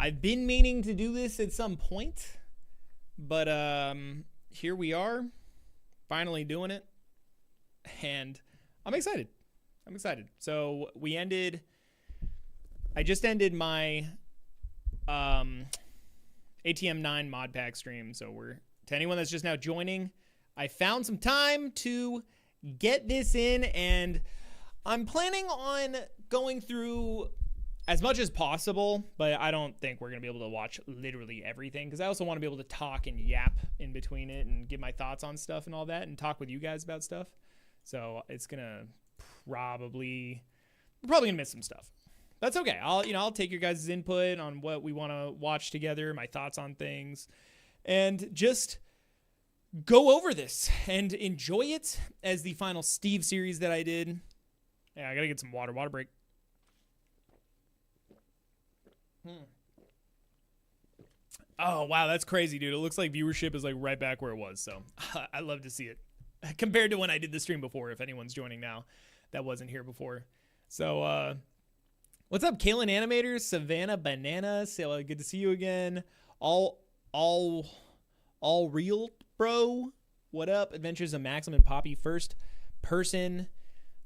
I've been meaning to do this at some point, but here we are, finally doing it, and I'm excited. So I just ended my ATM 9 mod pack stream. So to anyone that's just now joining, I found some time to get this in, and I'm planning on going through as much as possible, but I don't think we're going to be able to watch literally everything, because I also want to be able to talk and yap in between it and give my thoughts on stuff and all that and talk with you guys about stuff. So it's going to we're probably going to miss some stuff. That's okay. I'll take your guys' input on what we want to watch together, my thoughts on things, and just go over this and enjoy it as the final Steve series that I did. Yeah, I got to get some water break. Oh, wow, that's crazy, dude. It looks like viewership is like right back where it was, so I love to see it compared to when I did the stream before, if anyone's joining now that wasn't here before. So, what's up, Kalen Animators, Savannah Banana? So good to see you again. All real, bro. What up? Adventures of Maxim and Poppy, first person.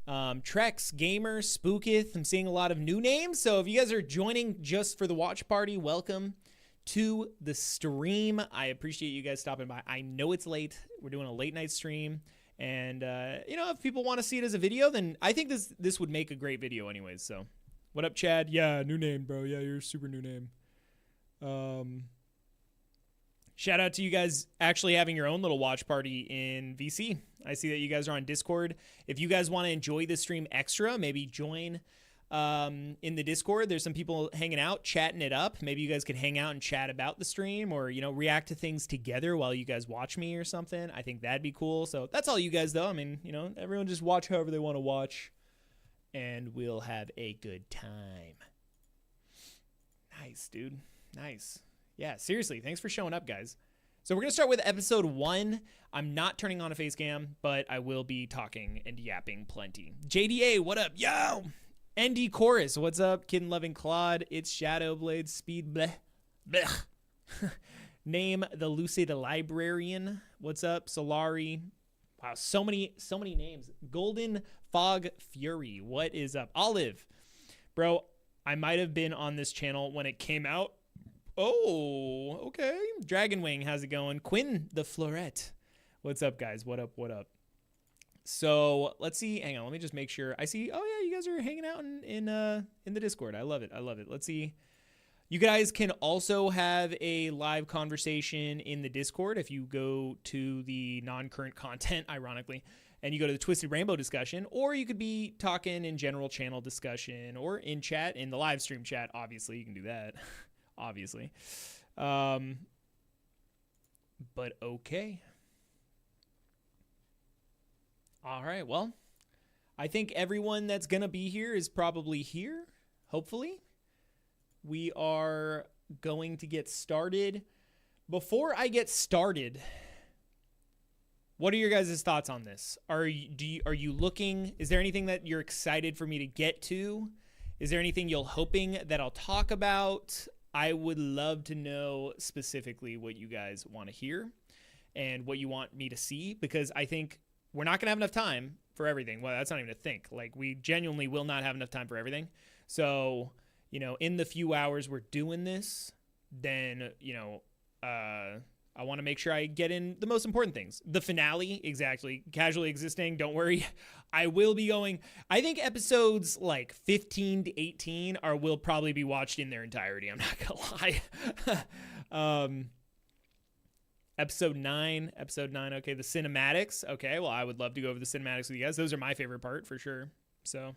Trex Gamer, Spooketh. I'm seeing a lot of new names. So if you guys are joining just for the watch party, welcome to the stream. I appreciate you guys stopping by. I know it's late. We're doing a late night stream. And, if people want to see it as a video, then I think this would make a great video anyways. So what up, Chad? Yeah, new name, bro. Yeah, you're a super new name. Shout out to you guys actually having your own little watch party in VC. I see that you guys are on Discord. If you guys want to enjoy the stream extra, maybe join in the Discord. There's some people hanging out, chatting it up. Maybe you guys could hang out and chat about the stream, or, react to things together while you guys watch me or something. I think that'd be cool. So that's all you guys, though. I mean, everyone just watch however they want to watch, and we'll have a good time. Nice, dude. Nice. Yeah, seriously, thanks for showing up, guys. So we're going to start with episode 1. I'm not turning on a face cam, but I will be talking and yapping plenty. JDA, what up? Yo! ND Chorus, what's up? Kid Loving Claude, it's Shadowblade, Speed, bleh, bleh. Name the Lucid Librarian, what's up? Solari, wow, so many names. Golden Fog Fury, what is up? Olive, bro, I might have been on this channel when it came out. Oh, okay. Dragonwing, how's it going? Quinn the Florette. What's up, guys? What up? So let's see. Hang on. Let me just make sure. I see. Oh, yeah. You guys are hanging out in the Discord. I love it. Let's see. You guys can also have a live conversation in the Discord if you go to the non-current content, ironically, and you go to the Twisted Rainbow discussion, or you could be talking in general channel discussion or in chat, in the live stream chat. Obviously, you can do that. Obviously. But okay. All right. Well, I think everyone that's going to be here is probably here. Hopefully. We are going to get started. Before I get started, what are your guys' thoughts on this? Are you looking? Is there anything that you're excited for me to get to? Is there anything you're hoping that I'll talk about? I would love to know specifically what you guys want to hear and what you want me to see, because I think we're not going to have enough time for everything. Well, that's not even a think. Like, we genuinely will not have enough time for everything. So, in the few hours we're doing this, then, I want to make sure I get in the most important things. The finale, exactly. Casually Existing, don't worry. I will be going. I think episodes like 15 to 18 will probably be watched in their entirety. I'm not going to lie. Episode 9. Okay, the cinematics. Okay, well, I would love to go over the cinematics with you guys. Those are my favorite part for sure. So,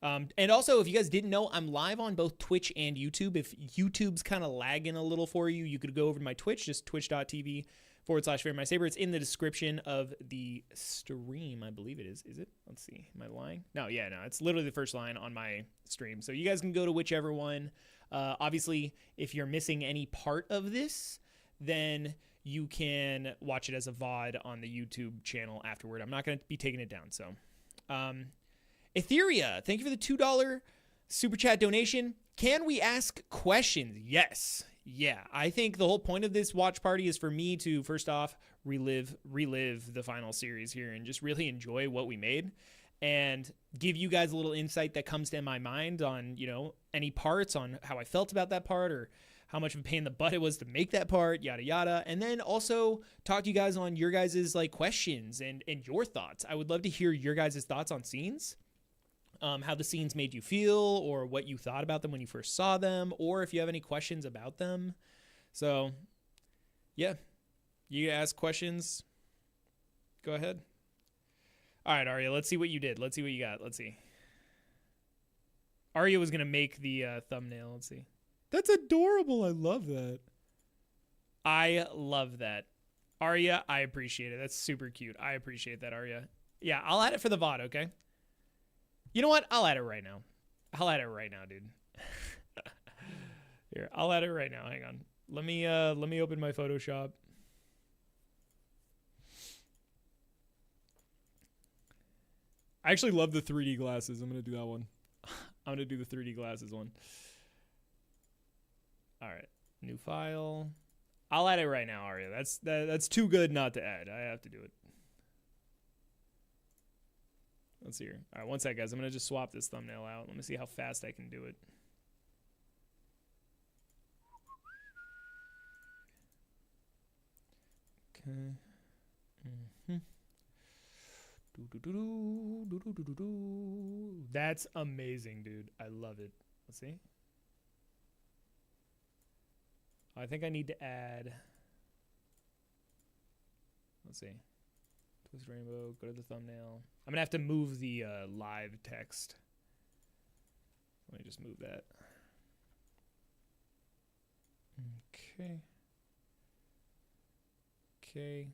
and also, if you guys didn't know, I'm live on both Twitch and YouTube. If YouTube's kind of lagging a little for you, you could go over to my Twitch, just twitch.tv/FavreMySabre. It's in the description of the stream, I believe it is. Is it? Let's see. Am I lying? No, it's literally the first line on my stream. So you guys can go to whichever one. Obviously, if you're missing any part of this, then you can watch it as a VOD on the YouTube channel afterward. I'm not going to be taking it down. So, Etheria, thank you for the $2 super chat donation. Can we ask questions? Yes. Yeah. I think the whole point of this watch party is for me to, first off, relive the final series here and just really enjoy what we made and give you guys a little insight that comes to my mind on, you know, any parts, on how I felt about that part or how much of a pain in the butt it was to make that part, yada, yada. And then also talk to you guys on your guys' like questions and your thoughts. I would love to hear your guys' thoughts on scenes, how the scenes made you feel or what you thought about them when you first saw them, or if you have any questions about them. So yeah, you ask questions. Go ahead. All right, Arya, let's see what you did. Let's see what you got. Let's see. Arya was going to make the thumbnail. Let's see. That's adorable. I love that. I love that. Arya, I appreciate it. That's super cute. I appreciate that, Arya. Yeah, I'll add it for the VOD, okay? You know what? I'll add it right now. I'll add it right now, dude. Here, I'll add it right now. Hang on. Let me open my Photoshop. I actually love the 3D glasses. I'm going to do that one. I'm going to do the 3D glasses one. All right. New file. I'll add it right now, Arya. That's too good not to add. I have to do it. Let's see here. All right, one sec, guys. I'm going to just swap this thumbnail out. Let me see how fast I can do it. Okay. That's amazing, dude. I love it. Let's see. I think I need to add. Let's see. Twist rainbow. Go to the thumbnail. I'm gonna have to move the live text. Let me just move that. Okay. Okay.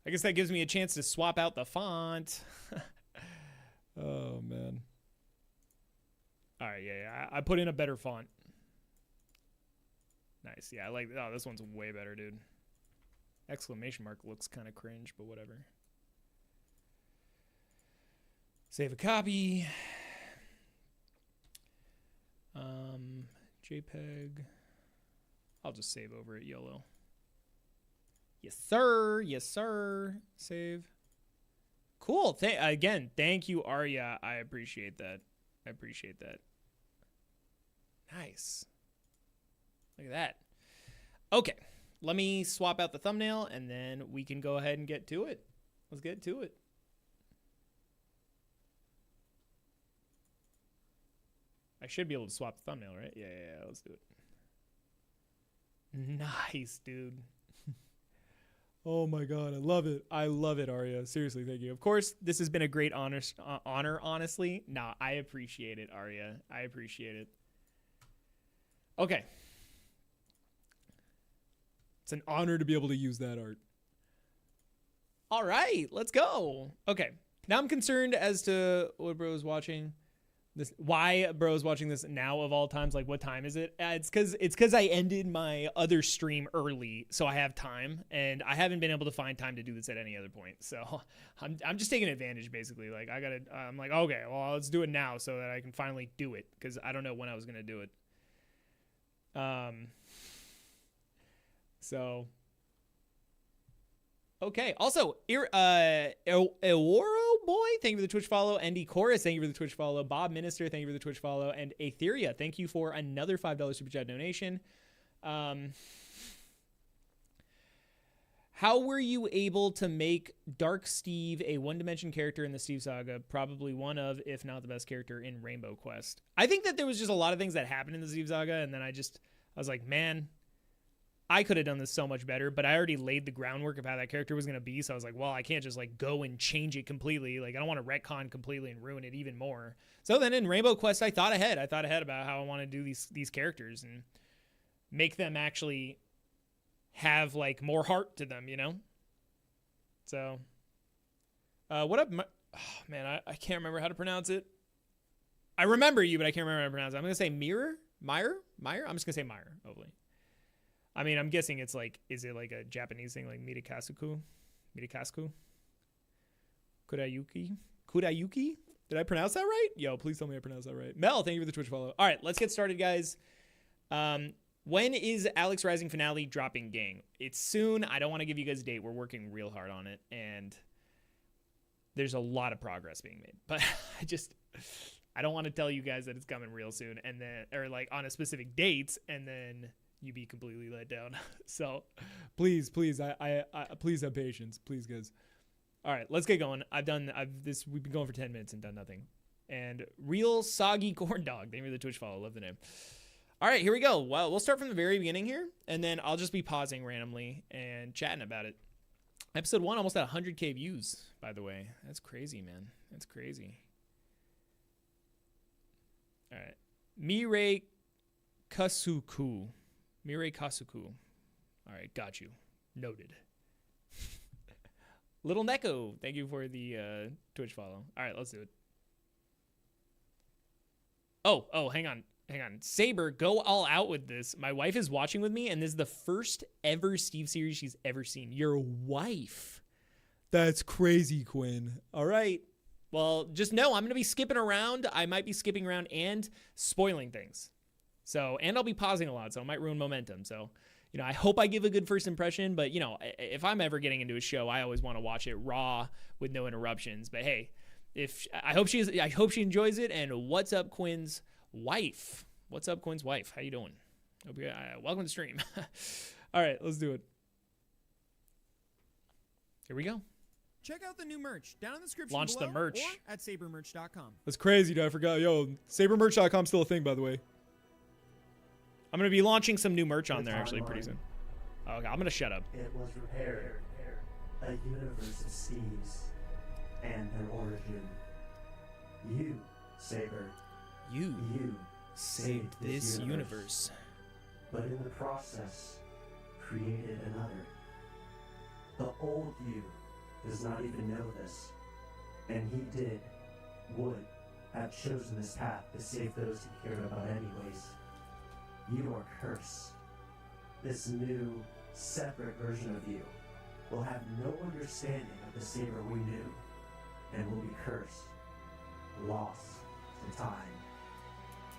I guess that gives me a chance to swap out the font. Oh, man. All right, yeah. I put in a better font. Nice. Yeah, I like. Oh, this one's way better, dude. Exclamation mark looks kind of cringe, but whatever. Save a copy. JPEG. I'll just save over it, YOLO. Yes, sir. Yes, sir. Save. Cool. Again, thank you, Arya. I appreciate that. I appreciate that. Nice. Look at that. Okay. Let me swap out the thumbnail, and then we can go ahead and get to it. Let's get to it. I should be able to swap the thumbnail, right? Yeah. Let's do it. Nice, dude. Oh my God, I love it. I love it, Arya. Seriously, thank you. Of course, this has been a great honor, honestly. Nah, I appreciate it, Arya. I appreciate it. Okay. It's an honor to be able to use that art. All right, let's go. Okay, now I'm concerned as to what bro is watching. Why bro is watching this now of all times. Like, what time is it? It's because I ended my other stream early, so I have time, and I haven't been able to find time to do this at any other point. So I'm just taking advantage, basically. Like, I'm like, okay, well, let's do it now so that I can finally do it, because I don't know when I was gonna do it. So okay. Also, Eoro Boy, thank you for the Twitch follow. Andy Chorus, thank you for the Twitch follow. Bob Minister, thank you for the Twitch follow. And Aetheria, thank you for another $5 super chat donation. How were you able to make Dark Steve a one-dimension character in the Steve Saga? Probably one of, if not the best character in Rainbow Quest. I think that there was just a lot of things that happened in the Steve Saga, and then I was like, man, I could have done this so much better, but I already laid the groundwork of how that character was going to be. So I was like, well, I can't just like go and change it completely. Like, I don't want to retcon completely and ruin it even more. So then in Rainbow Quest, I thought ahead. I thought ahead about how I want to do these characters and make them actually have like more heart to them, you know? So, what up? Oh, man, I can't remember how to pronounce it. I remember you, but I can't remember how to pronounce it. I'm going to say Meyer? I'm just going to say Meyer, hopefully. I mean, I'm guessing it's like, is it like a Japanese thing, like Mitakasuku? Mirikasuku. Kurayuki? Did I pronounce that right? Yo, please tell me I pronounced that right. Mel, thank you for the Twitch follow. All right, let's get started, guys. When is Alex Rising finale dropping, gang? It's soon. I don't want to give you guys a date. We're working real hard on it, and there's a lot of progress being made. But I don't want to tell you guys that it's coming real soon, and then, or like on a specific date, and then you be completely let down. So please, please have patience, please, guys. All right, let's get going. We've been going for 10 minutes and done nothing. And Real Soggy Corn Dog, thank you for the Twitch follow. Love the name. All right, here we go. Well, we'll start from the very beginning here, and then I'll just be pausing randomly and chatting about it. Episode 1 almost had 100K views, by the way. That's crazy, man. That's crazy. All right. Mirei Kasuku. All right, got you. Noted. Little Neko, thank you for the Twitch follow. All right, let's do it. Oh, hang on. Saber, go all out with this. My wife is watching with me, and this is the first ever Steve series she's ever seen. Your wife? That's crazy, Quinn. All right. Well, just know I'm going to be skipping around. I might be skipping around and spoiling things. And I'll be pausing a lot, so it might ruin momentum. So, I hope I give a good first impression, but, if I'm ever getting into a show, I always want to watch it raw with no interruptions. But hey, I hope she enjoys it. And what's up, Quinn's wife? What's up, Quinn's wife? How you doing? Welcome to the stream. All right, let's do it. Here we go. Check out the new merch down in the description Launch below the merch. or at sabermerch.com. That's crazy, dude. I forgot. Yo, sabermerch.com still a thing, by the way. I'm going to be launching some new merch on there, actually, pretty soon. Oh, okay, I'm going to shut up. It was repaired. A universe of Steves and their origin. You, Saber. You saved this universe. But in the process, created another. The old you does not even know this. And he would have chosen this path to save those he cared about anyways. You are cursed. This new, separate version of you will have no understanding of the Saber we knew, and will be cursed, lost to time.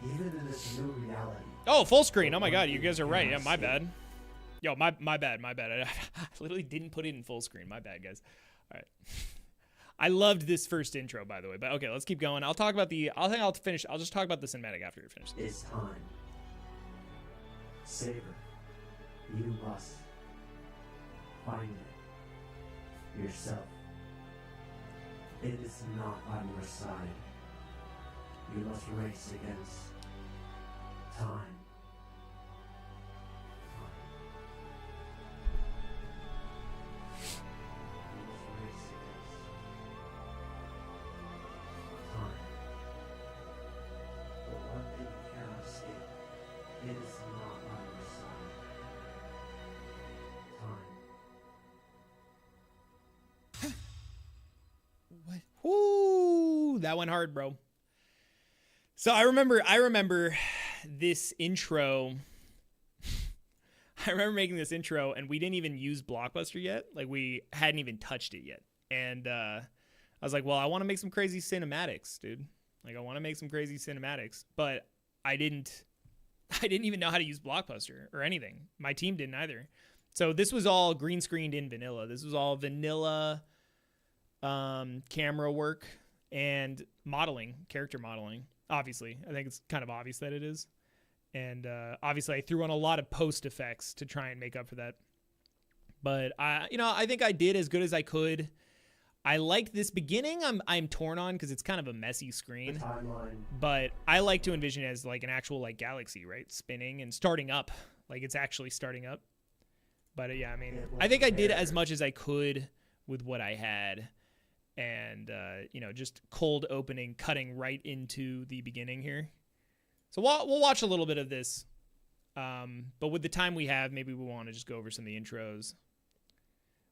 Even in this new reality. Oh, full screen. Oh my god, you guys are right. Yeah, my bad. Yo, my bad. I literally didn't put it in full screen. My bad, guys. All right. I loved this first intro, by the way. But okay, let's keep going. I'll talk about I'll just talk about the cinematic after you're finished. It's time. Saber, you must find it yourself. It is not on your side. You must race against time. You must race against time. But one thing you cannot escape. It is not on your side. Time. What? Whoo, that went hard, bro. So I remember this intro. I remember making this intro, and we didn't even use Blockbuster yet. Like, we hadn't even touched it yet. And I was like, well, I want to make some crazy cinematics, dude. Like, I want to make some crazy cinematics. But I didn't even know how to use Blockbuster or anything. My team didn't either. So this was all green screened in vanilla. This was all vanilla camera work and modeling, character modeling. Obviously, I think it's kind of obvious that it is. And obviously I threw on a lot of post effects to try and make up for that. But I think I did as good as I could. I like this beginning. I'm torn on because it's kind of a messy screen. But I like to envision it as like an actual like galaxy, right? Spinning and starting up. Like it's actually starting up. But yeah, I mean, I think I did as much as I could with what I had. And, just cold opening, cutting right into the beginning here. So we'll watch a little bit of this. But with the time we have, maybe we want to just go over some of the intros.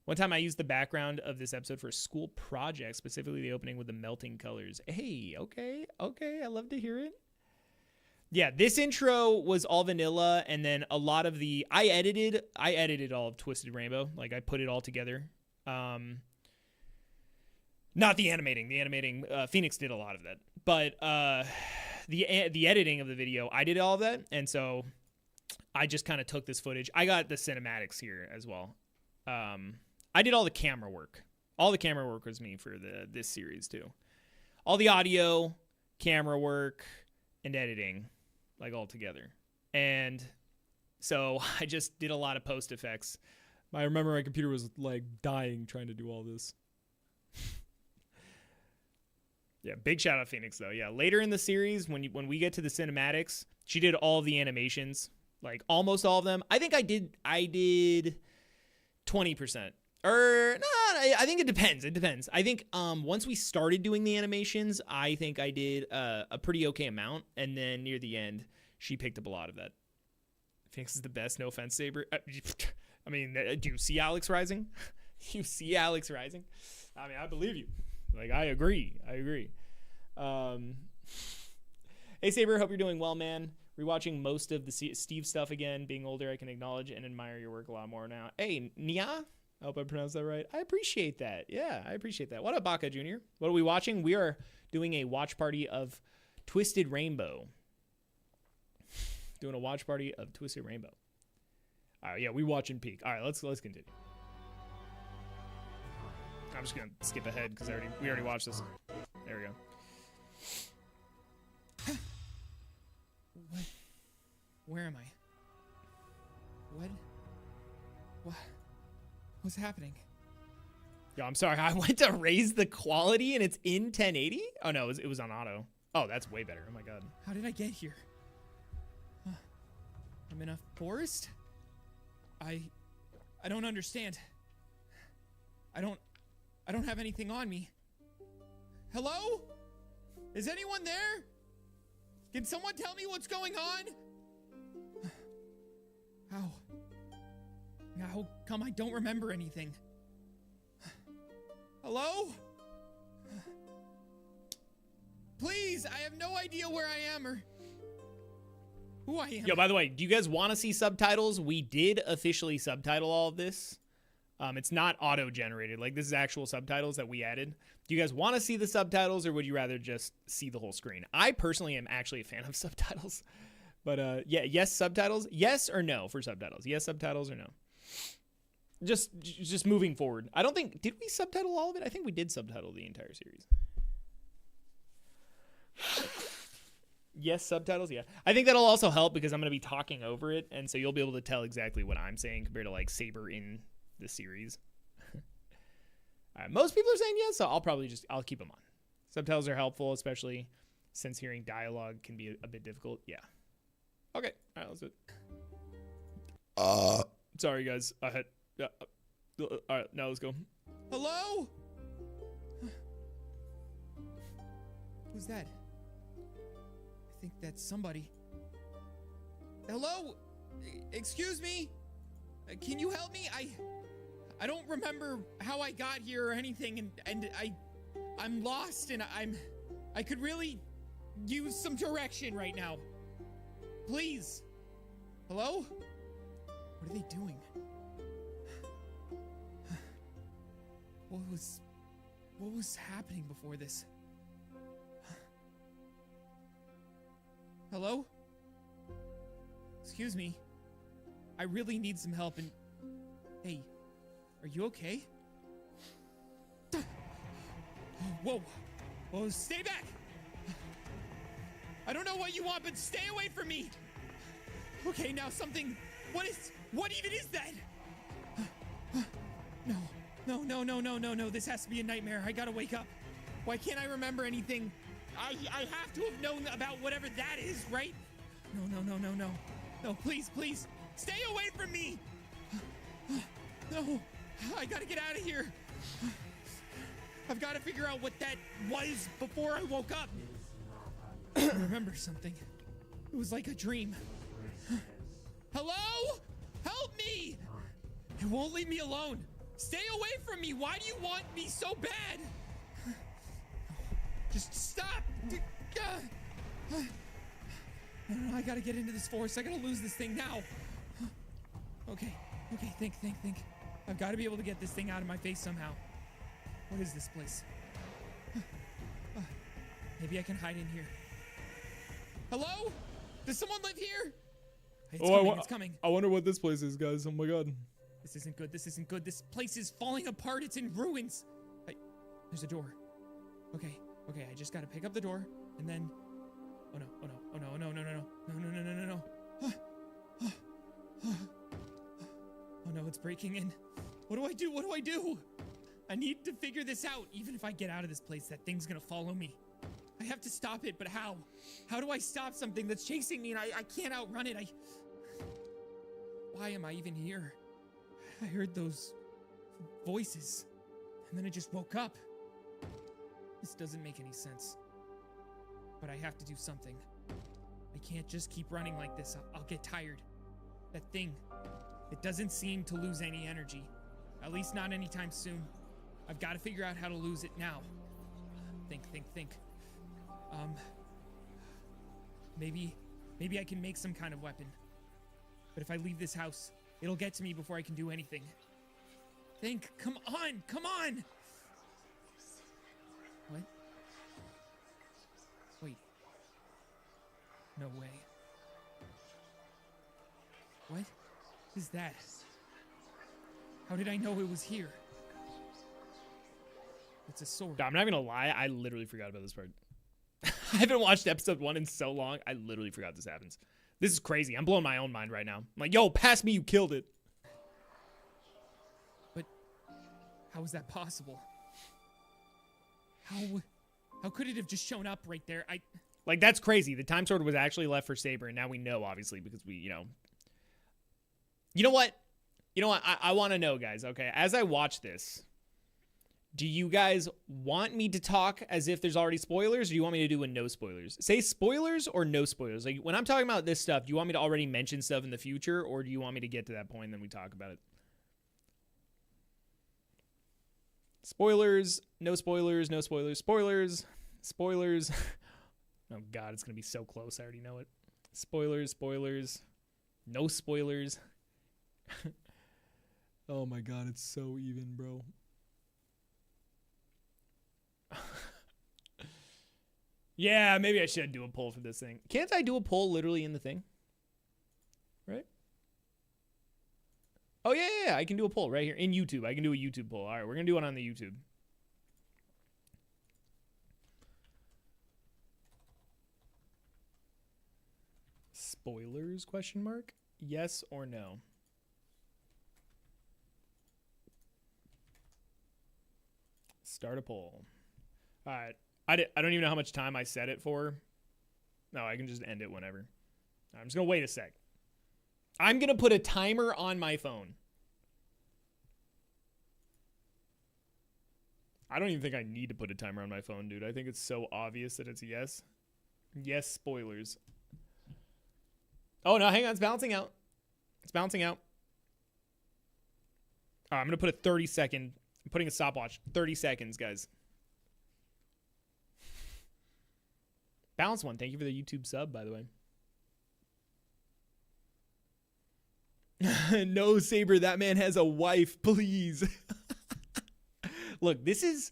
One time I used the background of this episode for a school project, specifically the opening with the melting colors. Hey, okay. I love to hear it. Yeah, this intro was all vanilla, and then a lot of I edited all of Twisted Rainbow. Like, I put it all together. Not the animating. The animating, Phoenix did a lot of that. But the editing of the video, I did all of that. And so I just kind of took this footage. I got the cinematics here as well. I did all the camera work. All the camera work was me for this series too. All the audio, camera work, and editing, like all together. And so I just did a lot of post effects. I remember my computer was like dying trying to do all this. Yeah, big shout out Phoenix though. Yeah, later in the series when we get to the cinematics, she did all the animations, like almost all of them. I think I did 20%. Or no, I think it depends. It depends. I think once we started doing the animations, I think I did a pretty okay amount, and then near the end, she picked up a lot of that. Phoenix is the best. No offense, Saber. I mean, do you see Alex Rising? You see Alex Rising? I mean, I believe you. Like, I agree. Hey, Saber, hope you're doing well, man. Rewatching most of the Steve stuff again. Being older, I can acknowledge and admire your work a lot more now. Hey, Nia? I hope I pronounced that right. I appreciate that. Yeah, I appreciate that. What up, Baka Jr.? What are we watching? We are doing a watch party of Twisted Rainbow. Doing a watch party of Twisted Rainbow. All right, yeah, we watching Peak. All right, let's continue. I'm just gonna skip ahead because we already watched this. There we go. What? Where am I? What's happening? Yo, I'm sorry. I went to raise the quality and it's in 1080? Oh no, it was on auto. Oh, that's way better. Oh my god. How did I get here? I'm in a forest? I don't understand. I don't have anything on me. Hello? Is anyone there? Can someone tell me what's going on? How come I don't remember anything? Hello? Please, I have no idea where I am or who I am. Yo, by the way, do you guys want to see subtitles? We did officially subtitle all of this. It's not auto-generated. Like, this is actual subtitles that we added. Do you guys want to see the subtitles, or would you rather just see the whole screen? I personally am actually a fan of subtitles. But, yeah, yes, subtitles. Yes or no for subtitles? Yes, subtitles or no? Just moving forward. I don't think... Did we subtitle all of it? I think we did subtitle the entire series. Yes, subtitles, yeah. I think that'll also help because I'm going to be talking over it, and so you'll be able to tell exactly what I'm saying compared to, like, Saber in the series. Most people are saying yes, so I'll keep them on. Subtitles are helpful, especially since hearing dialogue can be a bit difficult. Yeah. Okay. All right, let's do it. Sorry, guys. I had... all right, now let's go. Hello? Who's that? I think that's somebody. Hello? Excuse me? Can you help me? I don't remember how I got here or anything, and I'm lost, and I could really use some direction right now. Please. Hello? What are they doing? What was happening before this? Hello? Excuse me. I really need some help, and... Hey, are you okay? Whoa. Whoa, stay back! I don't know what you want, but stay away from me! Okay, now something... What even is that? No, this has to be a nightmare. I gotta wake up. Why can't I remember anything? I have to have known about whatever that is, right? No. No, please. Stay away from me! No, I gotta get out of here. I've gotta figure out what that was before I woke up. I remember something. It was like a dream. Hello? Help me! It won't leave me alone. Stay away from me. Why do you want me so bad? Just stop. No, I gotta get into this forest. I gotta lose this thing now. Okay, think. I've got to be able to get this thing out of my face somehow. What is this place? Maybe I can hide in here. Hello? Does someone live here? It's coming, it's coming. I wonder what this place is, guys. Oh my god. This isn't good, this isn't good. This place is falling apart, it's in ruins. There's a door. Okay, I just gotta pick up the door, and then... Oh no. Oh no, it's breaking in. What do I do? I need to figure this out. Even if I get out of this place, that thing's gonna follow me. I have to stop it, but how? How do I stop something that's chasing me and I can't outrun it? Why am I even here? I heard those voices, and then I just woke up. This doesn't make any sense. But I have to do something. I can't just keep running like this. I'll get tired. That thing, it doesn't seem to lose any energy. At least not anytime soon. I've got to figure out how to lose it now. Think. Maybe I can make some kind of weapon. But if I leave this house, it'll get to me before I can do anything. Think, come on! What? Wait. No way. What is that? How did I know it was here? It's a sword. I'm not even gonna lie, I literally forgot about this part. I haven't watched episode 1 in so long, I literally forgot this happens. This is crazy. I'm blowing my own mind right now. I'm like, yo, pass me, you killed it. But how is that possible? How could it have just shown up right there? Like, that's crazy. The time sword was actually left for Saber, and now we know, obviously, because we, You know what? I want to know, guys, okay? As I watch this, do you guys want me to talk as if there's already spoilers, or do you want me to do a no spoilers? Say spoilers or no spoilers. Like, when I'm talking about this stuff, do you want me to already mention stuff in the future, or do you want me to get to that point and then we talk about it? Spoilers, no spoilers, no spoilers, spoilers. Oh, God, it's going to be so close. I already know it. Spoilers, no spoilers. Oh, my God, it's so even, bro. Yeah, maybe I should do a poll for this thing. Can't I do a poll literally in the thing? Right? Oh, yeah. I can do a poll right here in YouTube. I can do a YouTube poll. All right, we're going to do it on the YouTube. Spoilers, question mark? Yes or no? Start a poll. All right. I don't even know how much time I set it for. No, I can just end it whenever. I'm just going to wait a sec. I'm going to put a timer on my phone. I don't even think I need to put a timer on my phone, dude. I think it's so obvious that it's a yes. Yes, spoilers. Oh, no, hang on. It's balancing out. All right, I'm going to put a 30-second. I'm putting a stopwatch. 30 seconds, guys. Balance one. Thank you for the YouTube sub, by the way. No, Saber, that man has a wife, please. Look, this is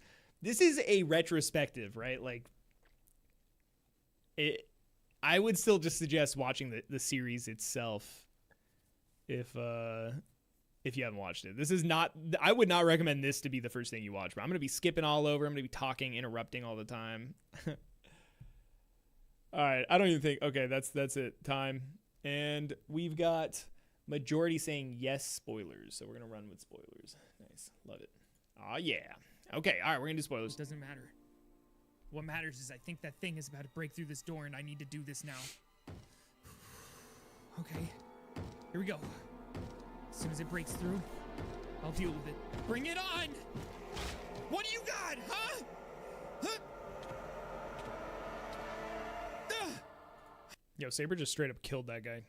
a retrospective, right? Like, I would still just suggest watching the series itself if you haven't watched it. This is not, I would not recommend this to be the first thing you watch, but I'm going to be skipping all over. I'm going to be talking, interrupting all the time. All right, I don't even think, okay, that's it, time. And we've got majority saying yes, spoilers. So we're going to run with spoilers. Nice, love it. Oh yeah. Okay, all right, we're going to do spoilers. It doesn't matter. What matters is I think that thing is about to break through this door and I need to do this now. Okay, here we go. As soon as it breaks through, I'll deal with it. Bring it on! What do you got, huh? Yo, Saber just straight up killed that guy.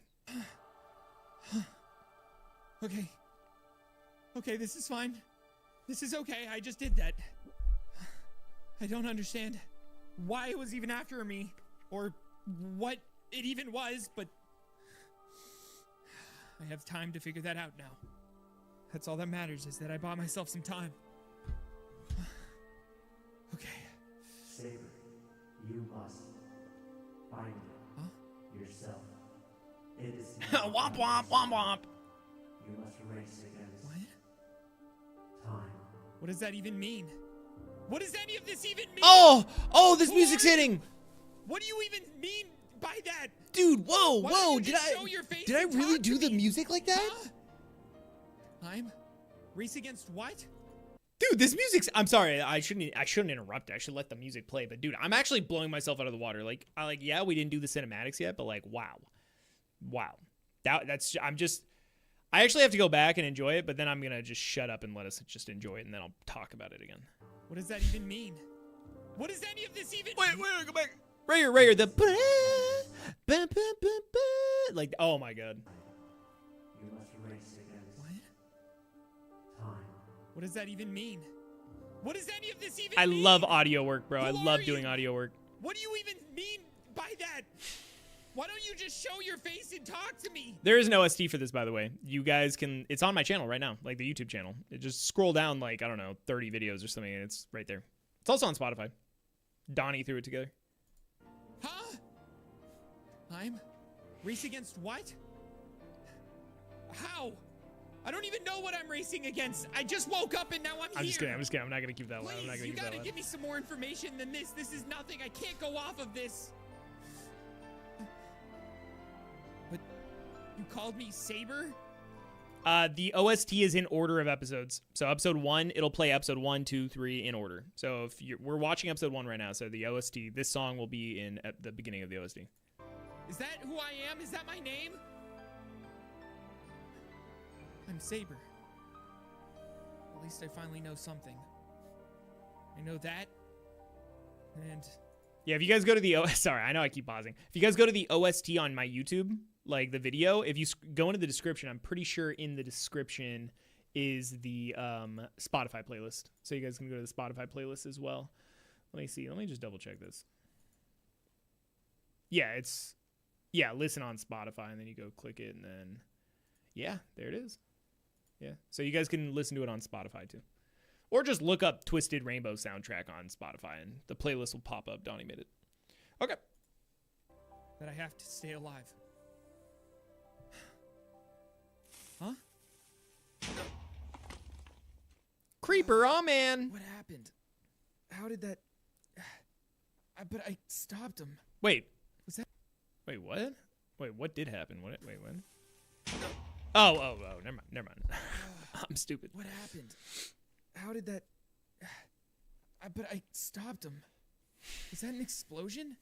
Okay, this is fine. This is okay, I just did that. I don't understand why it was even after me, or what it even was, but I have time to figure that out now. That's all that matters, is that I bought myself some time. Okay. Saber, you must find it yourself. It is Womp womp womp womp. You must race against What? time. What does that even mean? What does any of this even mean? Oh, this music's are you? hitting. What do you even mean by that? Dude, whoa, Why don't whoa, you did just show your face I and really talk to do the me? music like that? Huh? I'm race against what? Dude, this music's, I'm sorry, I shouldn't interrupt it. I should let the music play, but dude, I'm actually blowing myself out of the water. Like, yeah, we didn't do the cinematics yet, but like, wow. I actually have to go back and enjoy it, but then I'm gonna just shut up and let us just enjoy it, and then I'll talk about it again. What does that even mean? What does any of this even Wait, mean? go back. Right here, the like, oh my god. You must race against What? time. What does that even mean? What does any of this even I mean? love audio work, bro. I Who love are doing you? audio work. What do you even mean by that? Why don't you just show your face and talk to me? There is an OST for this, by the way. You guys can, it's on my channel right now, like the YouTube channel. It just scroll down like, I don't know, 30 videos or something, and it's right there. It's also on Spotify. Donnie threw it together. Huh? I'm race against what? How? I don't even know what I'm racing against. I just woke up and now I'm here. I'm just kidding. I'm not gonna keep that loud. I'm not Please, gonna you keep that gotta loud. give me some more information than this. This is nothing. I can't go off of this. But you called me Saber? The OST is in order of episodes. So episode 1, it'll play episode 1, 2, 3 in order. So if we're watching episode 1 right now, so the OST, this song will be in at the beginning of the OST. Is that who I am? Is that my name? I'm Saber. At least I finally know something. I know that. And Yeah, if you guys go to the sorry, I know I keep pausing. If you guys go to the OST on my YouTube, like the video, if you go into the description, I'm pretty sure in the description is the Spotify playlist. So you guys can go to the Spotify playlist as well. Let me see. Let me just double check this. Yeah, listen on Spotify, and then you go click it, and then, yeah, there it is. Yeah, so you guys can listen to it on Spotify too. Or just look up Twisted Rainbow soundtrack on Spotify, and the playlist will pop up. Donnie made it. Okay. that I have to stay alive. Huh? Creeper, oh man. What happened? How did that... But I stopped him. Wait. Was that... Wait, what? Wait, what did happen? What? Wait, what? Oh, never mind. I'm stupid. What happened? How did that... But I stopped him. Was that an explosion?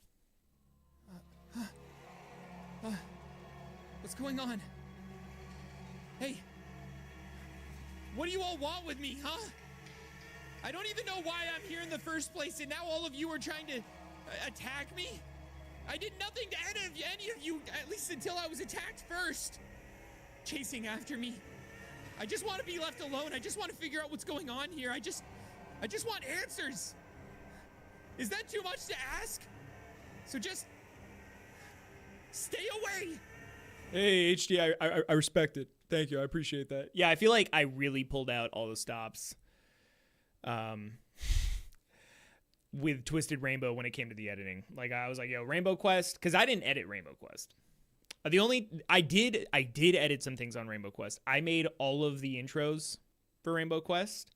What's going on? Hey. What do you all want with me, huh? I don't even know why I'm here in the first place, and now all of you are trying to attack me? I did nothing to any of you, at least until I was attacked first. Chasing after me. I just want to be left alone. I just want to figure out what's going on here. I just want answers. Is that too much to ask? So just stay away. Hey, HD, I respect it. Thank you. I appreciate that. Yeah, I feel like I really pulled out all the stops with Twisted Rainbow when it came to the editing. Like, I was like, yo, Rainbow Quest, because I didn't edit Rainbow Quest. I did edit some things on Rainbow Quest. I made all of the intros for Rainbow Quest.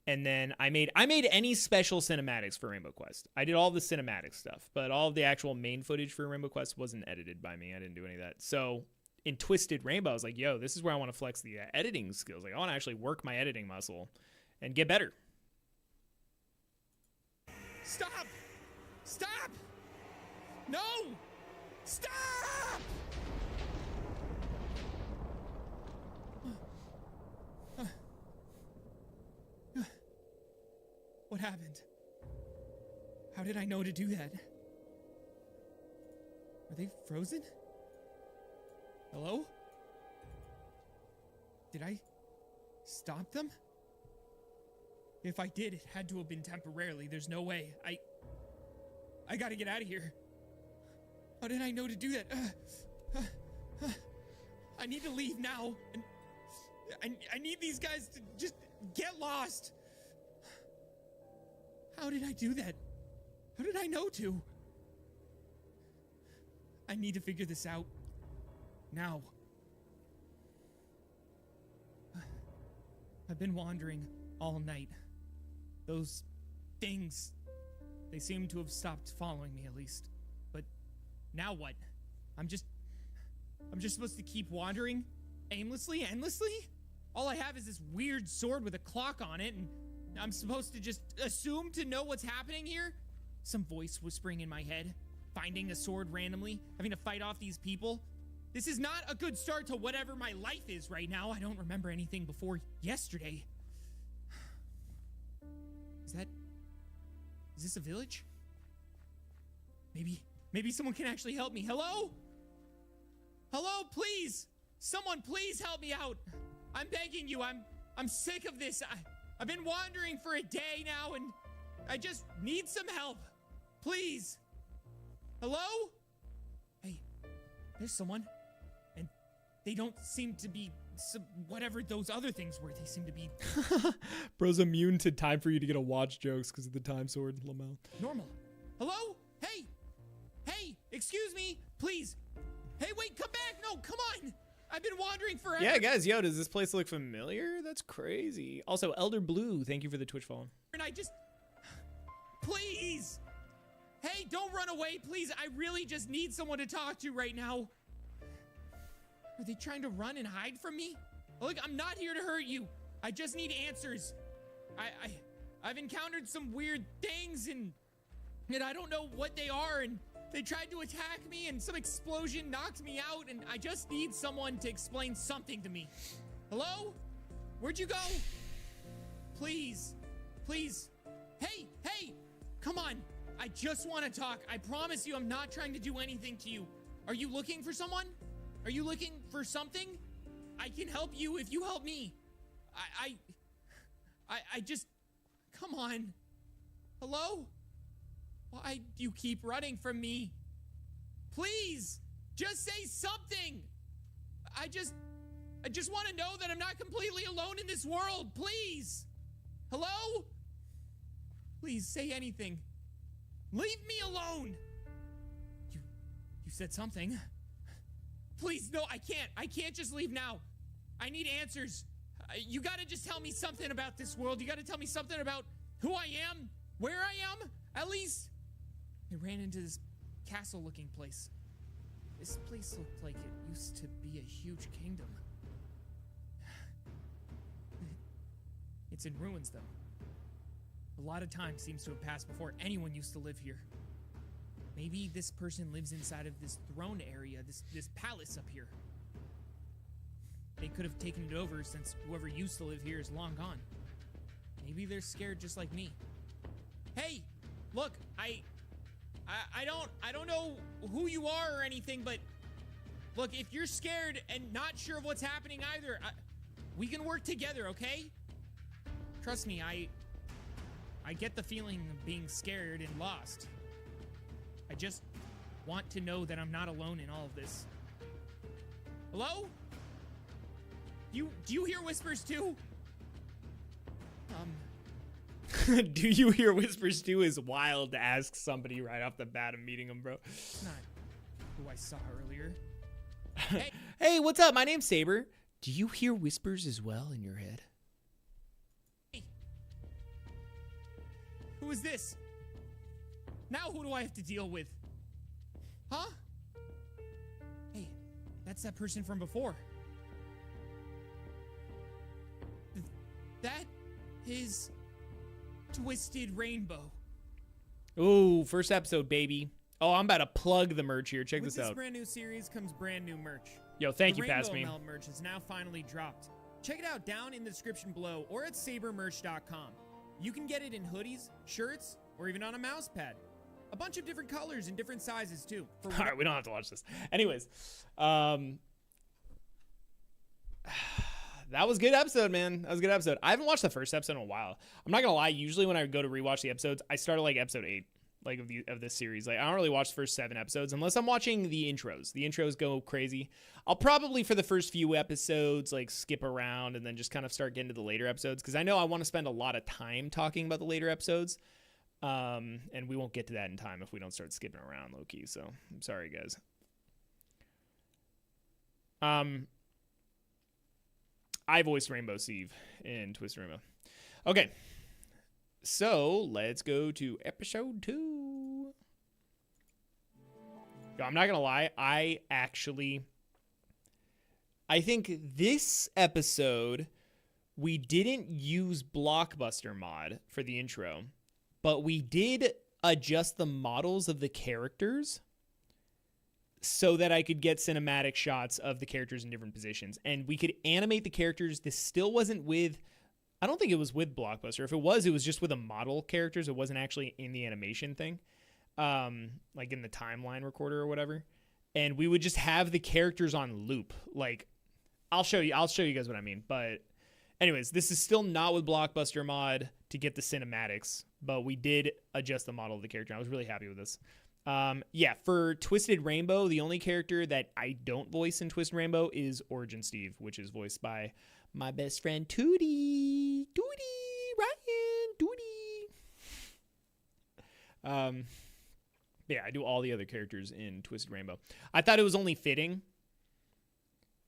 And then I made any special cinematics for Rainbow Quest. I did all the cinematic stuff, but all of the actual main footage for Rainbow Quest wasn't edited by me. I didn't do any of that. So in Twisted Rainbow, I was like, yo, this is where I want to flex the editing skills. Like, I want to actually work my editing muscle and get better. Stop! Stop! No! Stop! What happened? How did I know to do that? Are they frozen? Hello? Did I stop them? If I did, it had to have been temporarily. There's no way. I gotta get out of here. How did I know to do that? I need to leave now. And I need these guys to just get lost. How did I do that? How did I know to? I need to figure this out. Now. I've been wandering all night. Those things, they seem to have stopped following me at least. But now what? I'm just supposed to keep wandering aimlessly, endlessly? All I have is this weird sword with a clock on it, and I'm supposed to just assume to know what's happening here? Some voice whispering in my head, finding a sword randomly, having to fight off these people. This is not a good start to whatever my life is right now. I don't remember anything before yesterday. Is this a village? Maybe someone can actually help me. Hello? Hello, please. Someone please help me out. I'm begging you. I'm sick of this. I've been wandering for a day now and I just need some help. Please. Hello? Hey, there's someone. And they don't seem to be whatever those other things were. They seem to be Bro's immune to time for you to get a watch jokes because of the time sword, Lamel. normal. Hello? Hey, excuse me, please. Hey, wait, come back. No, come on. I've been wandering forever. Yeah, guys, yo, does this place look familiar? That's crazy. Also, Elder Blue, thank you for the Twitch follow. And please. Hey, don't run away, please. I really just need someone to talk to right now. Are they trying to run and hide from me? Look, I'm not here to hurt you. I just need answers. I've encountered some weird things and I don't know what they are, and they tried to attack me and some explosion knocked me out, and I just need someone to explain something to me. Hello? Where'd you go? Please. Hey, come on. I just want to talk. I promise you I'm not trying to do anything to you. Are you looking for someone? Are you looking for something? I can help you if you help me. I just, come on. Hello? Why do you keep running from me? Please, just say something. I just want to know that I'm not completely alone in this world. Please. Hello? Please say anything. Leave me alone. You said something. Please, no, I can't just leave now. I need answers. You gotta just tell me something about this world. You gotta tell me something about who I am, where I am, at least. I ran into this castle-looking place. This place looked like it used to be a huge kingdom. It's in ruins, though. A lot of time seems to have passed before anyone used to live here. Maybe this person lives inside of this throne area, this palace up here. They could have taken it over since whoever used to live here is long gone. Maybe they're scared just like me. Hey, look, I don't know who you are or anything, but look, if you're scared and not sure of what's happening either, we can work together, okay? Trust me, I get the feeling of being scared and lost. I just want to know that I'm not alone in all of this. Hello? Do you hear whispers too? Do you hear whispers too is wild to ask somebody right off the bat of meeting them, bro. Not who I saw earlier. Hey, what's up? My name's Saber. Do you hear whispers as well in your head? Hey. Who is this? Now who do I have to deal with? Huh? Hey, that's that person from before. That is Twisted Rainbow. Ooh, first episode, baby. Oh, I'm about to plug the merch here. Check With this out. With this brand new series comes brand new merch. Yo, thank you, Pass The Me. Rainbow Melt merch is now finally dropped. Check it out down in the description below or at sabermerch.com. You can get it in hoodies, shirts, or even on a mouse pad. A bunch of different colors and different sizes too. All right, we don't have to watch this. Anyways, that was a good episode, man. That was a good episode. I haven't watched the first episode in a while. I'm not gonna lie. Usually when I go to rewatch the episodes, I start at like episode 8. like of this series. Like I don't really watch the first 7 episodes unless I'm watching the intros. The intros go crazy. I'll probably for the first few episodes like skip around and then just kind of start getting to the later episodes because I know I want to spend a lot of time talking about the later episodes. And we won't get to that in time if we don't start skipping around low key. So I'm sorry, guys. I voiced Rainbow Sieve in Twisted Rainbow. Okay. So let's go to episode 2. Yo, I'm not going to lie. I think this episode, we didn't use Blockbuster mod for the intro, but we did adjust the models of the characters so that I could get cinematic shots of the characters in different positions. And we could animate the characters. This still wasn't with, I don't think it was with Blockbuster. If it was just with a model characters. It wasn't actually in the animation thing, like in the timeline recorder or whatever. And we would just have the characters on loop. Like, I'll show you guys what I mean. But anyways, this is still not with Blockbuster mod to get the cinematics, but we did adjust the model of the character. I was really happy with this. Yeah, for Twisted Rainbow, the only character that I don't voice in Twisted Rainbow is Origin Steve, which is voiced by my best friend Ryan Tootie. Yeah, I do all the other characters in Twisted Rainbow. I thought it was only fitting,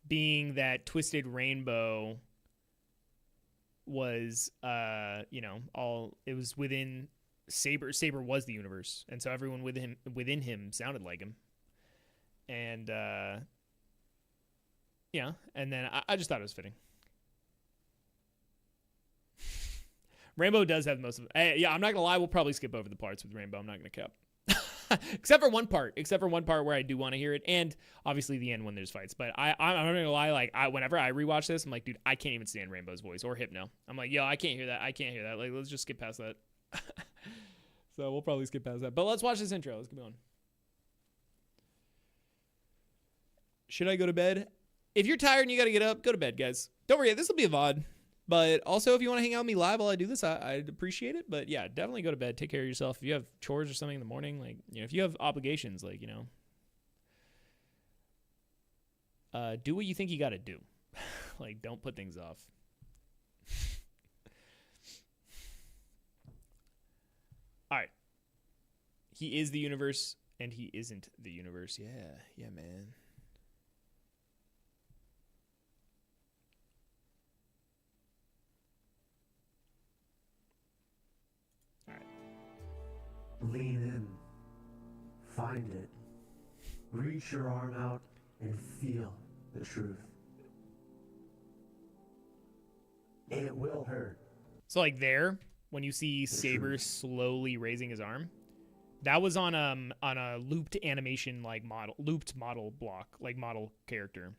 being that Twisted Rainbow was, it was within Saber. Saber was the universe, and so everyone within him sounded like him. And and then I just thought it was fitting. Rainbow does have most of it. Yeah, I'm not gonna lie, we'll probably skip over the parts with Rainbow. I'm not gonna cap. except for one part where I do want to hear it, and obviously the end when there's fights. But I'm not gonna lie, like whenever I rewatch this, I'm like, dude, I can't even stand Rainbow's voice or Hypno. I'm like, yo, I can't hear that. Like, let's just skip past that. So we'll probably skip past that. But let's watch this intro. Let's keep going. Should I go to bed? If you're tired and you gotta get up, go to bed, guys. Don't forget, this will be a VOD. But also, if you want to hang out with me live while I do this, I'd appreciate it. But yeah, definitely go to bed. Take care of yourself. If you have chores or something in the morning, like, if you have obligations, like, do what you think you got to do. Like, don't put things off. All right. He is the universe, and he isn't the universe. Yeah, man. Lean in. Find it. Reach your arm out and feel the truth. It will hurt. So like there, when you see Saber slowly raising his arm, that was on a looped animation looped model block, like model character.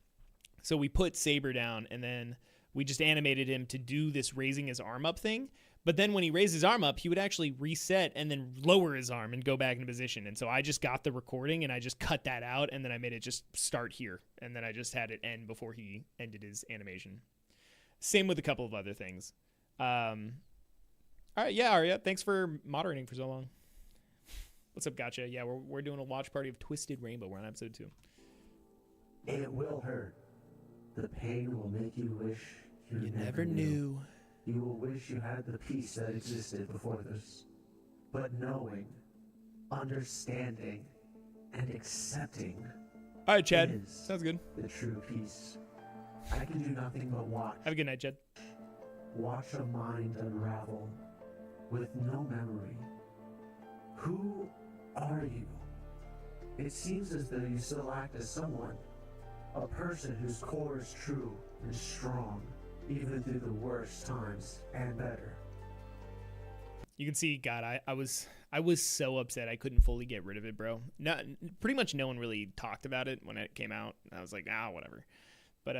So we put Saber down and then we just animated him to do this raising his arm up thing. But then when he raised his arm up, he would actually reset and then lower his arm and go back into position. And so I just got the recording and I just cut that out and then I made it just start here. And then I just had it end before he ended his animation. Same with a couple of other things. All right, yeah, Arya, thanks for moderating for so long. What's up, Gotcha? Yeah, we're doing a watch party of Twisted Rainbow. We're on episode 2. It will hurt. The pain will make you wish you never knew. You will wish you had the peace that existed before this. But knowing, understanding, and accepting All right, Chad. is Sounds good. the true peace. I can do nothing but watch. Have a good night, Chad. Watch a mind unravel with no memory. Who are you? It seems as though you still act as someone, a person whose core is true and strong, even through the worst times and better. You can see, God, I was so upset I couldn't fully get rid of it, bro. Pretty much no one really talked about it when it came out. I was like, whatever. But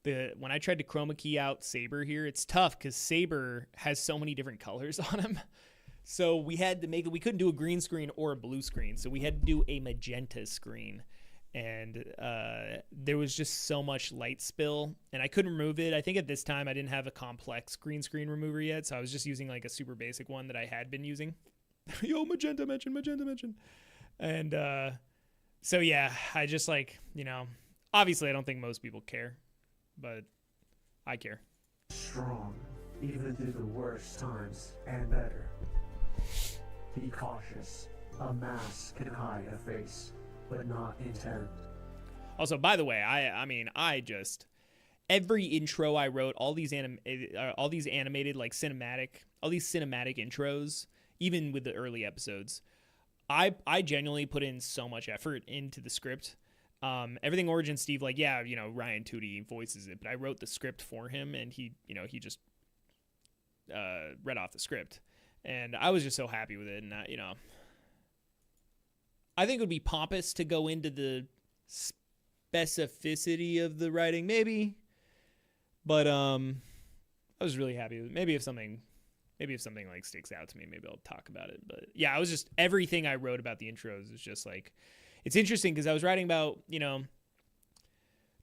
when I tried to chroma key out Saber here, it's tough because Saber has so many different colors on him. So we had to make it. We couldn't do a green screen or a blue screen, so we had to do a magenta screen. And there was just so much light spill, and I couldn't remove it. I think at this time I didn't have a complex green screen remover yet, so I was just using like a super basic one that I had been using. Yo, magenta mention. And so yeah, I just like, obviously I don't think most people care, but I care. Strong, even through the worst times, and better. Be cautious. A mask can hide a face, but not intent. Also, by the way, I just every intro I wrote, all these animated like cinematic intros, even with the early episodes, I genuinely put in so much effort into the script. Everything Origin Steve, like, yeah, Ryan Tootie voices it, but I wrote the script for him, and he just read off the script, and I was just so happy with it. And I think it would be pompous to go into the specificity of the writing, maybe, but I was really happy with it. Maybe if something like sticks out to me, maybe I'll talk about it. But yeah, I was just, everything I wrote about the intros is just like, it's interesting because I was writing about,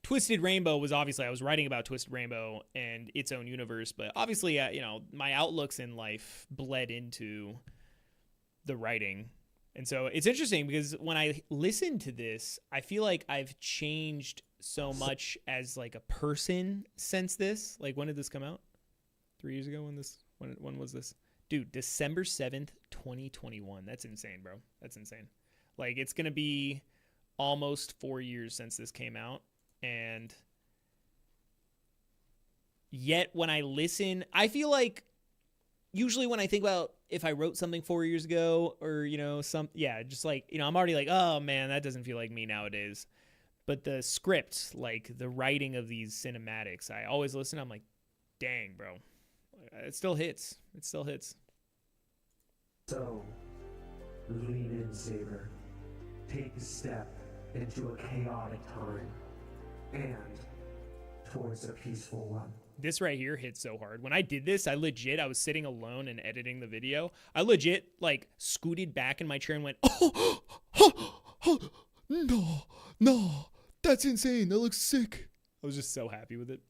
Twisted Rainbow was obviously, I was writing about Twisted Rainbow and its own universe, but obviously, my outlooks in life bled into the writing. And so it's interesting because when I listen to this, I feel like I've changed so much as like a person since this. Like, when did this come out? 3 years ago? When was this? Dude, December 7th, 2021. That's insane, bro. That's insane. Like, it's going to be almost 4 years since this came out. And yet when I listen, I feel like usually when I think about if I wrote something 4 years ago or, just like, I'm already like, oh man, that doesn't feel like me nowadays. But the script, like the writing of these cinematics, I always listen. I'm like, dang, bro, it still hits. It still hits. So, lean in, Saber. Take a step into a chaotic time and towards a peaceful one. This right here hit so hard. When I did this, I was sitting alone and editing the video. I legit like scooted back in my chair and went, no, that's insane. That looks sick. I was just so happy with it.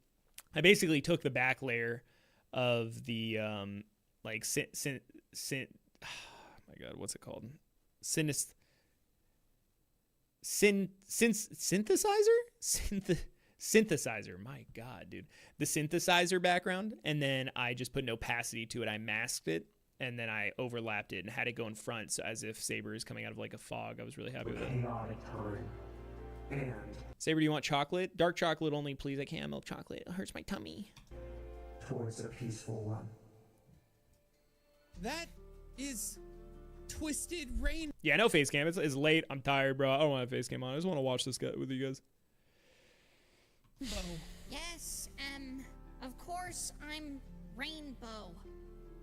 I basically took the back layer of the oh my God, what's it called? Synthesizer. My God, dude. The synthesizer background. And then I just put an opacity to it. I masked it. And then I overlapped it and had it go in front, so as if Saber is coming out of like a fog. I was really happy with it. And Saber, do you want chocolate? Dark chocolate only, please. I can't have milk chocolate. It hurts my tummy. towards a peaceful one. That is Twisted Rain. Yeah, no face cam. It's late. I'm tired, bro. I don't want to face cam on. I just want to watch this guy with you guys. Yes, of course I'm Rainbow.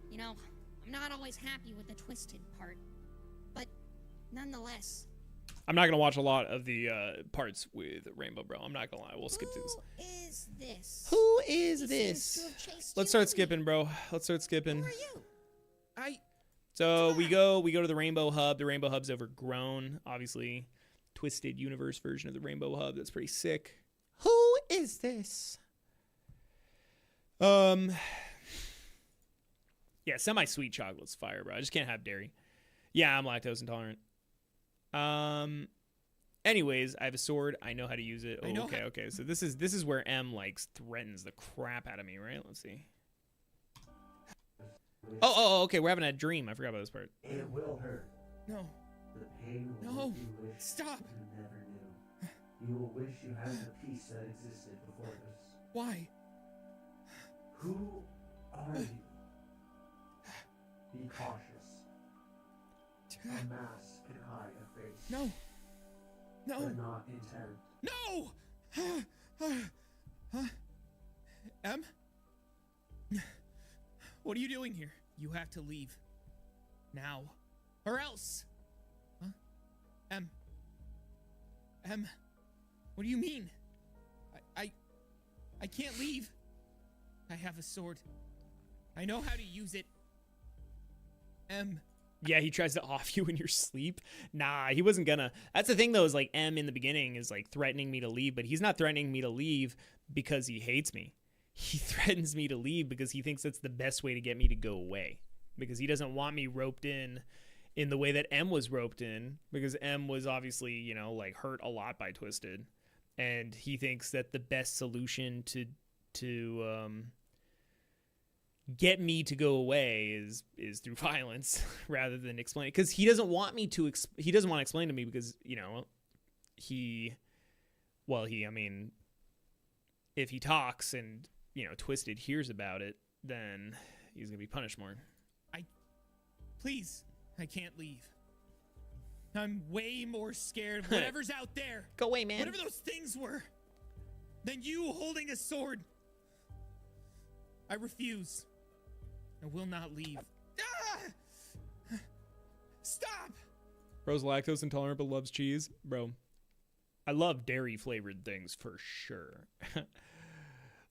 You know, I'm not always happy with the twisted part, but nonetheless. I'm not gonna watch a lot of the parts with Rainbow, bro. I'm not gonna lie. We'll skip to this. Who is this? Who is He this? seems to have chased Let's you start and skipping, bro. Let's start skipping. Who are you? So we go to the Rainbow Hub. The Rainbow Hub's overgrown. Obviously, Twisted Universe version of the Rainbow Hub. That's pretty sick. Who is this? Yeah, semi-sweet chocolate's fire, bro. I just can't have dairy. Yeah, I'm lactose intolerant. Anyways, I have a sword. I know how to use it. Oh, okay. So this is where M like threatens the crap out of me, right? Let's see. Oh, okay. We're having a dream. I forgot about this part. It will hurt. No. The pain will No. make you wish Stop. you never knew. You will wish you had the peace that existed before this. Why? Who are you? Be cautious. A mask can hide a face. No. No. But not intent. No! Em? What are you doing here? You have to leave. Now. Or else. Huh? Em? What do you mean? I can't leave. I have a sword. I know how to use it. Em. Yeah, he tries to off you in your sleep. Nah, he wasn't gonna. That's the thing, though, is like M in the beginning is like threatening me to leave, but he's not threatening me to leave because he hates me. He threatens me to leave because he thinks that's the best way to get me to go away, because he doesn't want me roped in in the way that M was roped in, because M was obviously, you know, like hurt a lot by Twisted, and he thinks that the best solution to get me to go away is through violence rather than explain, because he doesn't want me to he doesn't want to explain to me, because, you know, I mean, if he talks and, you know, Twisted hears about it, then he's gonna be punished more. Please, I can't leave. I'm way more scared of whatever's out there. Go away, man. Whatever those things were, than you holding a sword. I refuse. I will not leave. Ah! Stop! Bro's lactose intolerant but loves cheese. Bro, I love dairy flavored things for sure.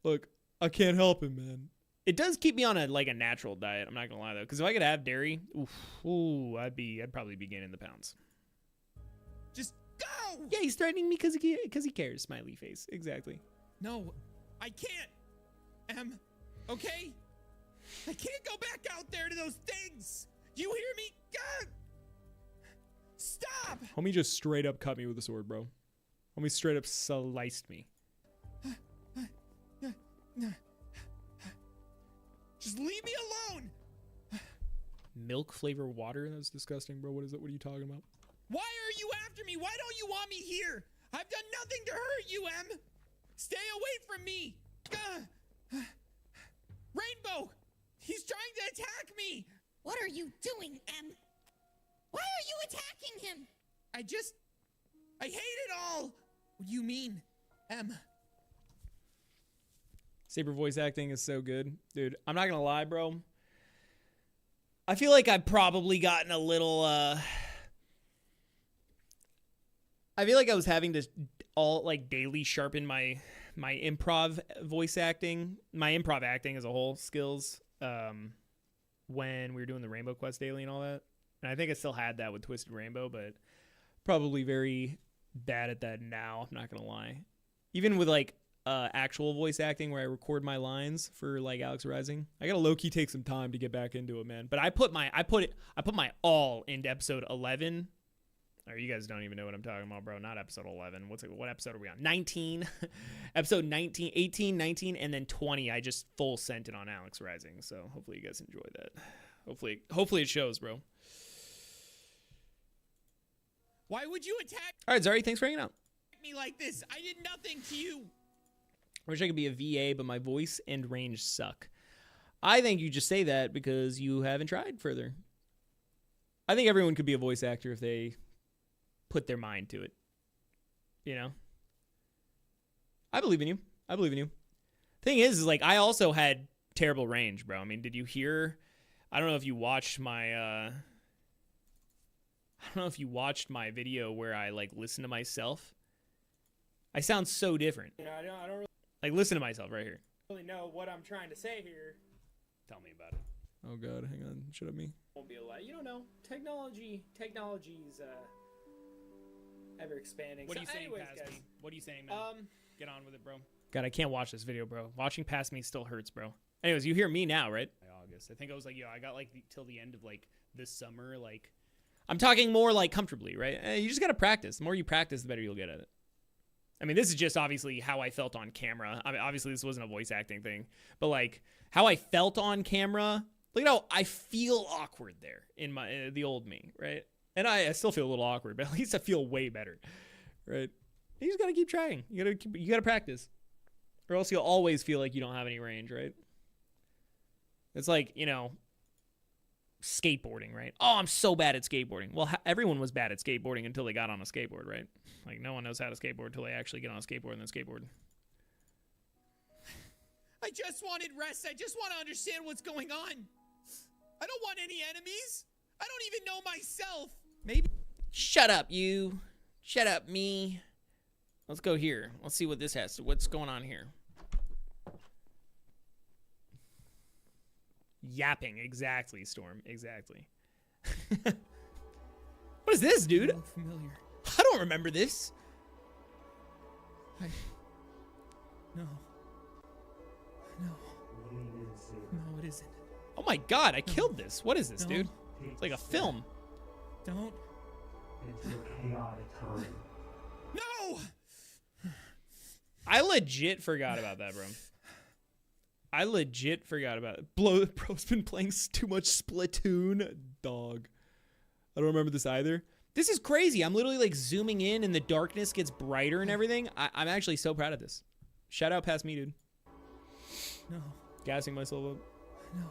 Look, I can't help it, man. It does keep me on a natural diet. I'm not gonna lie though, because if I could have dairy, I'd probably be gaining the pounds. Just go! Yeah, he's threatening me because he cares. Smiley face. Exactly. No, I can't. Okay? I can't go back out there to those things. You hear me? God! Stop! Homie just straight up cut me with a sword, bro. Homie straight up sliced me. Just leave me alone. Milk flavor water? That's disgusting, bro. What is it? What are you talking about? Why are you after me? Why don't you want me here? I've done nothing to hurt you, Em. Stay away from me. Rainbow, he's trying to attack me. What are you doing, Em? Why are you attacking him? I hate it all. What do you mean, Em? Saber voice acting is so good. Dude, I'm not gonna lie, bro. I feel like I've probably gotten a little, I feel like I was having to daily sharpen my improv voice acting, my improv acting as a whole skills, when we were doing the Rainbow Quest daily and all that. And I think I still had that with Twisted Rainbow, but probably very bad at that now. I'm not gonna lie. Even with actual voice acting where I record my lines for Alex Rising, I gotta low-key take some time to get back into it, man. But I put my all into episode 11. Or you guys don't even know what I'm talking about, bro. Not episode 11. What episode are we on? 19. Episode 19, 18, 19, and then 20. I just full sent it on Alex Rising. So hopefully you guys enjoy that. Hopefully it shows, bro. Why would you attack All right, Zari, thanks for hanging out. me like this? I did nothing to you. I wish I could be a VA, but my voice and range suck. I think you just say that because you haven't tried further. I think everyone could be a voice actor if they put their mind to it. You know? I believe in you. Thing is I also had terrible range, bro. I mean, did you hear? I don't know if you watched my video where I listen to myself. I sound so different. You know, I don't really Listen to myself right here. know what I'm trying to say here. Tell me about it. Oh God, hang on. Shut up, me. Won't be a lot. You don't know. Technology's ever expanding. What are you So saying anyways, past guys, me? What are you saying, man? Get on with it, bro. God, I can't watch this video, bro. Watching past me still hurts, bro. Anyways, you hear me now, right? August. I think I was I got till the end of this summer. I'm talking more comfortably, right? You just gotta practice. The more you practice, the better you'll get at it. I mean, this is just obviously how I felt on camera. I mean, obviously this wasn't a voice acting thing, but how I felt on camera. Look at how I feel awkward there in the old me, right? And I still feel a little awkward, but at least I feel way better, right? You just gotta keep trying. You gotta practice, or else you'll always feel like you don't have any range, right? It's skateboarding, right? Oh, I'm so bad at skateboarding. Well, everyone was bad at skateboarding until they got on a skateboard, right? No one knows how to skateboard until they actually get on a skateboard and then skateboard. I just wanted rest. I just want to understand what's going on. I don't want any enemies. I don't even know myself. Maybe. Shut up, you. Shut up, me. Let's go here. Let's see what this has. What's going on here? Yapping. Exactly, Storm. Exactly. What is this, dude? So familiar. I don't remember this. No, it isn't. Oh my God, I killed this. What is this, dude? It's like a film. Don't. into a chaotic time. No! I legit forgot about that, bro. I legit forgot about it. Bro's been playing too much Splatoon. Dog. I don't remember this either. This is crazy. I'm literally like zooming in and the darkness gets brighter and everything. I'm actually so proud of this. Shout out past me, dude. No. Gassing myself up. No.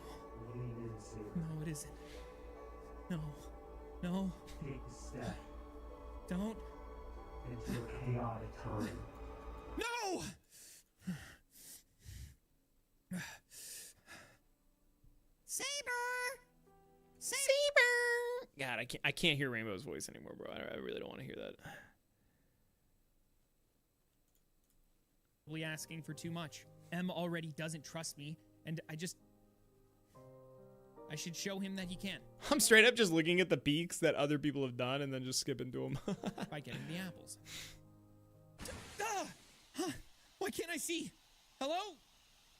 Lean in, Saber. No, it isn't. No. No. Take a step Don't. into a chaotic time. No! Saber! Saber! God, I can't hear Rainbow's voice anymore, bro. I really don't want to hear that. Probably asking for too much. M already doesn't trust me, and I should show him that he can I'm straight up just looking at the peaks that other people have done and then just skipping to them. by getting the apples. Ah! Huh? Why can't I see? Hello?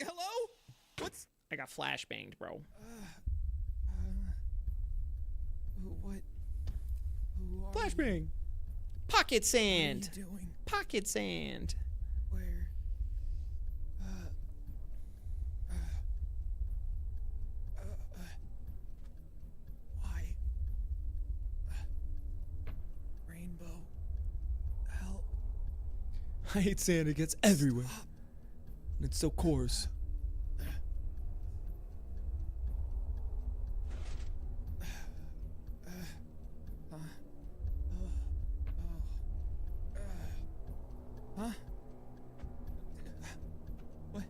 Hello? What's... I got flashbanged, bro. What? Who are Flashbang. Pocket you? sand. What are you doing? Pocket sand. Where? Why? Rainbow. Help. I hate sand. It gets everywhere. And it's so coarse. Huh? What?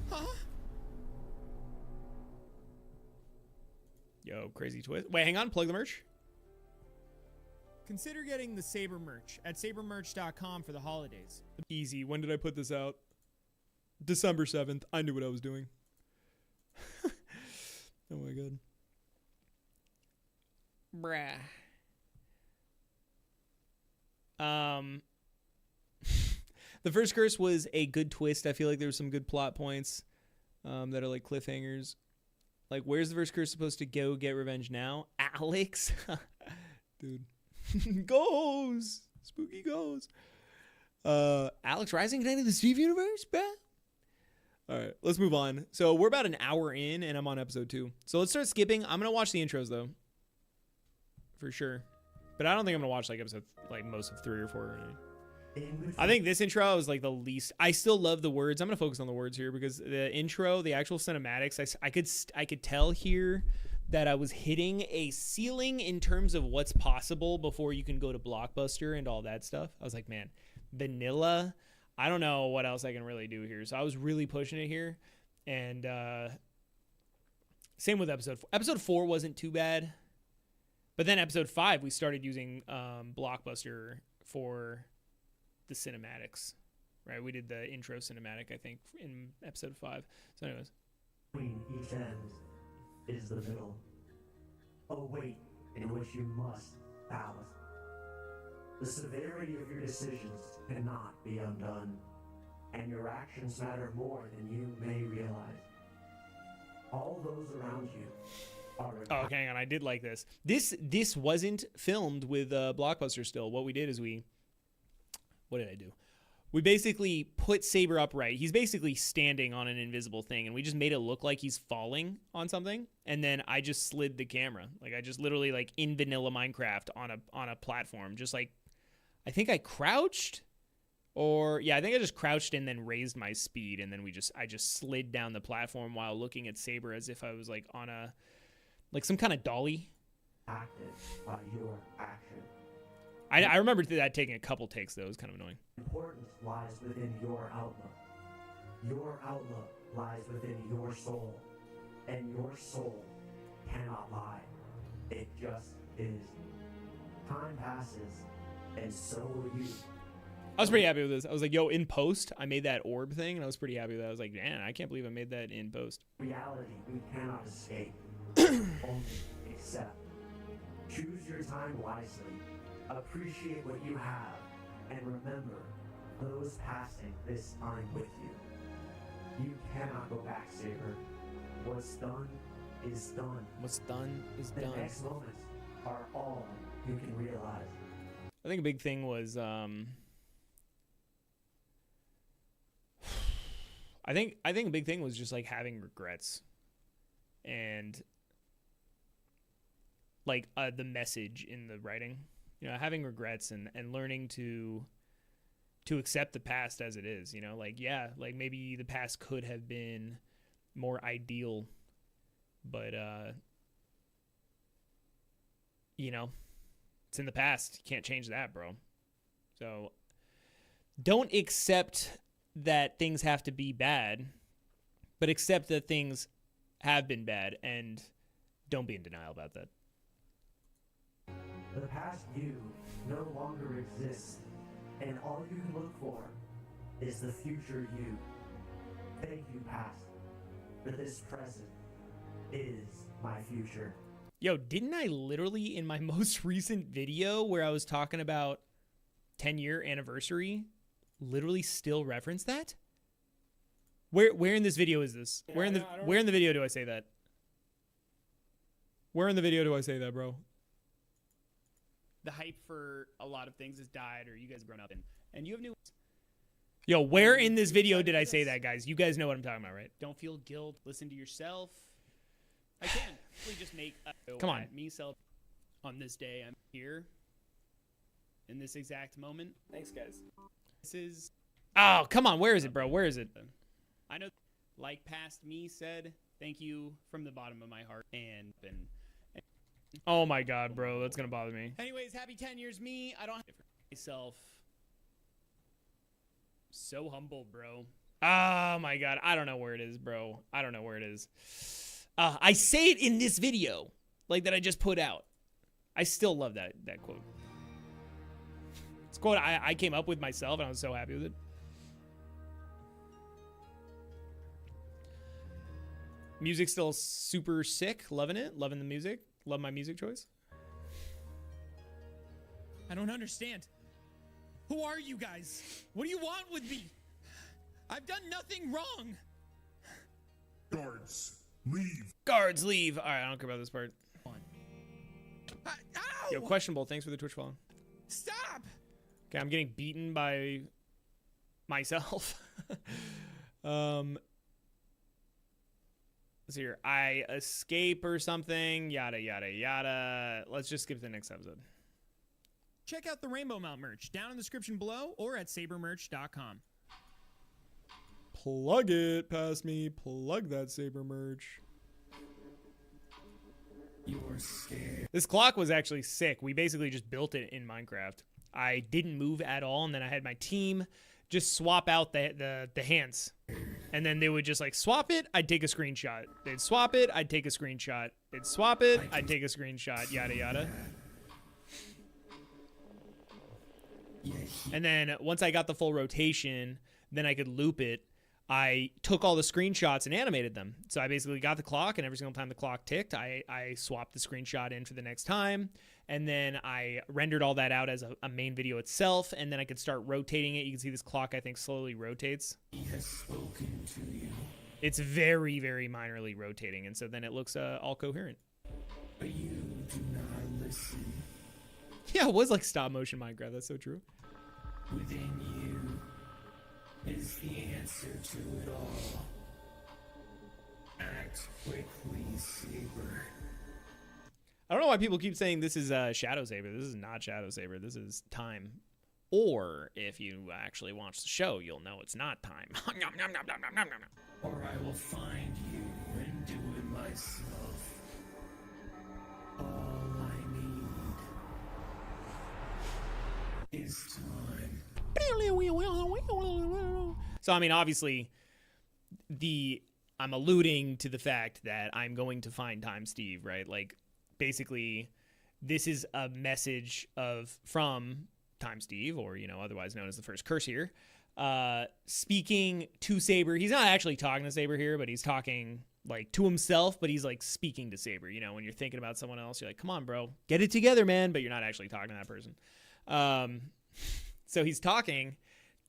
Huh? Yo, crazy twist. Wait, hang on. Plug the merch. Consider getting the Saber merch at sabermerch.com for the holidays. Easy. When did I put this out? December 7th. I knew what I was doing. Oh my god. Bruh. The first curse was a good twist. I feel like there were some good plot points that are like cliffhangers. Like, where's the first curse supposed to go get revenge now? Alex? Dude. Goes! Spooky goes. Alex Rising into the Steve universe, bruh? Alright, let's move on. So we're about an hour in and I'm on episode 2. So let's start skipping. I'm gonna watch the intros though. For sure. But I don't think I'm gonna watch like episode most of 3 or 4 or anything. I think this intro is like the least. I still love the words. I'm gonna focus on the words here because the intro, the actual cinematics, I could tell here that I was hitting a ceiling in terms of what's possible before you can go to Blockbuster and all that stuff. I was like, man, vanilla. I don't know what else I can really do here. So I was really pushing it here, and same with episode 4. Episode 4 wasn't too bad, but then episode 5 we started using Blockbuster for the cinematics, right? We did the intro cinematic, I think, in episode 5. So anyways. Between each end is the middle. A weight in which you must balance. The severity of your decisions cannot be undone, and your actions matter more than you may realize. All those around you are... Oh, okay, hang on. I did like this. This wasn't filmed with Blockbuster still. What we did is what did I do? We basically put Saber upright. He's basically standing on an invisible thing, and we just made it look like he's falling on something. And then I just slid the camera. Like, I just literally, like, in vanilla Minecraft on a platform. Just like, I think I crouched, or yeah, I think I just crouched and then raised my speed, and then I just slid down the platform while looking at Saber as if I was like on some kind of dolly. acted by your action. I remember that taking a couple takes though. It was kind of annoying. Importance lies within your outlook. Your outlook lies within your soul. And your soul cannot lie. It just is. Time passes, and so will you. I was pretty happy with this. I was like, yo, in post, I made that orb thing, and I was pretty happy with that. I was like, man, I can't believe I made that in post. Reality we cannot escape. Only accept. Choose your time wisely. Appreciate what you have. And remember those passing this time with you. You cannot go back, Saber. What's done is done. What's done is The done. next moments are all you can realize. I think a big thing was I think a big thing was just like having regrets and like the message in the writing, having regrets and learning to accept the past as it is, like, yeah, like maybe the past could have been more ideal, but it's in the past. You can't change that, bro. So don't accept that things have to be bad, but accept that things have been bad and don't be in denial about that. The past you no longer exists, and all you can look for is the future you. Thank you, past, for this present is my future. Yo, didn't I literally in my most recent video where I was talking about 10-year anniversary literally still reference that? Where in this video is this? Yeah, Where in the video do I say that? Where in the video do I say that, bro? The hype for a lot of things has died, or you guys have grown up, and you have new. Yo, where in this video did I say that, guys? You guys know what I'm talking about, right? Don't feel guilt. Listen to yourself. I can really just make a Come on. me self on this day. I'm here in this exact moment. Thanks, guys. This is. Oh, come on. Where is it, bro? Where is it? I know, like past me said, thank you from the bottom of my heart, and Oh my god, bro. That's going to bother me. anyways, happy 10 years, me. I don't have to myself. So humble, bro. Oh my god. I don't know where it is, bro. I don't know where it is. I say it in this video, like that I just put out. I still love that quote. It's a quote I came up with myself, and I was so happy with it. Music's still super sick. Loving it. Loving the music. Love my music choice. I don't understand. Who are you guys? What do you want with me? I've done nothing wrong. Guards, leave. Guards, leave. All right, I don't care about this part. Ow! Yo, questionable. Thanks for the Twitch follow. Stop! Okay, I'm getting beaten by myself. Let's see here. I escape or something. Yada, yada, yada. Let's just skip to the next episode. Check out the Rainbow Mount merch down in the description below or at sabermerch.com. Plug it past me. Plug that Saber merch. You're scared. This clock was actually sick. We basically just built it in Minecraft. I didn't move at all, and then I had my team just swap out the hands. And then they would just like swap it, I'd take a screenshot. They'd swap it, I'd take a screenshot. They'd swap it, I'd take a screenshot, yada yada. And then once I got the full rotation, then I could loop it. I took all the screenshots and animated them. So I basically got the clock, and every single time the clock ticked, I swapped the screenshot in for the next time. And then I rendered all that out as a main video itself, and then I could start rotating it. You can see this clock, I think, slowly rotates. He has spoken to you. It's very, very minorly rotating, and so then it looks all coherent. But you do not listen. Yeah, it was like stop motion Minecraft. That's so true. Within you is the answer to it all. Act quickly, Saber. I don't know why people keep saying this is Shadow Saber. This is not Shadow Saber. This is Time. Or if you actually watch the show, you'll know it's not Time. Or I will find you and do it myself. All I need is time. So, I mean, obviously, I'm alluding to the fact that I'm going to find Time Steve, right? Like, basically, this is a message from Time Steve, or, otherwise known as the first curse here, speaking to Saber. He's not actually talking to Saber here, but he's talking, like, to himself, but he's, like, speaking to Saber. When you're thinking about someone else, you're like, come on, bro, get it together, man, but you're not actually talking to that person. So he's talking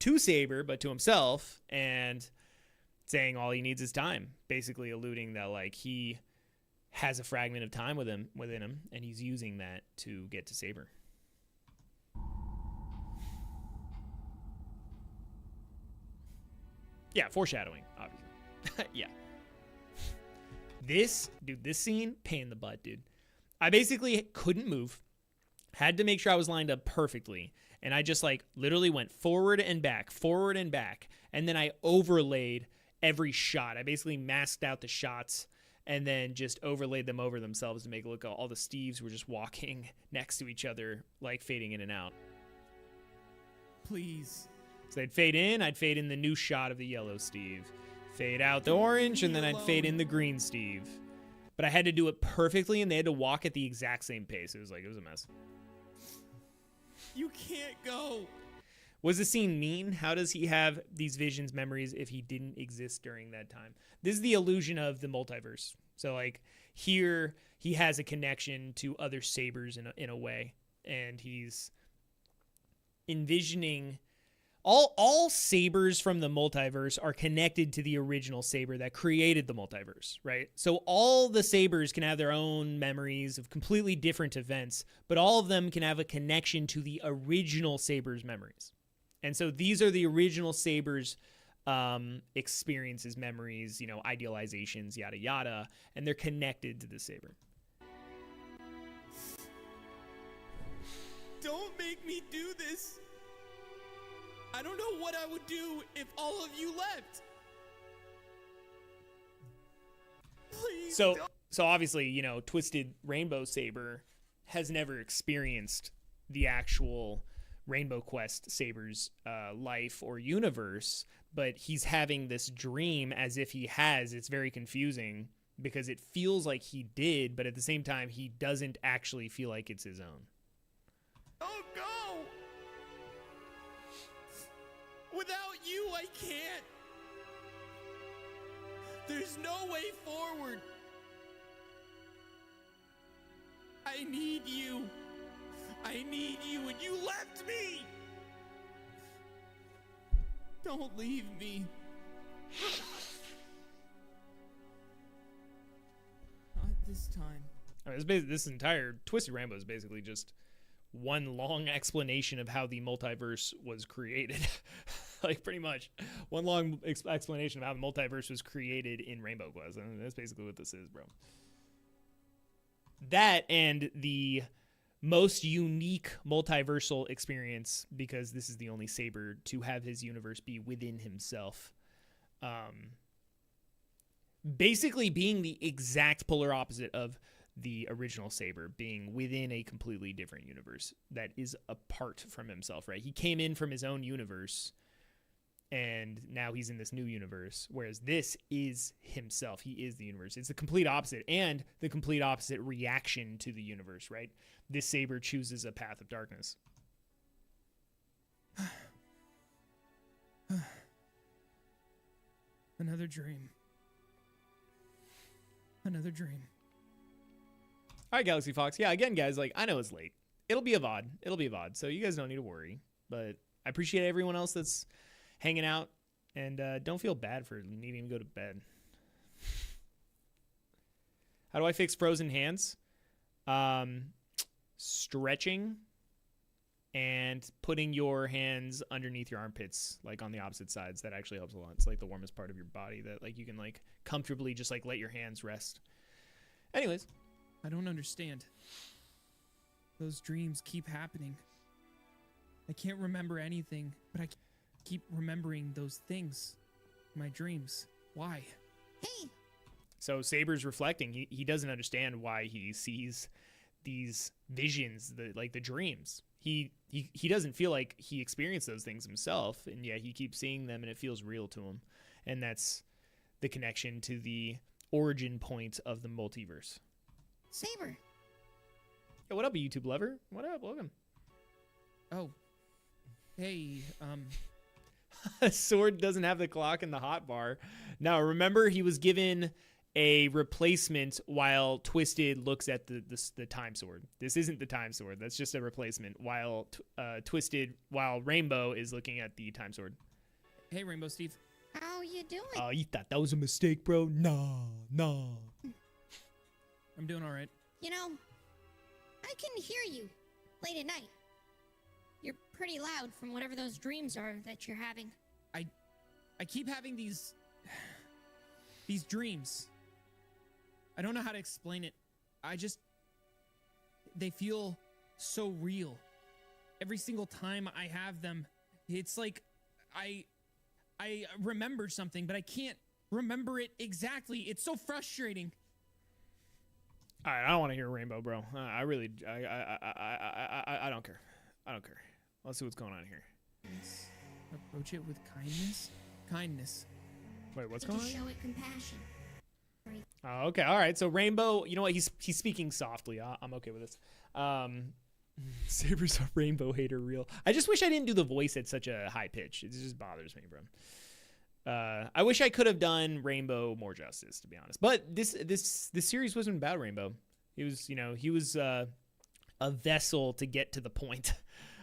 to Saber, but to himself, and saying all he needs is time, basically alluding that, like, he has a fragment of time within him, and he's using that to get to Saber. Yeah, foreshadowing, obviously. Yeah. This scene, pain in the butt, dude. I basically couldn't move. Had to make sure I was lined up perfectly. And I just like literally went forward and back. And then I overlaid every shot. I basically masked out the shots and then just overlaid them over themselves to make it look all the Steves were just walking next to each other, like fading in and out. Please. So I'd fade in the new shot of the yellow Steve. Fade out the orange, and then I'd fade in the green Steve. But I had to do it perfectly, and they had to walk at the exact same pace. It was a mess. You can't go. Was the scene mean? How does he have these visions, memories, if he didn't exist during that time? This is the illusion of the multiverse. So, like, here he has a connection to other Sabers in a way, and he's envisioning all Sabers from the multiverse are connected to the original Saber that created the multiverse, right? So all the Sabers can have their own memories of completely different events, but all of them can have a connection to the original Saber's memories. And so these are the original Sabers' experiences, memories, idealizations, yada, yada, and they're connected to the Saber. Don't make me do this. I don't know what I would do if all of you left. Please So don't. obviously, Twisted Rainbow Saber has never experienced the actual Rainbow Quest Saber's life or universe, but he's having this dream as if he has. It's very confusing because it feels like he did, but at the same time, he doesn't actually feel like it's his own. Oh, go! Without you, I can't. There's no way forward. I need you. I need you, and you left me. Don't leave me. Not this time. I mean, this entire Twisted Rainbow is basically just one long explanation of how the multiverse was created. Like, pretty much one long explanation of how the multiverse was created in Rainbow Quest. I mean, that's basically what this is, bro. That and the most unique multiversal experience, because this is the only Saber to have his universe be within himself. Basically being the exact polar opposite of the original Saber, being within a completely different universe that is apart from himself, right? He came in from his own universe, and now he's in this new universe, whereas this is himself. He is the universe. It's the complete opposite, and the complete opposite reaction to the universe, right? This Saber chooses a path of darkness. Another dream. Another dream. All right, Galaxy Fox. Yeah, again, guys, like, I know it's late. It'll be a VOD, so you guys don't need to worry. But I appreciate everyone else that's hanging out, and don't feel bad for needing to go to bed. How do I fix frozen hands? Stretching and putting your hands underneath your armpits, like on the opposite sides. That actually helps a lot. It's like the warmest part of your body that, like, you can, like, comfortably just, like, let your hands rest. Anyways. I don't understand. Those dreams keep happening. I can't remember anything, but I keep remembering those things. My dreams. Why? Hey, So Saber's reflecting. He doesn't understand why he sees these visions, the dreams. He doesn't feel like he experienced those things himself, and yet he keeps seeing them, and it feels real to him. And that's the connection to the origin point of the multiverse. Saber. Yo, what up, YouTube lover? What up? Welcome. Oh. Hey, Sword doesn't have the clock and the hot bar. Now, remember, he was given a replacement while Twisted looks at the time sword. This isn't the time sword. That's just a replacement while while Rainbow is looking at the time sword. hey, Rainbow Steve. How you doing? Oh, you thought that was a mistake, bro? Nah. I'm doing all right. You know, I can hear you late at night. You're pretty loud from whatever those dreams are that you're having. I keep having these dreams. I don't know how to explain it. They feel so real. Every single time I have them, it's like I remember something, but I can't remember it exactly. It's so frustrating. All right, I don't want to hear Rainbow, bro. I really, I don't care. I don't care. Let's see what's going on here. Approach it with kindness. Kindness. Wait, what's To going on? show it compassion. Oh, okay, all right. So Rainbow, you know what? He's speaking softly. I'm okay with this. Saber's a Rainbow hater, real. I just wish I didn't do the voice at such a high pitch. It just bothers me, bro. I wish I could have done Rainbow more justice, to be honest. But this series wasn't about Rainbow. He was a vessel to get to the point.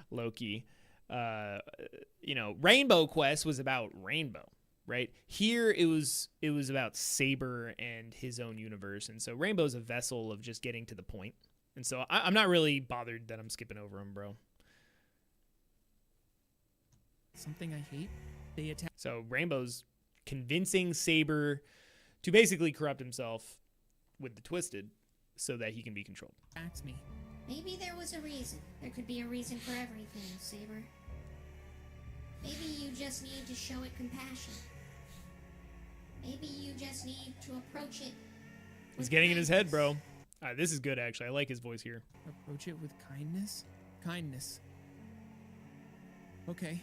Loki. Rainbow Quest was about Rainbow, right? Here it was about Saber and his own universe, and so Rainbow's a vessel of just getting to the point. And so I'm not really bothered that I'm skipping over him, bro. Something I hate. They attack. So Rainbow's convincing Saber to basically corrupt himself with the Twisted so that he can be controlled. Attacks me. Maybe there was a reason. There could be a reason for everything, Saber. Maybe you just need to show it compassion. Maybe you just need to approach it. He's getting in his head, bro. This is good, actually. I like his voice here. Approach it with kindness. Kindness. Okay.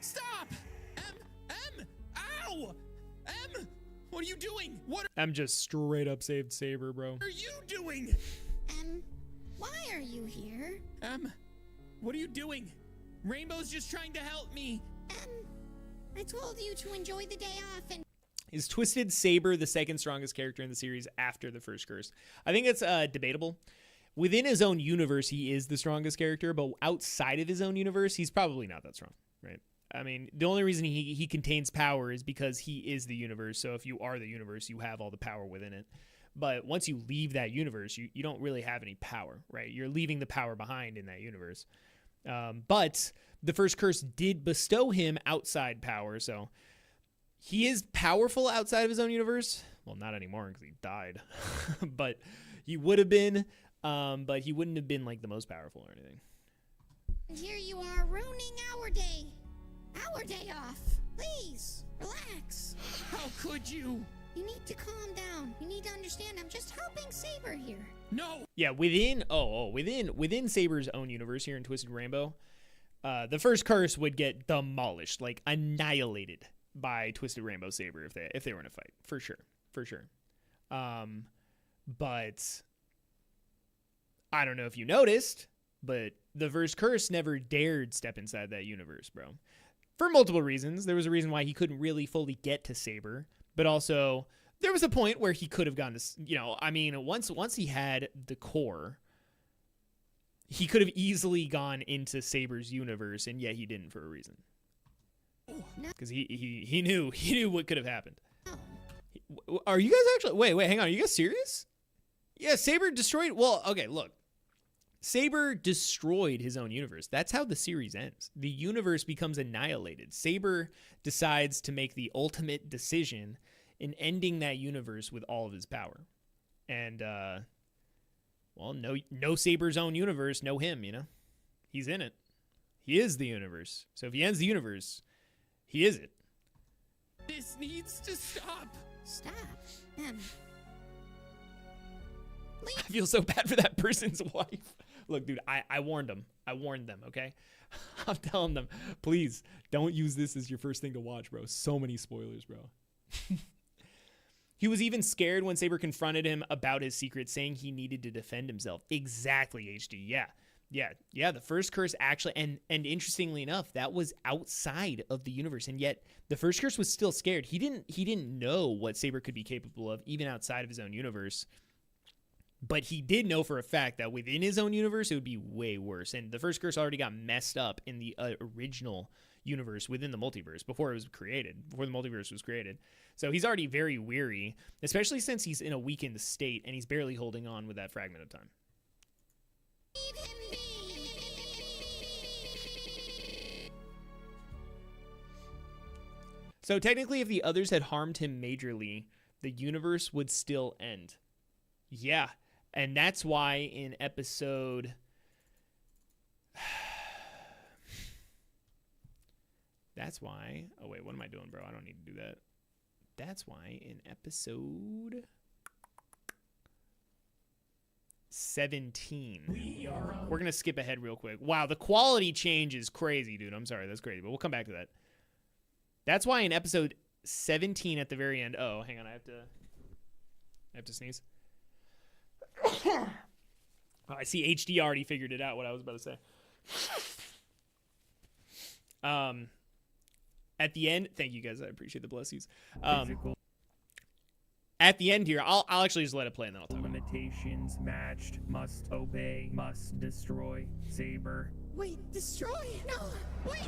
Stop! Ow! What are you doing? What I'm just straight up saved Saber, bro. are you doing? Why are you here? What are you doing? Rainbow's just trying to help me. I told you to enjoy the day off and Is Twisted Saber the second strongest character in the series after the first curse? I think it's debatable. Within his own universe, he is the strongest character, but outside of his own universe, he's probably not that strong, right? I mean, the only reason he contains power is because he is the universe. So if you are the universe, you have all the power within it. But once you leave that universe, you don't really have any power, right? You're leaving the power behind in that universe. But the first curse did bestow him outside power, so he is powerful outside of his own universe. Well, not anymore because he died. But he would have been, but he wouldn't have been like the most powerful or anything. here you are ruining our day. Our day off. Please, relax. How could you? You need to calm down. You need to understand I'm just helping Saber here. No. Yeah, within Saber's own universe here in Twisted Rainbow, the first curse would get demolished, like annihilated by Twisted Rainbow Saber if they were in a fight, for sure. But I don't know if you noticed, but the first curse never dared step inside that universe, bro. For multiple reasons. There was a reason why he couldn't really fully get to Saber, but also there was a point where he could have gone to, once he had the core, he could have easily gone into Saber's universe, and yet he didn't for a reason. Because he knew what could have happened. Are you guys actually... Wait, hang on. Are you guys serious? Yeah, Saber destroyed... Well, okay, look. Saber destroyed his own universe. That's how the series ends. The universe becomes annihilated. Saber decides to make the ultimate decision in ending that universe with all of his power. And, no Saber's own universe, no him, He's in it. He is the universe. So if he ends the universe, he is it. This needs to stop. Stop. I feel so bad for that person's wife. Look, dude, I warned them. I warned them, okay? I'm telling them, please, don't use this as your first thing to watch, bro. So many spoilers, bro. He was even scared when Saber confronted him about his secret, saying he needed to defend himself. Exactly, HD. Yeah. The first curse actually, and interestingly enough, that was outside of the universe, and yet the first curse was still scared. He didn't know what Saber could be capable of, even outside of his own universe. But he did know for a fact that within his own universe, it would be way worse. And the first curse already got messed up in the original universe within the multiverse before the multiverse was created. So he's already very weary, especially since he's in a weakened state and he's barely holding on with that fragment of time. Leave him be. So technically, if the others had harmed him majorly, the universe would still end. Yeah, and that's why in episode... That's why... Oh, wait, what am I doing, bro? I don't need to do that. That's why in episode 17... We're going to skip ahead real quick. Wow, the quality change is crazy, dude. I'm sorry, that's crazy, but we'll come back to that. That's why in episode 17 at the very end... Oh, hang on, I have to sneeze. Oh, I see HD already figured it out, what I was about to say. At the end, thank you guys, I appreciate the blessings. At the end here, I'll actually just let it play and then I'll talk about it. Limitations matched, must obey, must destroy, Saber. Wait, destroy? No, wait.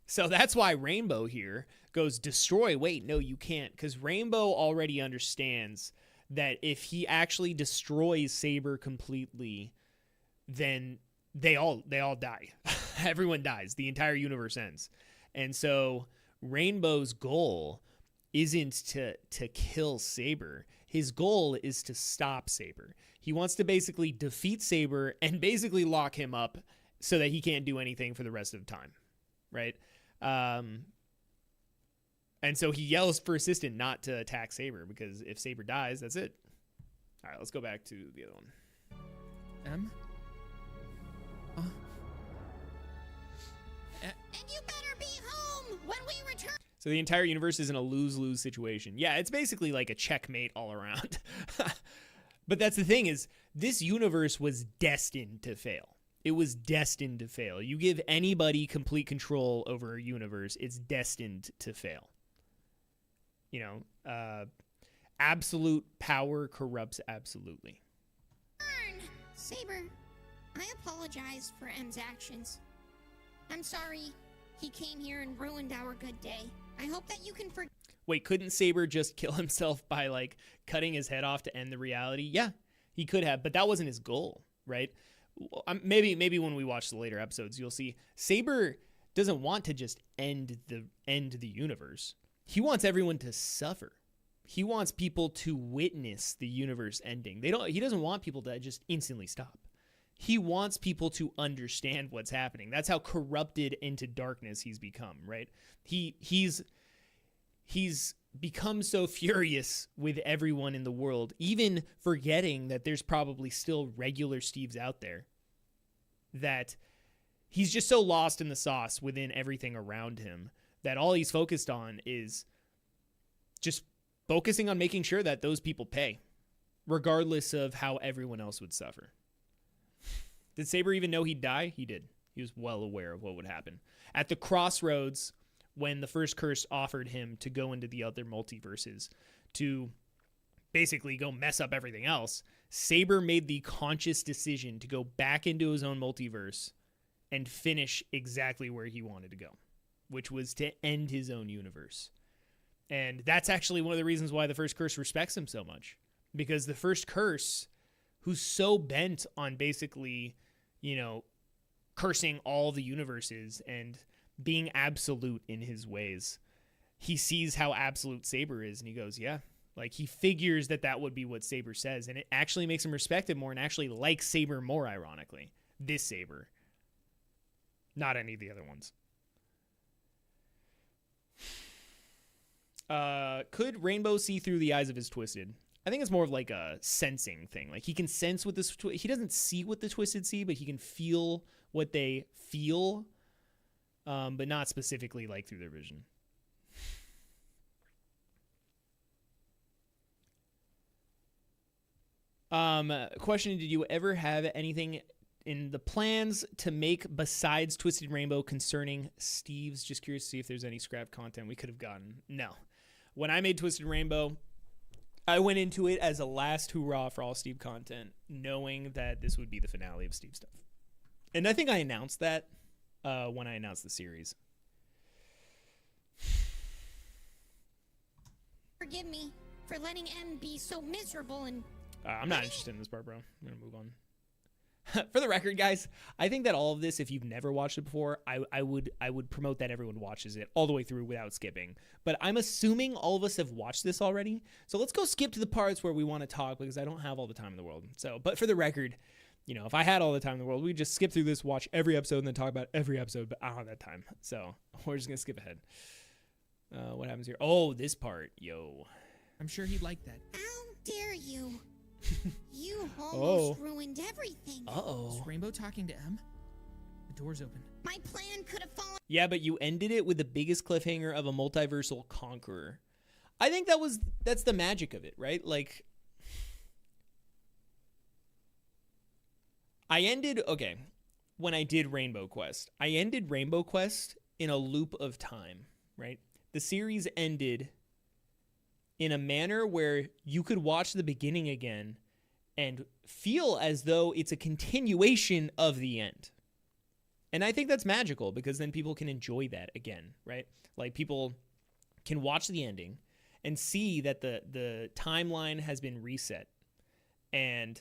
So that's why Rainbow here goes destroy. Wait, no, you can't, because Rainbow already understands that if he actually destroys Saber completely, then they all die. Everyone dies. The entire universe ends. And so Rainbow's goal isn't to kill Saber. His goal is to stop Saber. He wants to basically defeat Saber and basically lock him up so that he can't do anything for the rest of the time, right? And so he yells for assistant not to attack Saber, because if Saber dies, that's it. All right, let's go back to the other one. M? And you better be home when we return. So the entire universe is in a lose-lose situation. Yeah, it's basically like a checkmate all around. But that's the thing, is this universe was destined to fail. It was destined to fail. You give anybody complete control over a universe, it's destined to fail. You know, absolute power corrupts absolutely. Saber, I apologize for M's actions. I'm sorry he came here and ruined our good day. I hope that you can forgive. Wait, couldn't Saber just kill himself by, like, cutting his head off to end the reality? Yeah, he could have, but that wasn't his goal, right? Maybe when we watch the later episodes, you'll see Saber doesn't want to just end the universe. He wants everyone to suffer. He wants people to witness the universe ending. He doesn't want people to just instantly stop. He wants people to understand what's happening. That's how corrupted into darkness he's become, right? He's become so furious with everyone in the world, even forgetting that there's probably still regular Steves out there, that he's just so lost in the sauce within everything around him that all he's focused on is just focusing on making sure that those people pay, regardless of how everyone else would suffer. Did Saber even know he'd die? He did. He was well aware of what would happen. At the crossroads, when the first curse offered him to go into the other multiverses to basically go mess up everything else, Saber made the conscious decision to go back into his own multiverse and finish exactly where he wanted to go, which was to end his own universe. And that's actually one of the reasons why the first curse respects him so much, because the first curse, who's so bent on basically, cursing all the universes and being absolute in his ways, he sees how absolute Saber is, and he goes, yeah. Like, he figures that would be what Saber says, and it actually makes him respect him more and actually like Saber more, ironically. This Saber. Not any of the other ones. Could Rainbow see through the eyes of his Twisted? I think it's more of like a sensing thing. Like, he can sense what this... He doesn't see what the Twisted see, but he can feel what they feel, but not specifically like through their vision. Question, did you ever have anything in the plans to make besides Twisted Rainbow concerning Steve's? Just curious to see if there's any scrap content we could have gotten. No. When I made Twisted Rainbow, I went into it as a last hurrah for all Steve content, knowing that this would be the finale of Steve stuff. And I think I announced that when I announce the series. Forgive me for letting M be so miserable and... I'm not interested in this part, bro. I'm going to move on. For the record, guys, I think that all of this, if you've never watched it before, I would promote that everyone watches it all the way through without skipping. But I'm assuming all of us have watched this already. So let's go skip to the parts where we want to talk because I don't have all the time in the world. So, but for the record, you know, if I had all the time in the world, we'd just skip through this, watch every episode, and then talk about every episode. But I don't have that time. So we're just going to skip ahead. What happens here? Oh, this part. Yo. I'm sure he'd like that. How dare you? You almost ruined everything. Is Rainbow talking to M? The door's open. My plan could have fallen. Yeah, but you ended it with the biggest cliffhanger of a multiversal conqueror. I think that's the magic of it, right? Like, when I did Rainbow Quest, I ended Rainbow Quest in a loop of time, right? The series ended in a manner where you could watch the beginning again and feel as though it's a continuation of the end. And I think that's magical because then people can enjoy that again, right? Like people can watch the ending and see that the timeline has been reset. And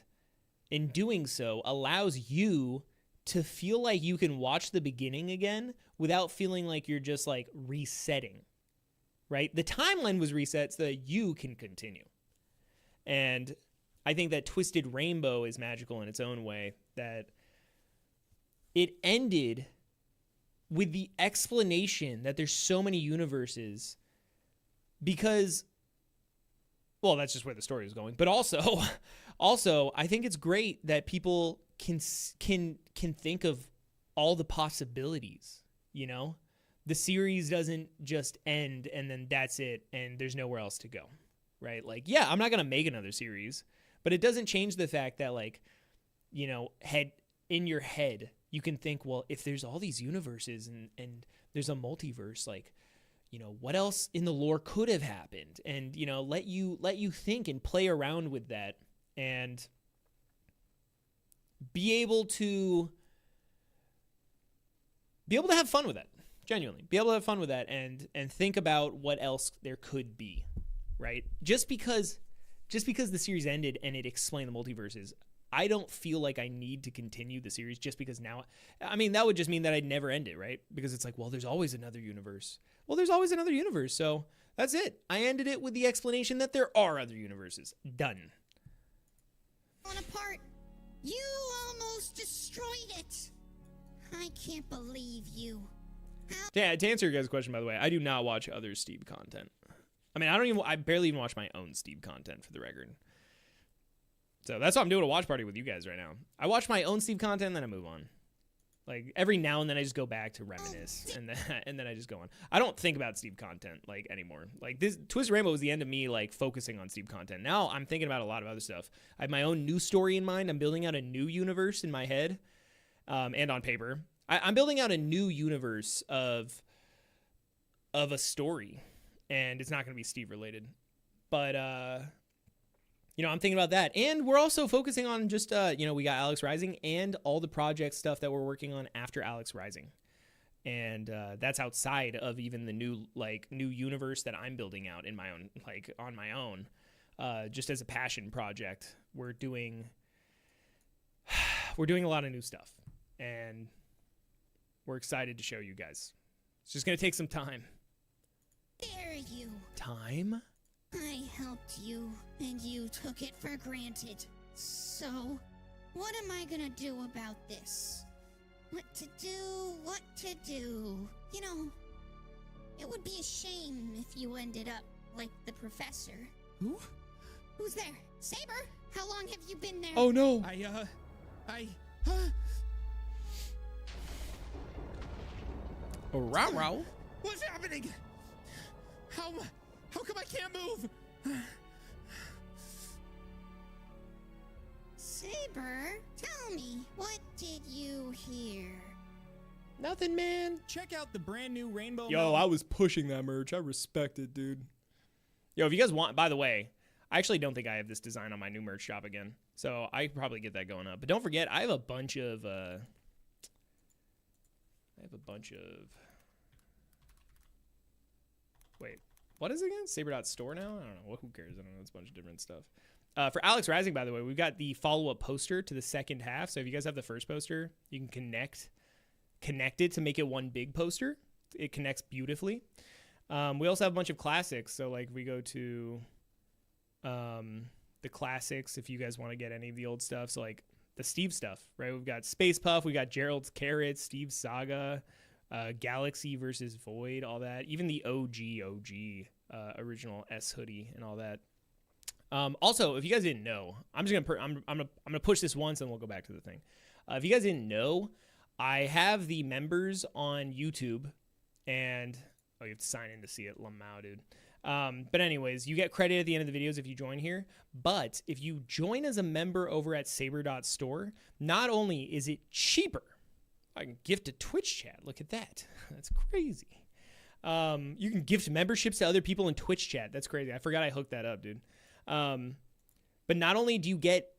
in doing so allows you to feel like you can watch the beginning again without feeling like you're just like resetting. Right? The timeline was reset so that you can continue. And I think that Twisted Rainbow is magical in its own way, that it ended with the explanation that there's so many universes because, well, that's just where the story is going. But also, I think it's great that people can think of all the possibilities, you know? The series doesn't just end and then that's it and there's nowhere else to go, right? Like, yeah, I'm not going to make another series, but it doesn't change the fact that, like, you know, in your head, you can think, well, if there's all these universes and there's a multiverse, like, you know, what else in the lore could have happened? And, you know, let you think and play around with that and be able to have fun with that. Genuinely, be able to have fun with that and think about what else there could be, right? Just because the series ended and it explained the multiverses, I don't feel like I need to continue the series just because now. I mean, that would just mean that I'd never end it, right? Because it's like, well, there's always another universe. Well, there's always another universe, so that's it. I ended it with the explanation that there are other universes. Done. Falling apart. You almost destroyed it. I can't believe you. Yeah, to answer your guys' question, by the way, I do not watch other Steve content. I mean, I barely even watch my own Steve content, for the record. So that's why I'm doing a watch party with you guys right now. I watch my own Steve content, and then I move on. Like, every now and then I just go back to reminisce, and then I just go on. I don't think about Steve content, like, anymore. Like, this Twisted Rainbow was the end of me, like, focusing on Steve content. Now I'm thinking about a lot of other stuff. I have my own new story in mind. I'm building out a new universe in my head, and on paper. I'm building out a new universe of a story, and it's not going to be Steve related, but you know, I'm thinking about that, and we're also focusing on just you know, we got Alex Rising and all the project stuff that we're working on after Alex Rising, and that's outside of even the new universe that I'm building out in my own, like, on my own, just as a passion project. We're doing a lot of new stuff, and we're excited to show you guys. It's just going to take some time. Dare you? Time? I helped you, and you took it for granted. So, what am I gonna do about this? What to do? You know, it would be a shame if you ended up like the professor. Who? Who's there? Saber? How long have you been there? Oh no! Oh, row. What's happening? How come I can't move? Saber, tell me, what did you hear? Nothing, man. Check out the brand new Rainbow. Yo, I was pushing that merch. I respect it, dude. Yo, if you guys want, by the way, I actually don't think I have this design on my new merch shop again, so I could probably get that going up. But don't forget, I have a bunch of I have a bunch of... Wait, what is it again? Saber.store now? I don't know. Well, who cares? I don't know. It's a bunch of different stuff. For Alex Rising, by the way, we've got the follow-up poster to the second half. So if you guys have the first poster, you can connect it to make it one big poster. It connects beautifully. We also have a bunch of classics. So like we go to the classics if you guys want to get any of the old stuff. So like the Steve stuff, right? We've got Space Puff. We got Gerald's Carrots, Steve's Saga, Galaxy versus Void, all that. Even the OG original S hoodie and all that. Also, if you guys didn't know, I'm gonna push this once and we'll go back to the thing. If you guys didn't know, I have the members on YouTube, and you have to sign in to see it. Lamau, dude. But anyways, you get credit at the end of the videos if you join here. But if you join as a member over at Saber.store, not only is it cheaper, I can gift a Twitch chat. Look at that. That's crazy. You can gift memberships to other people in Twitch chat. That's crazy. I forgot I hooked that up, dude. But not only do you get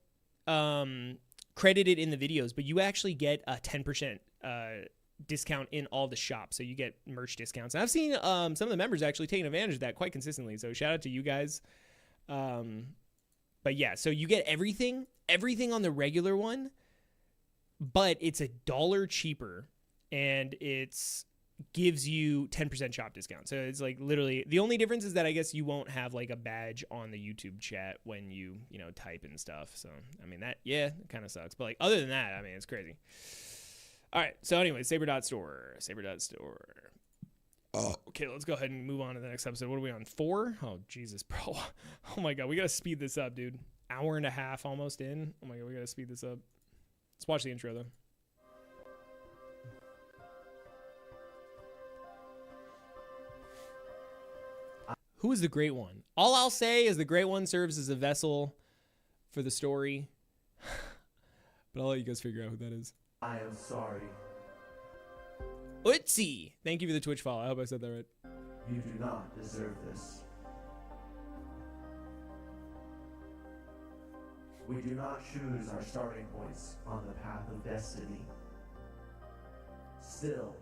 credited in the videos, but you actually get a 10% discount in all the shops. So you get merch discounts. And I've seen some of the members actually taking advantage of that quite consistently. So shout out to you guys. But yeah, so you get everything on the regular one, but it's $1 cheaper, and it's gives you 10% shop discount. So it's like literally the only difference is that I guess you won't have like a badge on the YouTube chat when you type and stuff. So I mean that it kind of sucks, but like other than that, I mean it's crazy. All right, so anyway, Saber.store. Okay, let's go ahead and move on to the next episode. What are we on, 4? Oh Jesus, bro. Oh my god, we gotta speed this up, dude. Hour and a half almost in. Oh my god, we gotta speed this up. Let's watch the intro though. Who is the Great One? All I'll say is the Great One serves as a vessel for the story. But I'll let you guys figure out who that is. I am sorry. Ootsie! Thank you for the Twitch follow. I hope I said that right. You do not deserve this. We do not choose our starting points on the path of destiny. Still,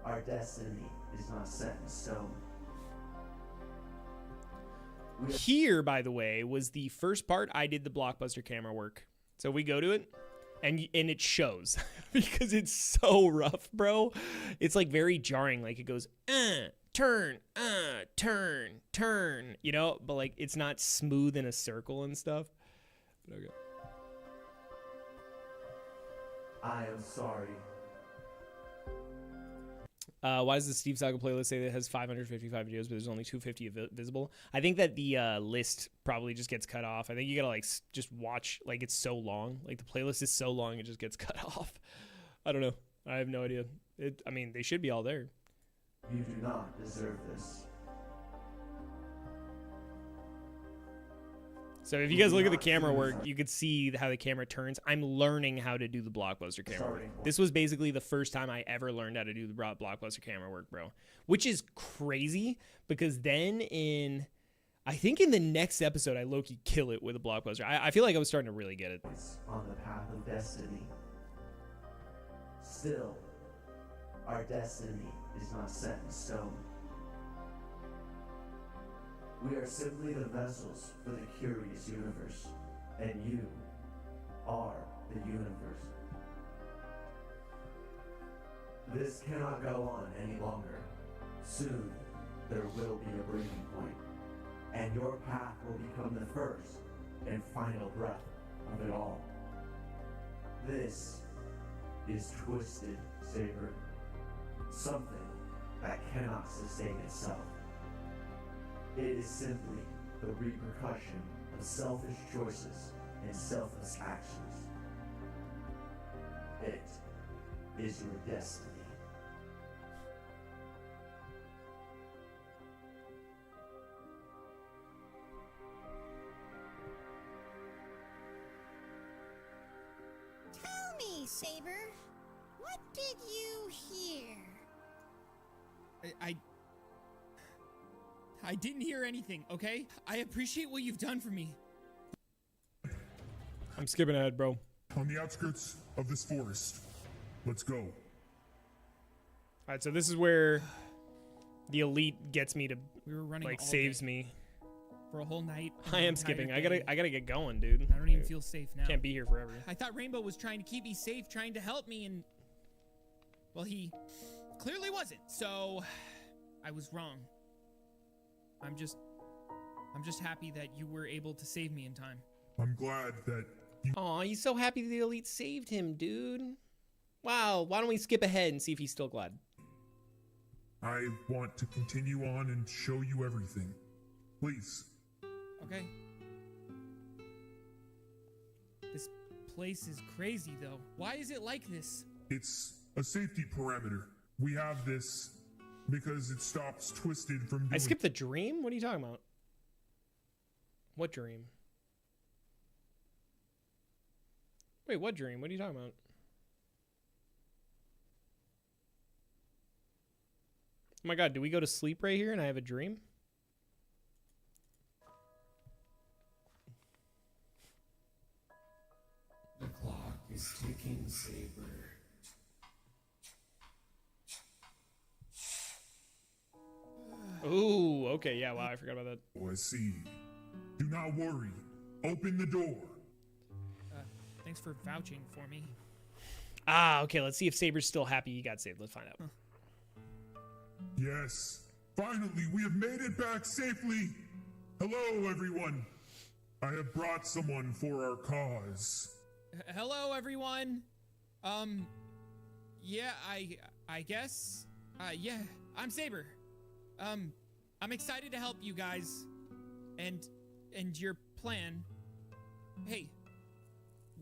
our destiny is not set in stone. Here, by the way, was the first part I did the blockbuster camera work. So we go to it, and it shows because it's so rough, bro. It's like very jarring. Like it goes, turn, turn, but like it's not smooth in a circle and stuff. But okay. I am sorry. Why does the Steve Saga playlist say that it has 555 videos, but there's only 250 visible? I think that the list probably just gets cut off. I think you gotta like just watch, like it's so long. Like the playlist is so long, it just gets cut off. I don't know. I have no idea. I mean, they should be all there. You do not deserve this. So if you guys look at the camera work, you could see how the camera turns. I'm learning how to do the blockbuster camera work. This was basically the first time I ever learned how to do the blockbuster camera work, bro. Which is crazy because then I think in the next episode, I low-key kill it with a blockbuster. I feel like I was starting to really get it. On the path of destiny. Still, our destiny is not set in stone. We are simply the vessels for the curious universe, and you are the universe. This cannot go on any longer. Soon, there will be a breaking point, and your path will become the first and final breath of it all. This is Twisted Saber, something that cannot sustain itself. It is simply the repercussion of selfish choices and selfless actions. It is your destiny. Tell me, Saber, what did you hear? I didn't hear anything, okay? I appreciate what you've done for me. I'm skipping ahead, bro. On the outskirts of this forest. Let's go. All right, so this is where the elite gets me to We were running like all saves day me. for a whole night. and I an am entire skipping. I day. gotta get going, dude. I don't even feel safe now. Can't be here forever. I thought Rainbow was trying to keep me safe, trying to help me, and well, he clearly wasn't. So I was wrong. I'm just happy that you were able to save me in time. I'm glad that you Aw, he's so happy the elite saved him, dude. Wow, why don't we skip ahead and see if he's still glad? I want to continue on and show you everything. Please. Okay. This place is crazy, though. Why is it like this? It's a safety parameter. We have this because it stops Twisted from doing I skipped the dream? What are you talking about? What dream? Wait, what dream? What are you talking about? Oh my god, do we go to sleep right here and I have a dream? The clock is ticking, Saber. Ooh, okay, yeah, wow, I forgot about that. Oh, I see. Do not worry. Open the door. Thanks for vouching for me. Ah, okay, let's see if Saber's still happy he got saved. Let's find out. Yes. Finally, we have made it back safely. Hello, everyone. I have brought someone for our cause. Hello, everyone. Yeah, I guess. Yeah, I'm Saber. I'm excited to help you guys, and your plan. Hey,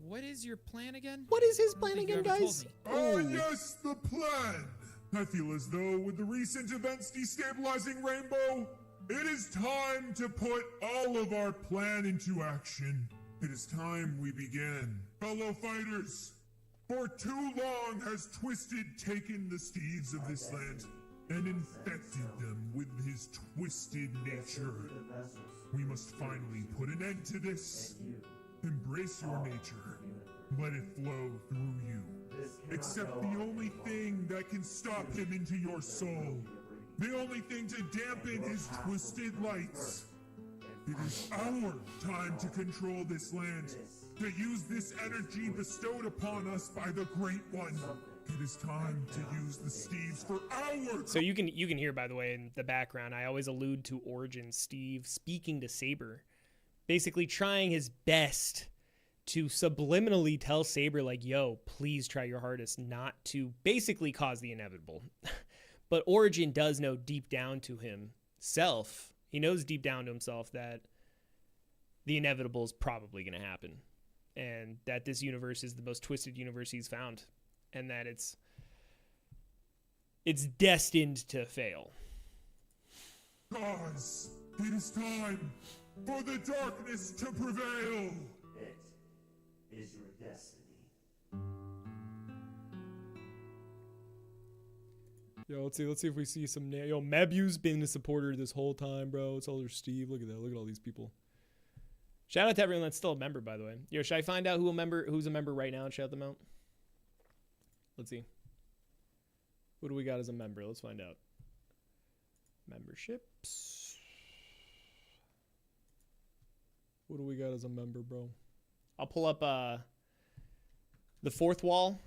what is your plan again? What is his I don't plan think you again, ever told guys? me. Ah, yes, the plan. I feel as though with the recent events destabilizing Rainbow, it is time to put all of our plan into action. It is time we begin. Fellow fighters, for too long has Twisted taken the steeds of this land and infected them with his twisted nature. We must finally put an end to this. Embrace your nature. Let it flow through you. Except the only thing that can stop him into your soul. The only thing to dampen his twisted lights. It is our time to control this land. To use this energy bestowed upon us by the Great One. It is time to use the Steves for our... So you can hear, by the way, in the background, I always allude to Origin Steve speaking to Saber, basically trying his best to subliminally tell Saber, like, yo, please try your hardest not to basically cause the inevitable. But Origin does know deep down to himself, he knows deep down to himself that the inevitable is probably going to happen. And that this universe is the most twisted universe he's found. And that it's destined to fail. Cause it is time for the darkness to prevail. It is your destiny. Yo, let's see if we see some. Yo, Mebu's been a supporter this whole time, bro. It's all their Steve. Look at that. Look at all these people. Shout out to everyone that's still a member, by the way. Yo, should I find out who's a member right now and shout them out? Let's see. Who do we got as a member? Let's find out. Memberships. What do we got as a member, bro? I'll pull up the fourth wall,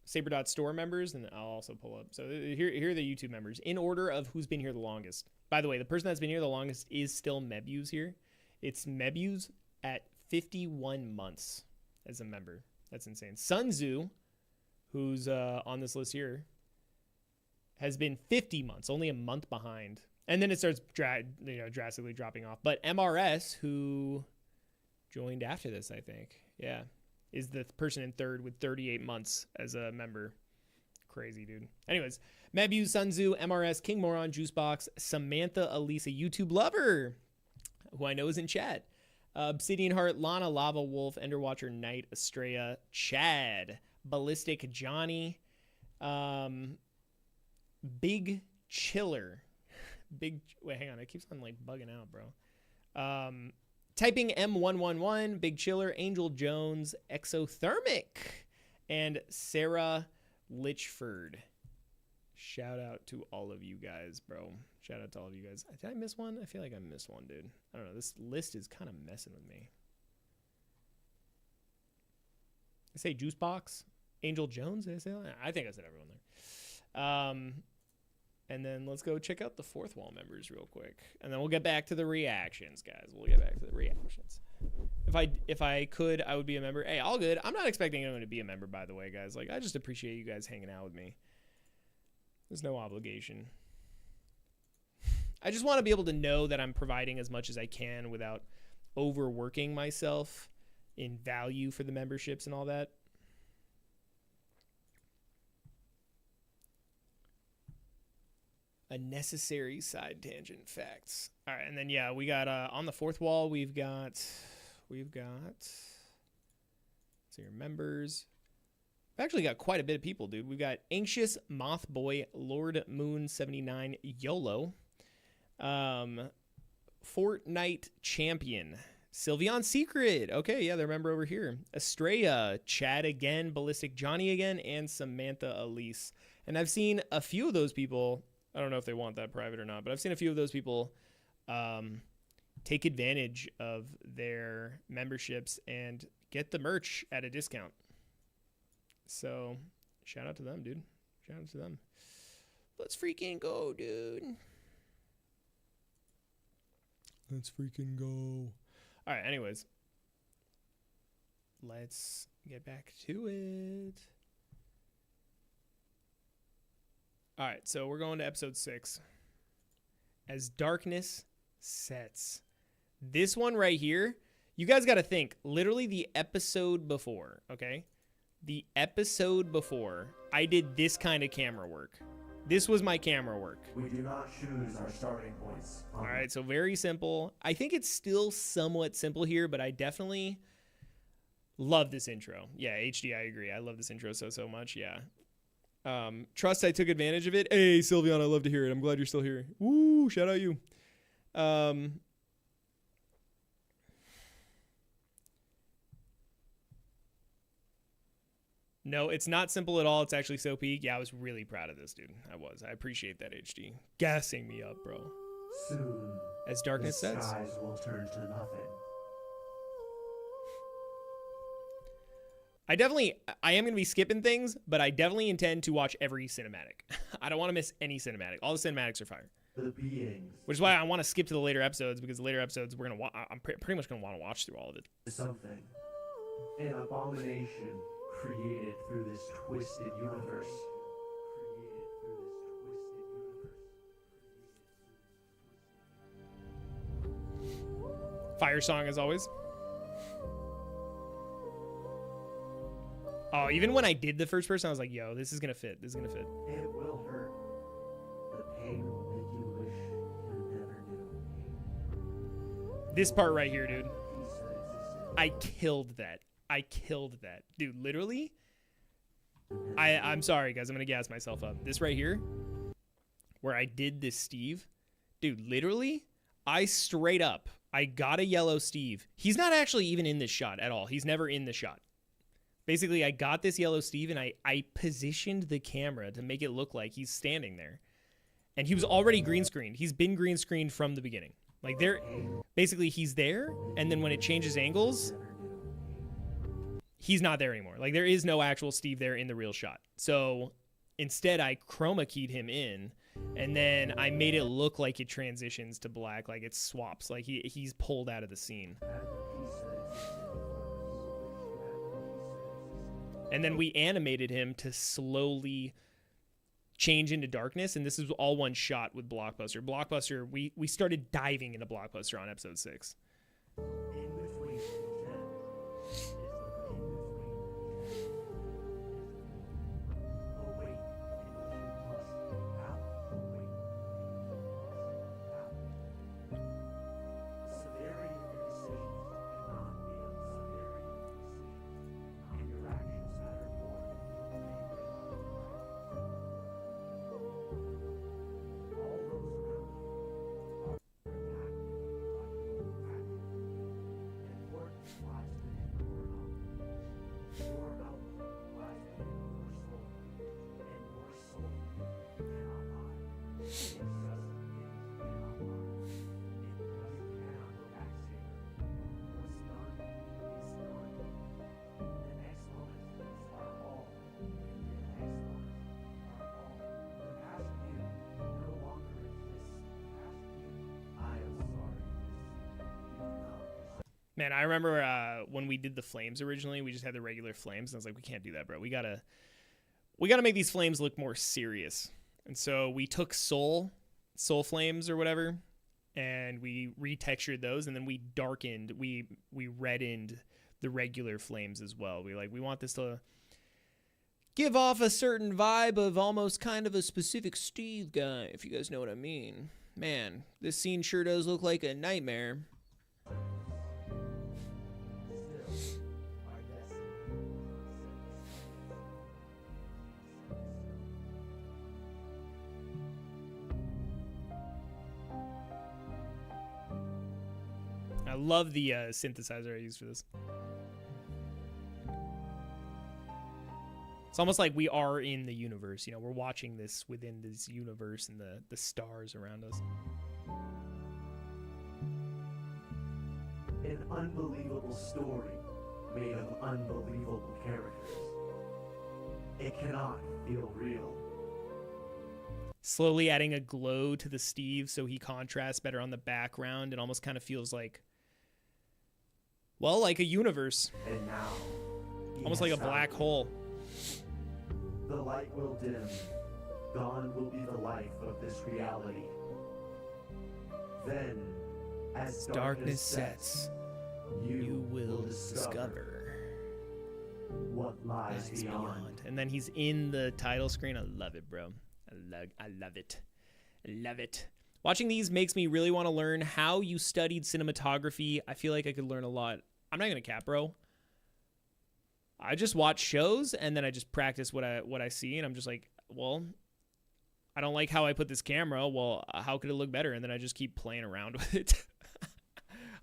Saber.store members, and I'll also pull up. So here are the YouTube members in order of who's been here the longest. By the way, the person that's been here the longest is still Mebu's here. It's Mebu's at 51 months as a member. That's insane. Sun Tzu, who's on this list here, has been 50 months, only a month behind. And then it starts drastically dropping off. But MRS, who joined after this, I think, yeah, is the person in third with 38 months as a member. Crazy, dude. Anyways, Mebu, Sun Tzu, MRS, King Moron, Juicebox, Samantha Elisa, YouTube Lover, who I know is in chat, Obsidian Heart, Lana, Lava Wolf, Enderwatcher, Knight, Estrella, Chad, Ballistic, Johnny, Big Chiller. Wait, hang on. It keeps on like bugging out, bro. Typing M111, Big Chiller, Angel Jones, Exothermic, and Sarah Litchford. Shout out to all of you guys, bro. Shout out to all of you guys. Did I miss one? I feel like I missed one, dude. I don't know. This list is kind of messing with me. I say Juice Box, Angel Jones. Did I say that? I think I said everyone there. And then let's go check out the fourth wall members real quick, and then we'll get back to the reactions, guys. We'll get back to the reactions. If I could, I would be a member. Hey, all good. I'm not expecting anyone to be a member, by the way, guys. Like, I just appreciate you guys hanging out with me. There's no obligation. I just want to be able to know that I'm providing as much as I can without overworking myself in value for the memberships and all that. A necessary side tangent facts. All right, and then yeah, we got on the fourth wall, we've got so your members. We've actually got quite a bit of people, dude. We've got Anxious Moth Boy, Lord Moon 79, YOLO, Fortnite Champion, Sylveon Secret. Okay, yeah, they're a member over here. Estrella, Chad again, Ballistic Johnny again, and Samantha Elise. And I've seen a few of those people. I don't know if they want that private or not, but I've seen a few of those people take advantage of their memberships and get the merch at a discount. So shout out to them, dude. Shout out to them. Let's freaking go, dude. Let's freaking go. All right, anyways. Let's get back to it. All right, so we're going to episode 6. As darkness sets. This one right here, you guys got to think, literally the episode before, okay? The episode before, I did this kind of camera work. This was my camera work. We do not choose our starting points. All right, so very simple. I think it's still somewhat simple here, but I definitely love this intro. Yeah, HD, I agree. I love this intro so much, yeah. Trust I took advantage of it. Hey, Sylveon, I love to hear it. I'm glad you're still here. Woo, shout out you. No, it's not simple at all. It's actually so peak. Yeah, I was really proud of this, dude. I appreciate that, HD. Gassing me up, bro. Soon, as darkness the sets. skies will turn to nothing. I am going to be skipping things, but I definitely intend to watch every cinematic. I don't want to miss any cinematic. All the cinematics are fire. The beings. Which is why I want to skip to the later episodes, because the later episodes I'm pretty much going to want to watch through all of it. Something. An abomination created through this twisted universe. Fire song as always. Oh, even when I did the first person, I was like, yo, this is going to fit. This is going to fit. It will hurt. The pain will make you wish you never knew. This part right here, dude. I killed that. Dude, literally. I'm sorry, guys. I'm going to gas myself up. This right here, where I did this Steve. Dude, literally, I got a yellow Steve. He's not actually even in this shot at all. He's never in the shot. Basically, I got this yellow Steve, and I positioned the camera to make it look like he's standing there. And he was already green screened. He's been green screened from the beginning. Like, basically, he's there, and then when it changes angles, he's not there anymore. Like, there is no actual Steve there in the real shot. So, instead, I chroma keyed him in, and then I made it look like it transitions to black, like it swaps, like he's pulled out of the scene. And then we animated him to slowly change into darkness, and this is all one shot with Blockbuster. Blockbuster, we started diving into Blockbuster on episode 6. Man, I remember when we did the flames originally, we just had the regular flames, and I was like, we can't do that, bro. We gotta make these flames look more serious. And so we took soul flames or whatever, and we retextured those, and then we darkened, we reddened the regular flames as well. We want this to give off a certain vibe of almost kind of a specific Steve guy, if you guys know what I mean. Man, this scene sure does look like a nightmare. I love the synthesizer I used for this. It's almost like we are in the universe. You know, we're watching this within this universe and the stars around us. An unbelievable story made of unbelievable characters. It cannot feel real. Slowly adding a glow to the Steve so he contrasts better on the background. It almost kind of feels like, well, like a universe. And now, Almost like a black hole. The light will dim. Gone will be the life of this reality. Then, as darkness sets, You will discover what lies beyond. And then he's in the title screen. I love it, bro. I love it. I love it. Watching these makes me really want to learn how you studied cinematography. I feel like I could learn a lot. I'm not gonna cap, bro. I just watch shows and then I just practice what I see, and I'm just like, well, I don't like how I put this camera. Well, how could it look better? And then I just keep playing around with it.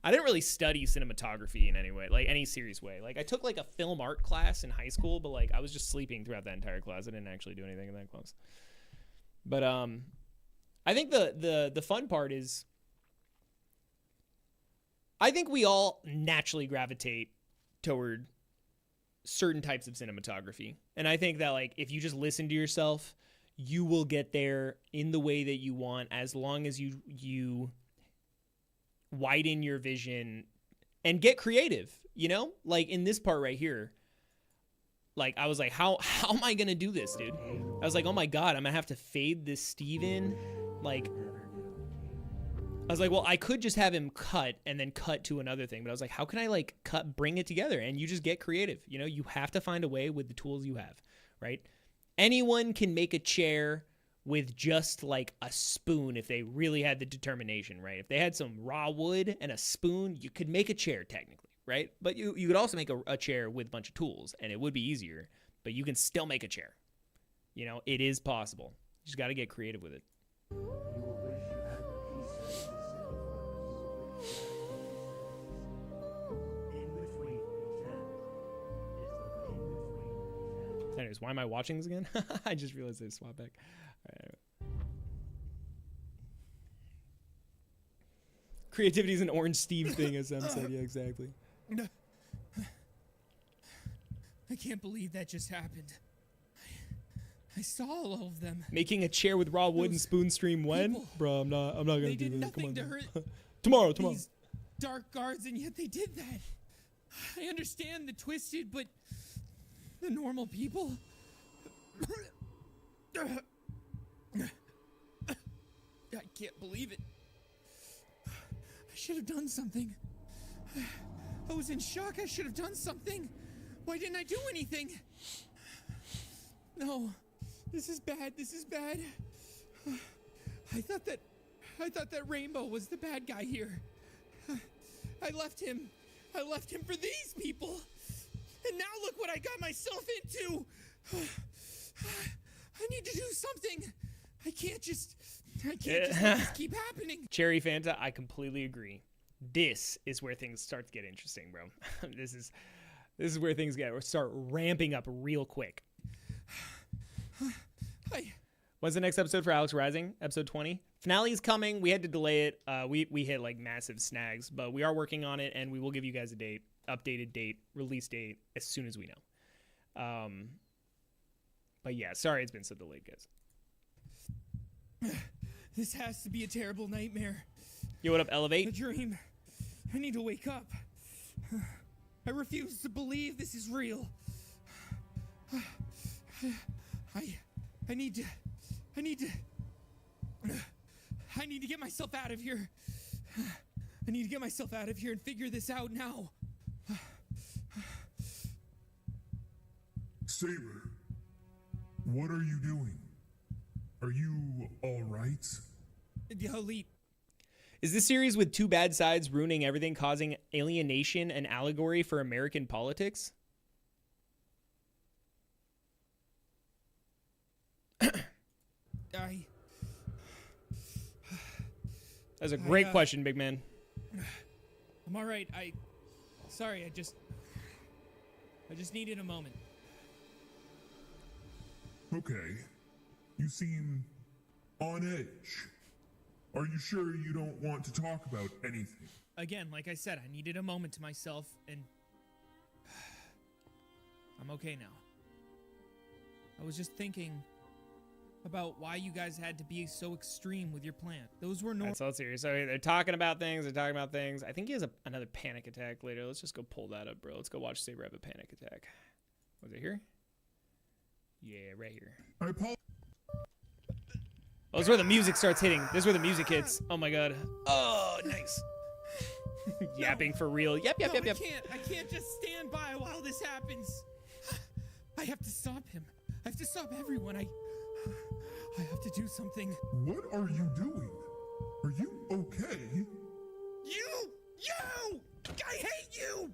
I didn't really study cinematography in any way, like any serious way. Like I took like a film art class in high school, but like I was just sleeping throughout that entire class. I didn't actually do anything in that class. But I think the fun part is I think we all naturally gravitate toward certain types of cinematography. And I think that like if you just listen to yourself, you will get there in the way that you want, as long as you widen your vision and get creative, you know? Like in this part right here, like I was like, how am I gonna do this, dude? I was like, oh my god, I'm gonna have to fade this Steve in. Like I was like, well, I could just have him cut and then cut to another thing, but I was like, how can I like bring it together? And you just get creative. You know, you have to find a way with the tools you have, right? Anyone can make a chair with just like a spoon if they really had the determination, right? If they had some raw wood and a spoon, you could make a chair technically, right? But you could also make a chair with a bunch of tools, and it would be easier, but you can still make a chair. You know, it is possible. You just got to get creative with it. Anyways, why am I watching this again? I just realized I swapped back. All right. Creativity is an orange Steve thing, as Sam said. Yeah, exactly. I can't believe that just happened. I saw all of them. Making a chair with raw wood and spoon stream when? People, bro, I'm not gonna they do did this. Come nothing on. to hurt tomorrow. these dark guards, and yet they did that. I understand the twisted, but the normal people. I can't believe it. I should have done something. I was in shock. I should have done something. Why didn't I do anything? No, this is bad. This is bad. I thought that Rainbow was the bad guy here. I left him for these people. And now look what I got myself into. I need to do something. I can't just let this keep happening. Cherry Fanta, I completely agree. This is where things start to get interesting, bro. This is where things start ramping up real quick. When's the next episode for Alex Rising? Episode 20? Finale's coming. We had to delay it. We hit like massive snags, but we are working on it, and we will give you guys a date, updated date, release date as soon as we know. But yeah, sorry it's been so delayed, guys. This has to be a terrible nightmare. Yo, what up, A Elevate? dream. I need to wake up. I refuse to believe this is real. I need to get myself out of here. I need to get myself out of here and figure this out now. Saber, what are you doing? Are you all right? The elite. Is this series with two bad sides ruining everything, causing alienation an allegory for American politics? That's a great question, big man. I'm all right. Sorry, I just needed a moment. Okay. You seem on edge. Are you sure you don't want to talk about anything? Again, like I said, I needed a moment to myself, and I'm okay now. I was just thinking about why you guys had to be so extreme with your plan. Those were That's all serious. So they're talking about things. I think he has another panic attack later. Let's just go pull that up, bro. Let's go watch Saber have a panic attack. Was it here? Yeah, right here. I apologize. Oh, this is where the music starts hitting. This is where the music hits. Oh my god. Oh, nice. Yapping for real. Yep. I can't just stand by while this happens. I have to stop him. I have to stop everyone. I have to do something. What are you doing? Are you okay? You! I hate you!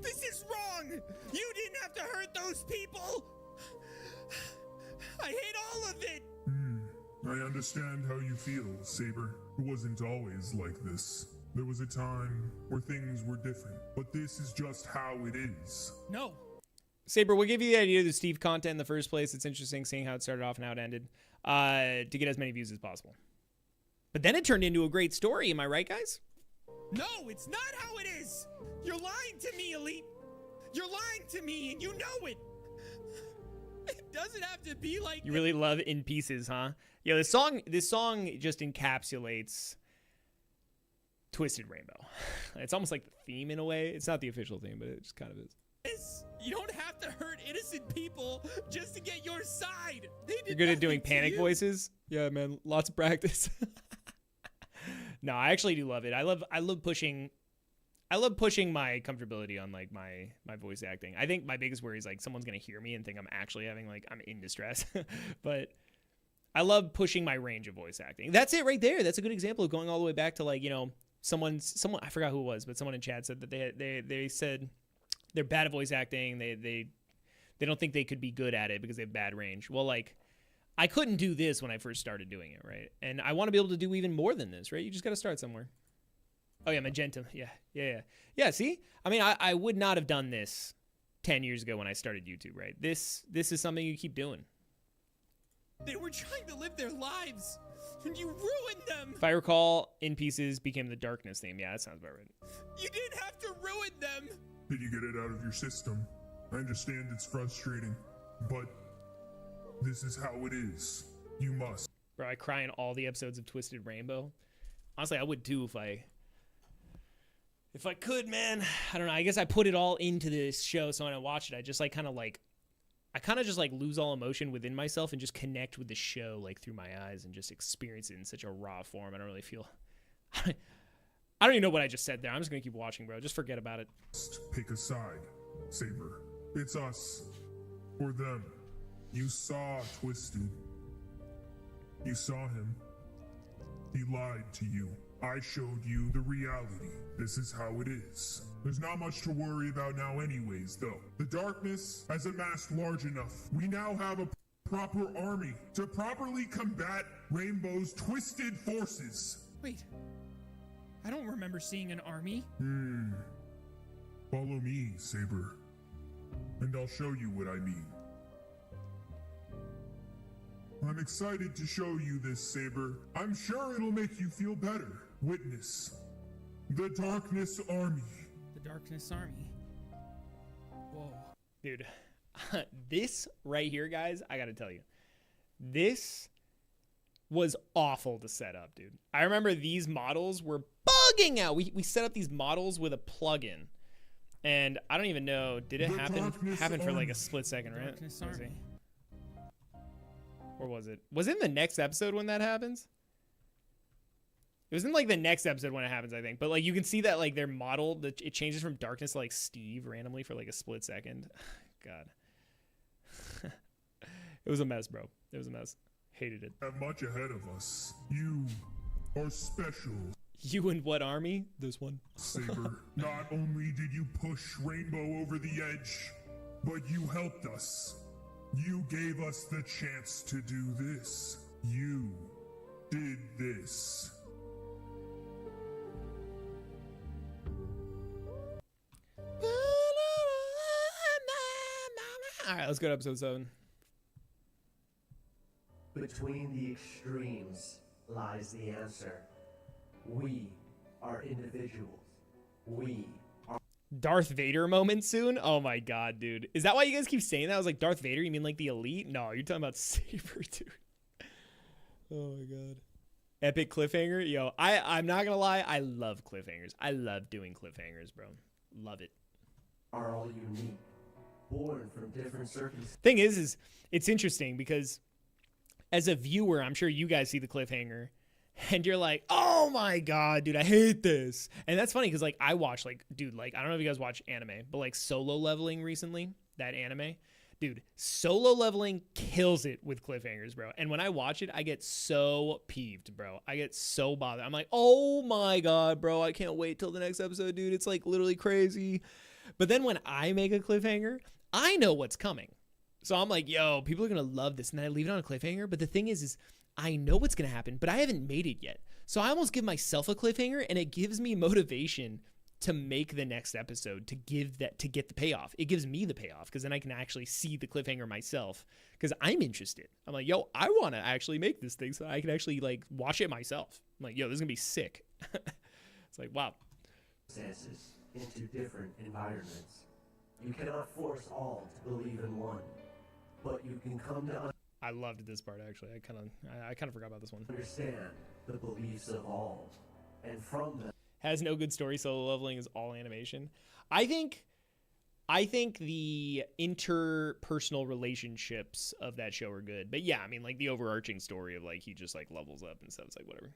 This is wrong! You didn't have to hurt those people! I hate all of it! I understand how you feel, Saber. It wasn't always like this. There was a time where things were different, but this is just how it is. No. Saber, we'll give you the idea of the Steve content in the first place. It's interesting seeing how it started off and how it ended to get as many views as possible. But then it turned into a great story. Am I right, guys? No, it's not how it is! You're lying to me, Elite! You're lying to me, and you know it! It doesn't have to be like You really love In Pieces, huh? Yeah, this song just encapsulates Twisted Rainbow. It's almost like the theme in a way. It's not the official theme, but it just kind of is. this. You don't have to hurt innocent people just to get your side. You're good at doing panic voices? Yeah, man. Lots of practice. No, I actually do love it. I love pushing my comfortability on like my voice acting. I think my biggest worry is like someone's gonna hear me and think I'm actually I'm in distress. But I love pushing my range of voice acting. That's it right there. That's a good example of going all the way back to like, you know, someone I forgot who it was, but someone in chat said that they said they're bad at voice acting. They don't think they could be good at it because they have bad range. Well, like I couldn't do this when I first started doing it, right? And I want to be able to do even more than this, right? You just got to start somewhere. Oh, yeah, magenta. Yeah, see? I mean, I would not have done this 10 years ago when I started YouTube, right? This is something you keep doing. They were trying to live their lives, and you ruined them. If I recall, In Pieces became the Darkness theme. Yeah, that sounds about right. You didn't have to ruin them. Did you get it out of your system? I understand it's frustrating, but this is how it is. You must. Bro, I cry in all the episodes of Twisted Rainbow. Honestly, I would too if I could, man. I don't know. I guess I put it all into this show, so when I watch it, I just kind of just lose all emotion within myself and just connect with the show like through my eyes and just experience it in such a raw form. I don't really feel. I don't even know what I just said there. I'm just gonna keep watching, bro. Just forget about it. Pick a side, Saber. It's us or them. You saw Twisted. You saw him. He lied to you. I showed you the reality. This is how it is. There's not much to worry about now anyways, though. The darkness has amassed large enough. We now have a proper army to properly combat Rainbow's twisted forces. Wait. I don't remember seeing an army. Follow me, Saber. And I'll show you what I mean. I'm excited to show you this, Saber. I'm sure it'll make you feel better. Witness the Darkness Army. The Darkness Army. Whoa. Dude, this right here, guys, I gotta tell you, this was awful to set up, dude. I remember these models were plugging out. We set up these models with a plugin. And I don't even know, did it The happen darkness for like a army. split second, right? Darkness Let's see. army. Or was it? Was it in the next episode when that happens? It was in like the next episode when it happens, I think. But like you can see that like their model, it changes from darkness to like Steve randomly for like a split second. God. It was a mess, bro. It was a mess. Hated it. Have much ahead of us. You are special, You and what army? This one. Saber. Not only did you push Rainbow over the edge, but you helped us. You gave us the chance to do this. You did this. All right, let's go to episode 7. Between the extremes lies the answer. We are individuals. We are Darth Vader moment soon? Oh my god, dude. Is that why you guys keep saying that? I was like, Darth Vader? You mean like the elite? No, you're talking about Saber, dude. Oh my god. Epic cliffhanger? Yo, I'm not gonna lie, I love cliffhangers. I love doing cliffhangers, bro. Love it. all unique, born from different circumstances. Thing is it's interesting because as a viewer, I'm sure you guys see the cliffhanger and you're like, oh my god, dude, I hate this. And that's funny because like I watched like, dude, like I don't know if you guys watch anime, but like Solo Leveling recently, that anime, dude, Solo Leveling kills it with cliffhangers, bro. And when I watch it, I get so peeved, bro. I get so bothered. I'm like, oh my god, bro, I can't wait till the next episode, dude. It's like literally crazy. But then when I make a cliffhanger, I know what's coming. So I'm like, yo, people are going to love this. And then I leave it on a cliffhanger. But the thing is I know what's going to happen, but I haven't made it yet. So I almost give myself a cliffhanger and it gives me motivation to make the next episode, to get the payoff. It gives me the payoff because then I can actually see the cliffhanger myself because I'm interested. I'm like, yo, I want to actually make this thing so I can actually like watch it myself. I'm like, yo, this is going to be sick. It's like, wow. Circumstances into different environments. You cannot force all to believe in one, but you can come to I loved this part actually. I kind of forgot about this one. understand the beliefs of all, and from them Has no good story. Solo Leveling is all animation. I think the interpersonal relationships of that show are good. But yeah, I mean like the overarching story of like he just like levels up and stuff. It's like whatever.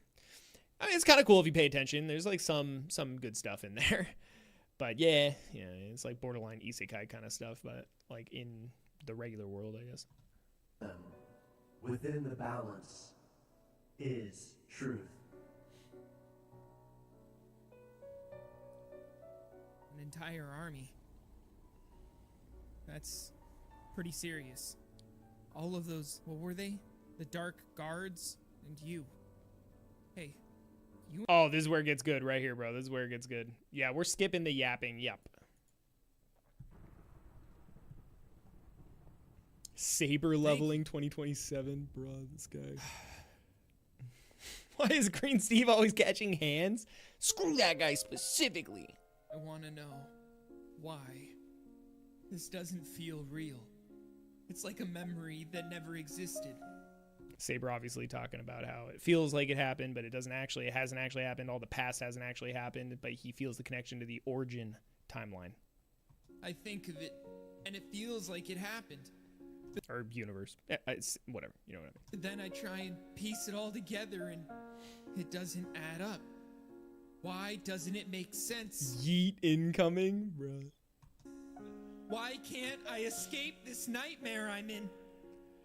I mean it's kind of cool if you pay attention. There's like some good stuff in there. But yeah, it's like borderline isekai kind of stuff, but like in the regular world, I guess. within the balance is truth. An entire army. That's pretty serious. All of those, what were they? The Dark Guards and you. Hey, you. Oh, this is where it gets good right here, bro. This is where it gets good. Yeah, we're skipping the yapping. Yep. Saber leveling 2027, bro. This guy. Why is Green Steve always catching hands? Screw that guy specifically. I want to know why. This doesn't feel real. It's like a memory that never existed. Saber obviously talking about how it feels like it happened, but it hasn't actually happened. All the past hasn't actually happened, but he feels the connection to the origin timeline I think of it, and it feels like it happened. or universe. It's whatever, you know what I mean. But then I try and piece it all together, and it doesn't add up. Why doesn't it make sense? Yeet incoming, bro. Why can't I escape this nightmare I'm in?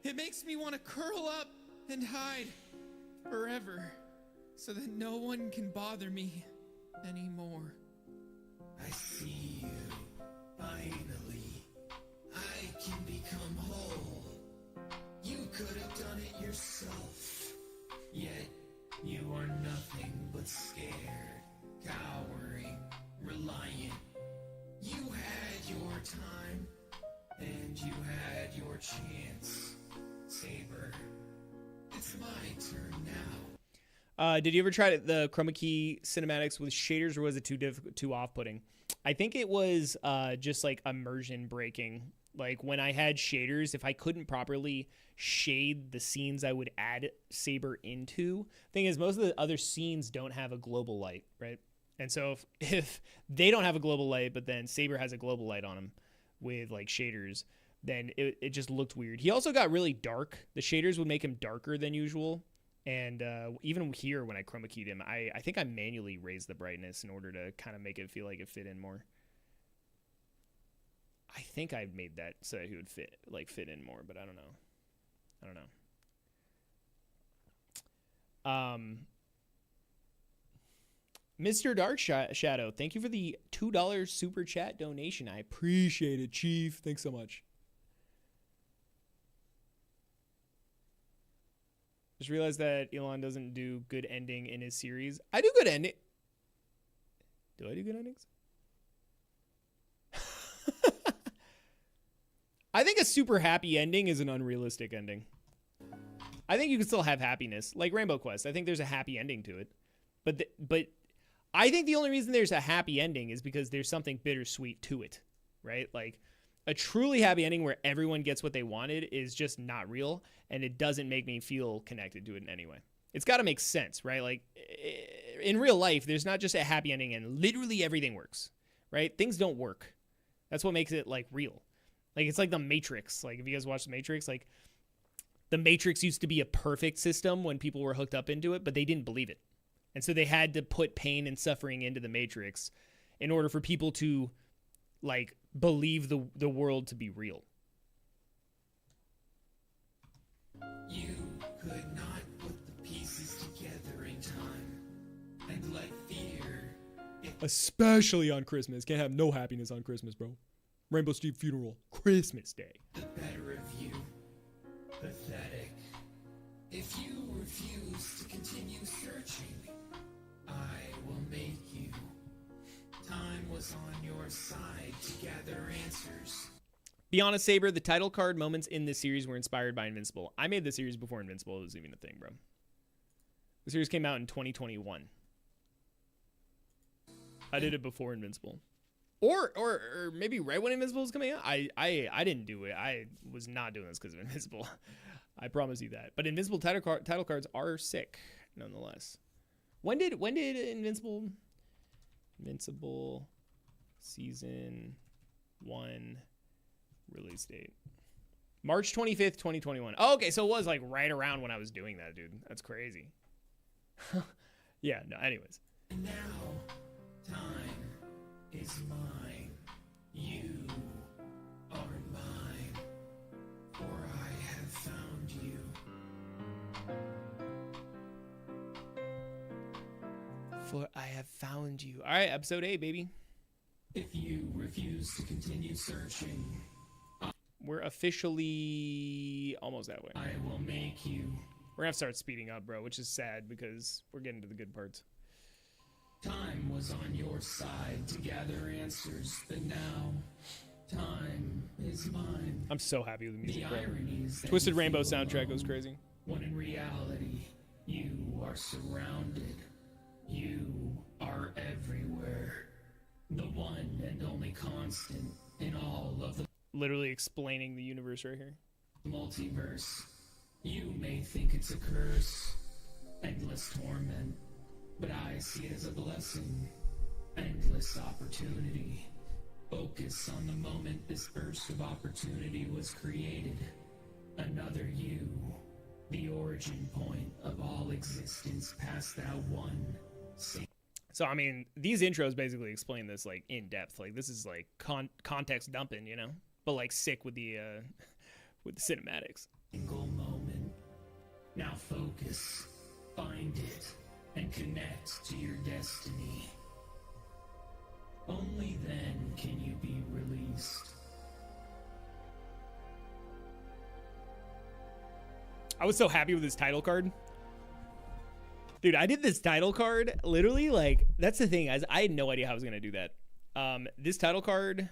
It makes me want to curl up and hide forever so that no one can bother me anymore. I see you. Finally, I can become whole. You could have done it yourself. Yet, you are nothing but scared, cowering, reliant. You had your time, and you had your chance. Saber, it's my turn now. Did you ever try the chroma key cinematics with shaders, or was it too off-putting? I think it was just like immersion breaking. Like when I had shaders, if I couldn't properly shade the scenes I would add Saber into. Thing is, most of the other scenes don't have a global light, right? And so if they don't have a global light, but then Saber has a global light on him with like shaders, then it just looked weird. He also got really dark. The shaders would make him darker than usual. And even here, when I chroma keyed him, I think I manually raised the brightness in order to kind of make it feel like it fit in more. I think I made that so that he would fit in more, but I don't know. Mr. Dark Shadow, thank you for the $2 super chat donation. I appreciate it, Chief. Thanks so much. Just realized that Elon doesn't do good ending in his series. I do good ending. Do I do good endings? I think a super happy ending is an unrealistic ending. I think you can still have happiness, like Rainbow Quest. I think there's a happy ending to it, but I think the only reason there's a happy ending is because there's something bittersweet to it, right? Like a truly happy ending where everyone gets what they wanted is just not real, and it doesn't make me feel connected to it in any way. It's got to make sense, right? Like in real life, there's not just a happy ending and literally everything works, right? Things don't work. That's what makes it like real. Like it's like the Matrix. Like if you guys watch the Matrix, like the Matrix used to be a perfect system when people were hooked up into it, but they didn't believe it. And so they had to put pain and suffering into the Matrix in order for people to like believe the world to be real. You could not put the pieces together in time and let fear. Especially on Christmas. Can't have no happiness on Christmas, bro. Rainbow Steve funeral. Christmas Day. The better of you. Pathetic. If you refuse to continue searching, I will make you. Time was on your side to gather answers. Be honest, Saber, the title card moments in this series were inspired by Invincible. I made the series before Invincible was even a thing, bro. The series came out in 2021. I did it before Invincible. Or maybe right when Invincible was coming out. I didn't do it. I was not doing this because of Invincible. I promise you that. But Invincible title cards are sick, nonetheless. When did Invincible season 1 release date? March 25th, 2021. Oh, okay, so it was like right around when I was doing that, dude. That's crazy. Yeah, no, anyways. Now, time is mine. You are mine. For I have found you. For I have found you. All right, episode 8, baby. If you refuse to continue searching, We're officially almost that way. I will make you. We're gonna have to start speeding up, bro, which is sad because we're getting to the good parts. Time was on your side to gather answers, but now time is mine. I'm so happy with the music, The bro. irony is that Twisted you Rainbow feel soundtrack goes alone, crazy. when in reality, you are surrounded. You are everywhere. The one and only constant in all of the Literally explaining the universe right here. multiverse. You may think it's a curse, endless torment, but I see it as a blessing, endless opportunity. Focus on the moment this burst of opportunity was created. Another you, the origin point of all existence past that one. So, I mean, these intros basically explain this, like, in depth. Like, this is, like, context dumping, you know? But, like, sick with the cinematics. Single moment. Now focus, find it, and connect to your destiny. Only then can you be released. I was so happy with this title card. Dude, I did this title card literally, like, that's the thing. I had no idea how I was going to do that. This title card,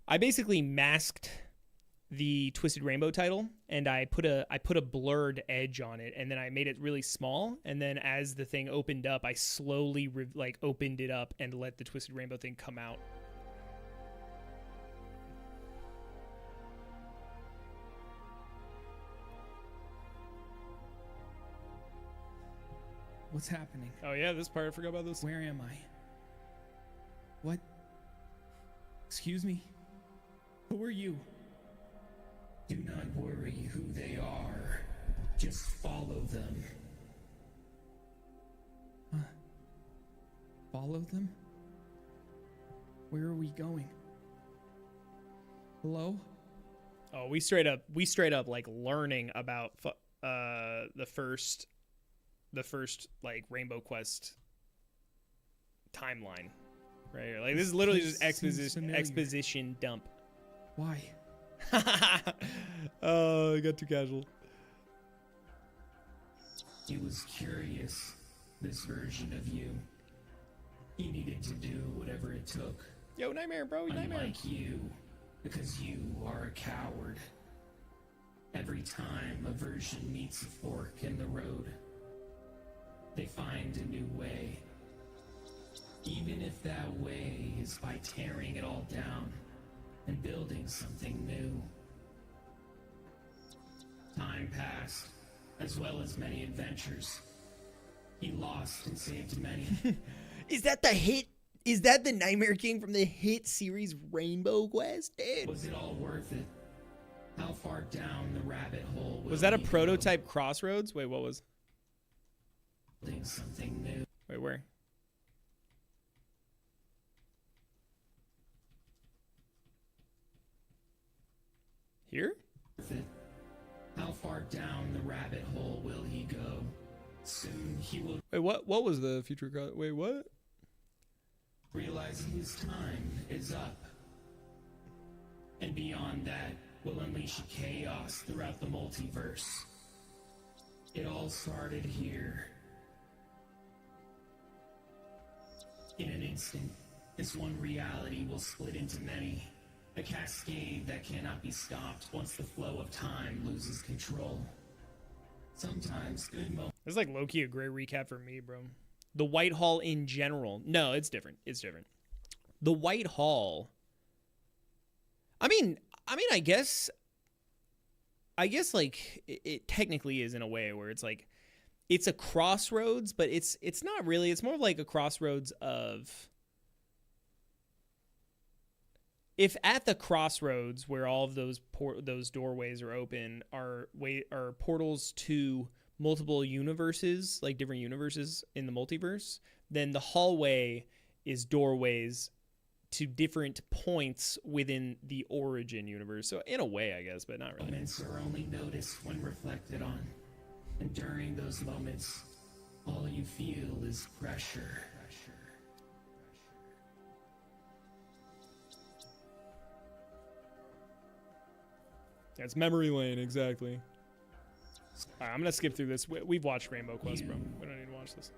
I basically masked the Twisted Rainbow title, and I put a blurred edge on it, and then I made it really small, and then as the thing opened up, I slowly opened it up and let the Twisted Rainbow thing come out. What's happening? Oh yeah, this part, I forgot about this. Where am I? What? Excuse me? Who are you? Do not worry who they are. Just follow them. Follow them? Where are we going? Hello? Oh, we straight up like learning about the first like Rainbow Quest timeline, right? Like this is literally just exposition dump. Why? Oh, I got too casual. He was curious, this version of you. He needed to do whatever it took. Yo, Nightmare, bro, Nightmare. Unlike you, because you are a coward. Every time a version meets a fork in the road, they find a new way. Even if that way is by tearing it all down and building something new. Time passed, as well as many adventures. He lost and saved many. Is that the hit? Is that the Nightmare King from the hit series Rainbow Quest, dude? Was it all worth it? How far down the rabbit hole will Was that a he go? prototype Crossroads? Wait, what was? Building something new. Wait, where? Here? Worth it? How far down the rabbit hole will he go? Soon he will Wait, what was the future? Wait, what? realize his time is up. And beyond that, will unleash chaos throughout the multiverse. It all started here. In an instant, this one reality will split into many. A cascade that cannot be stopped once the flow of time loses control. Sometimes good moments. This is like low-key a great recap for me, bro. The White Hall in general. No, it's different. It's different. The White Hall. I mean, I guess like it technically is in a way where it's like it's a crossroads, but it's not really. It's more like a crossroads of if at the crossroads where all of those doorways are open are portals to multiple universes, like different universes in the multiverse, then the hallway is doorways to different points within the origin universe. So in a way, I guess, but not really. Moments are only noticed when reflected on. And during those moments, all you feel is pressure. That's memory lane, exactly. All right, I'm gonna skip through this. We've watched Rainbow Quest, bro. We don't need to watch this.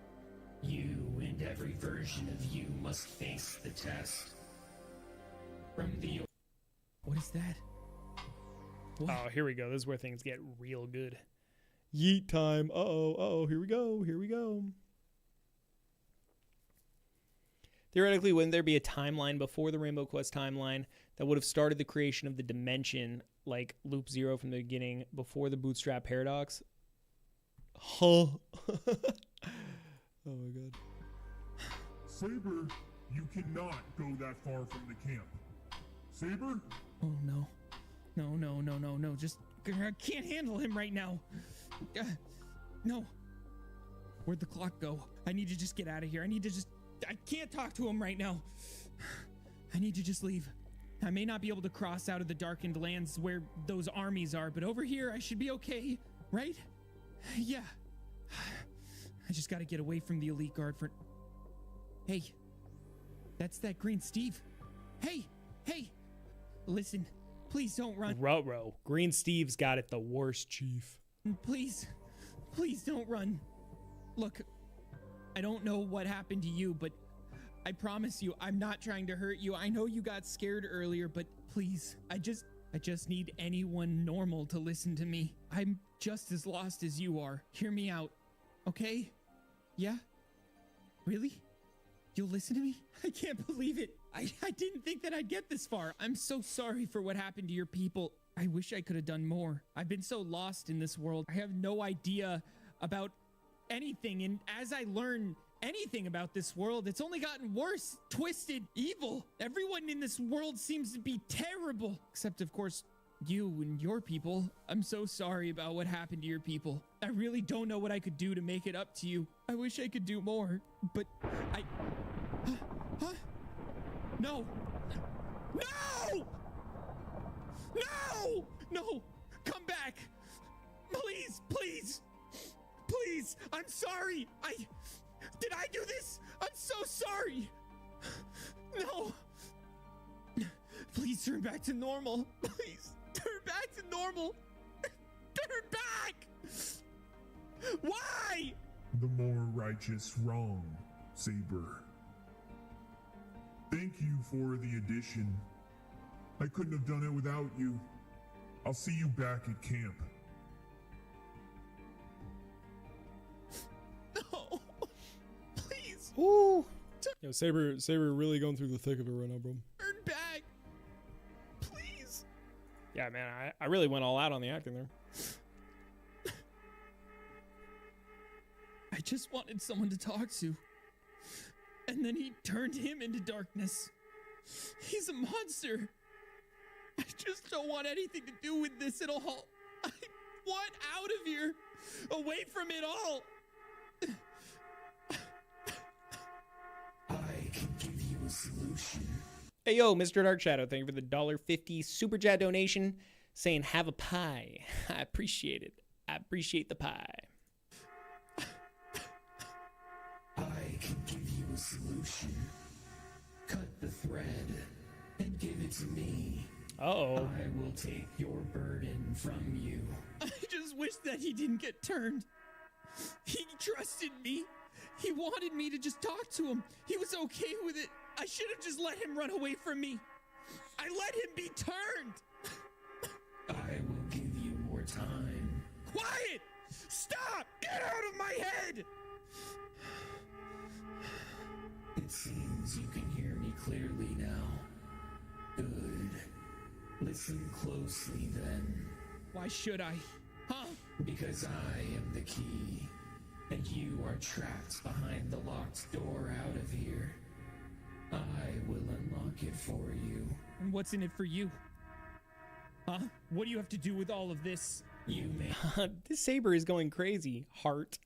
You and every version of you must face the test. From the What is that? What? Oh, here we go. This is where things get real good. Yeet time. Uh-oh, here we go. Theoretically, wouldn't there be a timeline before the Rainbow Quest timeline that would have started the creation of the dimension like Loop Zero from the beginning before the Bootstrap Paradox? Huh. Oh my god. Saber, you cannot go that far from the camp. Saber? Oh no. No. Just I can't handle him right now. No. Where'd the clock go? I need to just get out of here. I can't talk to him right now. I need to just leave. I may not be able to cross out of the darkened lands where those armies are, but over here I should be okay, right? Yeah. I just gotta get away from the elite guard for... Hey. That's that green Steve. Hey. Listen, please don't run. Ruh-roh. Green Steve's got it the worst, Chief. Please don't run. Look, I don't know what happened to you, but I promise you, I'm not trying to hurt you. I know you got scared earlier, but please, I just need anyone normal to listen to me. I'm just as lost as you are. Hear me out, okay? Yeah? Really? You'll listen to me? I can't believe it. I didn't think that I'd get this far. I'm so sorry for what happened to your people. I wish I could have done more. I've been so lost in this world. I have no idea about anything, and as I learn anything about this world, it's only gotten worse. Twisted, evil. Everyone in this world seems to be terrible. Except, of course, you and your people. I'm so sorry about what happened to your people. I really don't know what I could do to make it up to you. I wish I could do more, but Huh? No! No! No! No! Come back! Please, please! Please! I'm sorry! Did I do this? I'm so sorry! No! Please turn back to normal. Please, turn back to normal. Turn back! Why? The more righteous wrong, Saber. Thank you for the addition. I couldn't have done it without you. I'll see you back at camp. No! Please, Ooh. Yo, Saber really going through the thick of it right now, bro. turn back! Please! Yeah, man, I really went all out on the acting there. I just wanted someone to talk to. And then he turned him into darkness. He's a monster. I just don't want anything to do with this at all. I want out of here. Away from it all. I can give you a solution. Hey, yo, Mr. Dark Shadow, thank you for the $1.50 super chat donation, saying have a pie. I appreciate it. I appreciate the pie. I can give you a solution. Cut the thread and give it to me. Uh-oh. I will take your burden from you. I just wish that he didn't get turned. He trusted me. He wanted me to just talk to him. He was okay with it. I should have just let him run away from me. I let him be turned. I will give you more time. Quiet! Stop! Get out of my head! It seems you can hear me clearly now. Good. Listen closely then. Why should I? Huh? Because I am the key, and you are trapped behind the locked door out of here. I will unlock it for you. And what's in it for you? Huh? What do you have to do with all of this? You may This Saber is going crazy. Heart.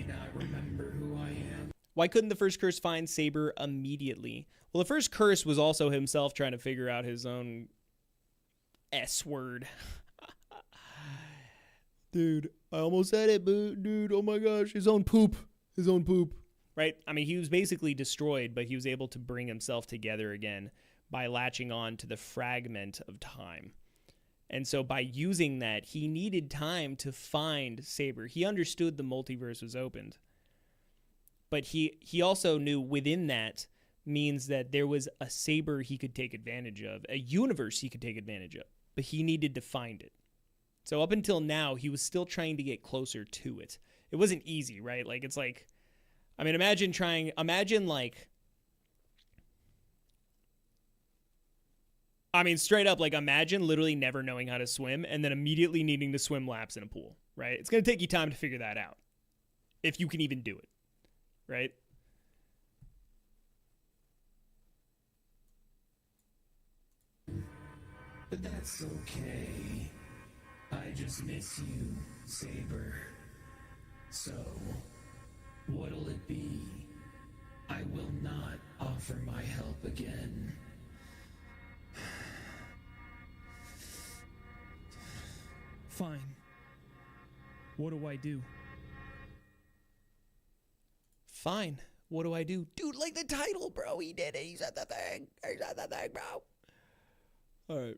not remember who I am. Why couldn't the first curse find Saber immediately? Well, the first curse was also himself trying to figure out his own S word. Dude, I almost said it, but dude, oh my gosh, his own poop. His own poop. Right? I mean, he was basically destroyed, but he was able to bring himself together again by latching on to the fragment of time. And so by using that, he needed time to find Saber. He understood the multiverse was opened. But he also knew within that means that there was a Saber he could take advantage of, a universe he could take advantage of, but he needed to find it. So up until now, he was still trying to get closer to it. It wasn't easy, right? Like, it's like, I mean, imagine straight up, like, imagine literally never knowing how to swim and then immediately needing to swim laps in a pool, right? It's going to take you time to figure that out, if you can even do it, right? But that's okay. I just miss you, Saber. So, what'll it be? I will not offer my help again. Fine. What do I do? Fine. What do I do? Dude, like the title, bro. He did it. He said the thing. He said the thing, bro. All right.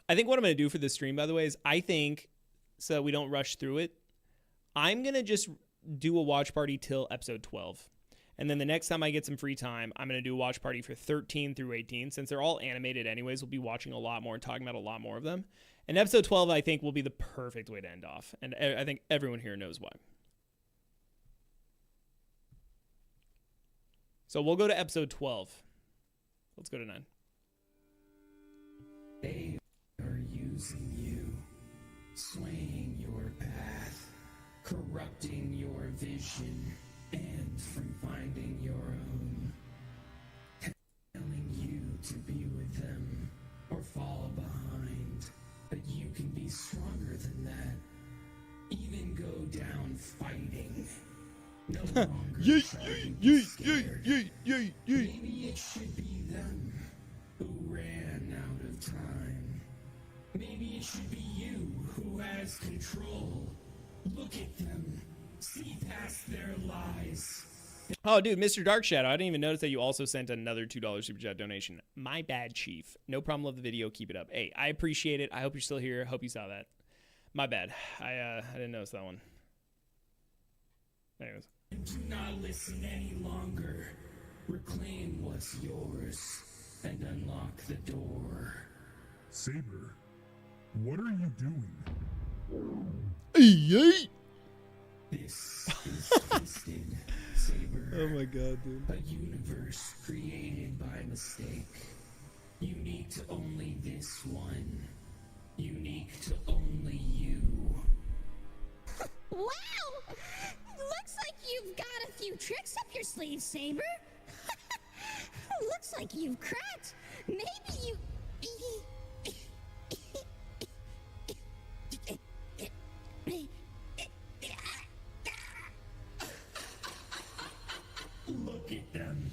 I think what I'm going to do for this stream, by the way, is so that we don't rush through it, I'm going to just do a watch party till episode 12. And then the next time I get some free time, I'm going to do a watch party for 13 through 18. Since they're all animated anyways, we'll be watching a lot more and talking about a lot more of them. And episode 12, I think, will be the perfect way to end off. And I think everyone here knows why. So we'll go to episode 12. Let's go to 9. They are using you, swaying your path. corrupting your vision, and from finding your own. Telling you to be with them or fall behind. But you can be stronger than that. Even go down fighting. No longer shall you be scared. Maybe it should be them who ran out of time. Maybe it should be you who has control. Look at them. See past their lies. Oh, dude, Mr. Dark Shadow, I didn't even notice that you also sent another $2 Super Chat donation. My bad, Chief. No problem, love the video. Keep it up. Hey, I appreciate it. I hope you're still here. Hope you saw that. My bad. I didn't notice that one. Anyways. Do not listen any longer. Reclaim what's yours and unlock the door. Saber, what are you doing? This is Twisted Saber. Oh my god, dude. A universe created by mistake. Unique to only this one. Unique to only you. Wow! Looks like you've got a few tricks up your sleeve, Saber. Looks like you've cracked. Maybe you... Look at them.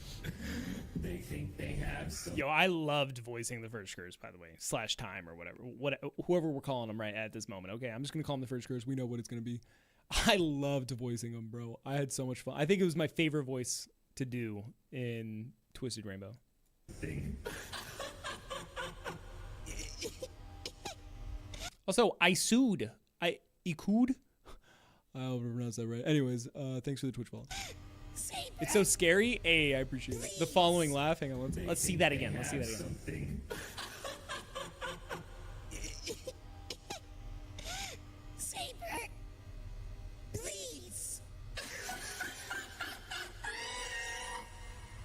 They think they have some. Yo, I loved voicing the first curse, by the way. / time or whatever. Whoever we're calling them right at this moment. Okay, I'm just going to call them the first curse. We know what it's going to be. I loved voicing them, bro. I had so much fun. I think it was my favorite voice to do in Twisted Rainbow. Also, Ikud. Ikud? I overpronounced that right. Anyways, thanks for the Twitch follow. It's so scary. Hey, I appreciate it. The following laugh. Hang on, let's see that again. Let's see that again. Something. Saber, please.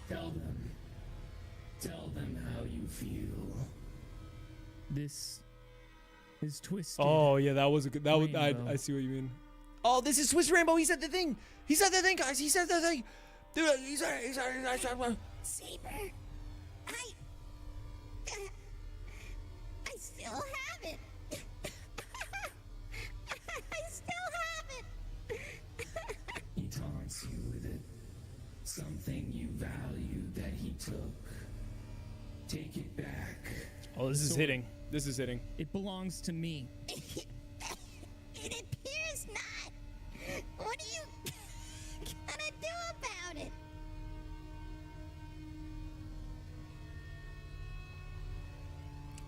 Tell them how you feel. This is Twisted. Oh yeah, that was a good. That was. Rainbow. I see what you mean. Oh, this is Twisted Rainbow. He said the thing. He said the thing, guys. He said the thing. Dude, he said. Saber, I still have it. I still have it. He taunts you with it. Something you value that he took. Take it back. Oh, this is hitting. This is hitting. It belongs to me. It appears not. What are you gonna do about it?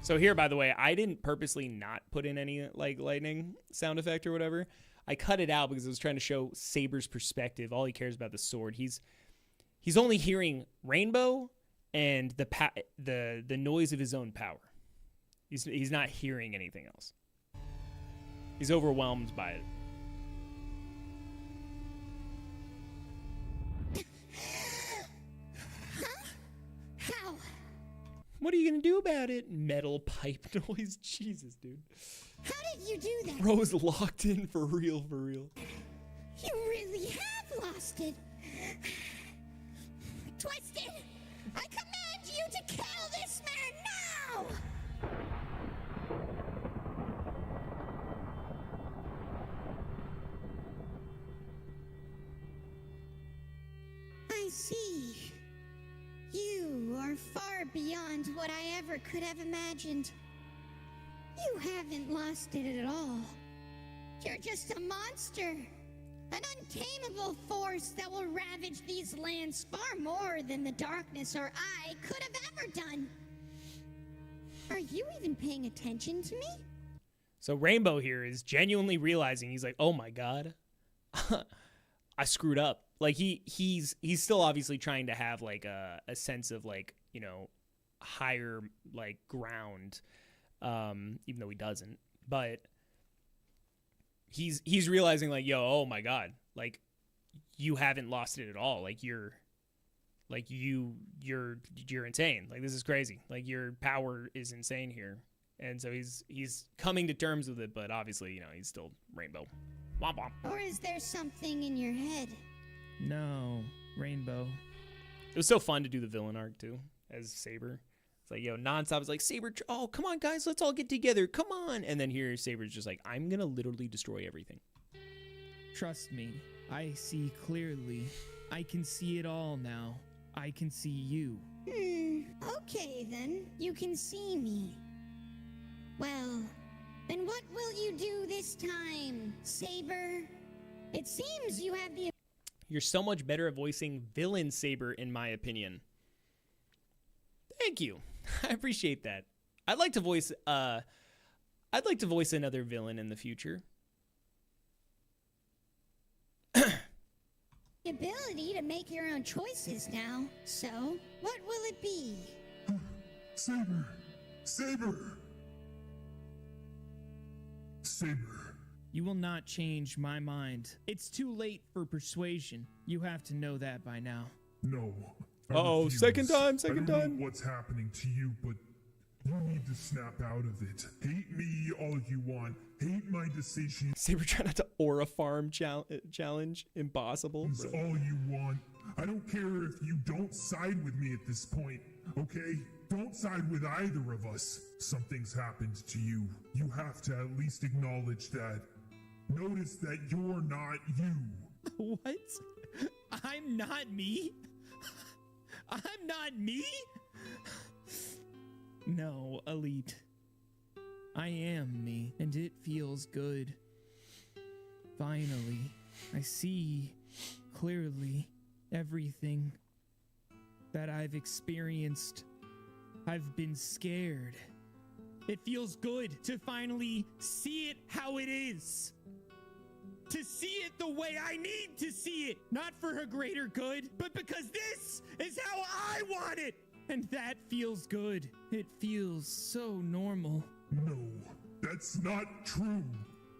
So here, by the way, I didn't purposely not put in any like lightning sound effect or whatever. I cut it out because I was trying to show Saber's perspective. All he cares about the sword. He's only hearing rainbow and the noise of his own power. He's not hearing anything else. He's overwhelmed by it. How? What are you gonna do about it? Metal pipe noise. Jesus, dude. How did you do that? Bro is locked in for real, for real. You really have lost it. Twisted, I command you to kill this man now! I see. You are far beyond what I ever could have imagined. You haven't lost it at all. You're just a monster. An untamable force that will ravage these lands far more than the darkness or I could have ever done. Are you even paying attention to me? So Rainbow here is genuinely realizing, he's like, oh my god, I screwed up. Like he's still obviously trying to have like a sense of like, you know, higher like ground, even though he doesn't. But he's realizing like, yo, oh my god, like you haven't lost it at all. Like you're insane. Like this is crazy. Like your power is insane here. And so he's coming to terms with it, but obviously, you know, he's still Rainbow. Womp womp. Or is there something in your head? No, Rainbow. It was so fun to do the villain arc too, as Saber. It's like, nonstop. It's like, Saber, oh, come on, guys, let's all get together. Come on. And then here, Saber's just like, I'm going to literally destroy everything. Trust me, I see clearly. I can see it all now. I can see you. Okay then. You can see me. Well, then what will you do this time, Saber? It seems you have the... You're so much better at voicing villain Saber, in my opinion. Thank you. I appreciate that. I'd like to voice another villain in the future. ability to make your own choices now. So, what will it be? Saber! Saber! Saber. You will not change my mind. It's too late for persuasion. You have to know that by now. No. I Uh-oh, refuse. second time. I don't know what's happening to you, but you need to snap out of it. Hate me all you want. Hate my decisions Saber trying not to aura farm challenge. Impossible. all you want. I don't care if you don't side with me at this point, okay? Don't side with either of us. Something's happened to you. You have to at least acknowledge that. Notice that you're not you. What? I'm not me? I'm not me? No, Elite. I am me, and it feels good. Finally, I see clearly everything that I've experienced. I've been scared. It feels good to finally see it how it is. To see it the way I need to see it. Not for a greater good, but because this is how I want it. And that feels good. It feels so normal. No, that's not true.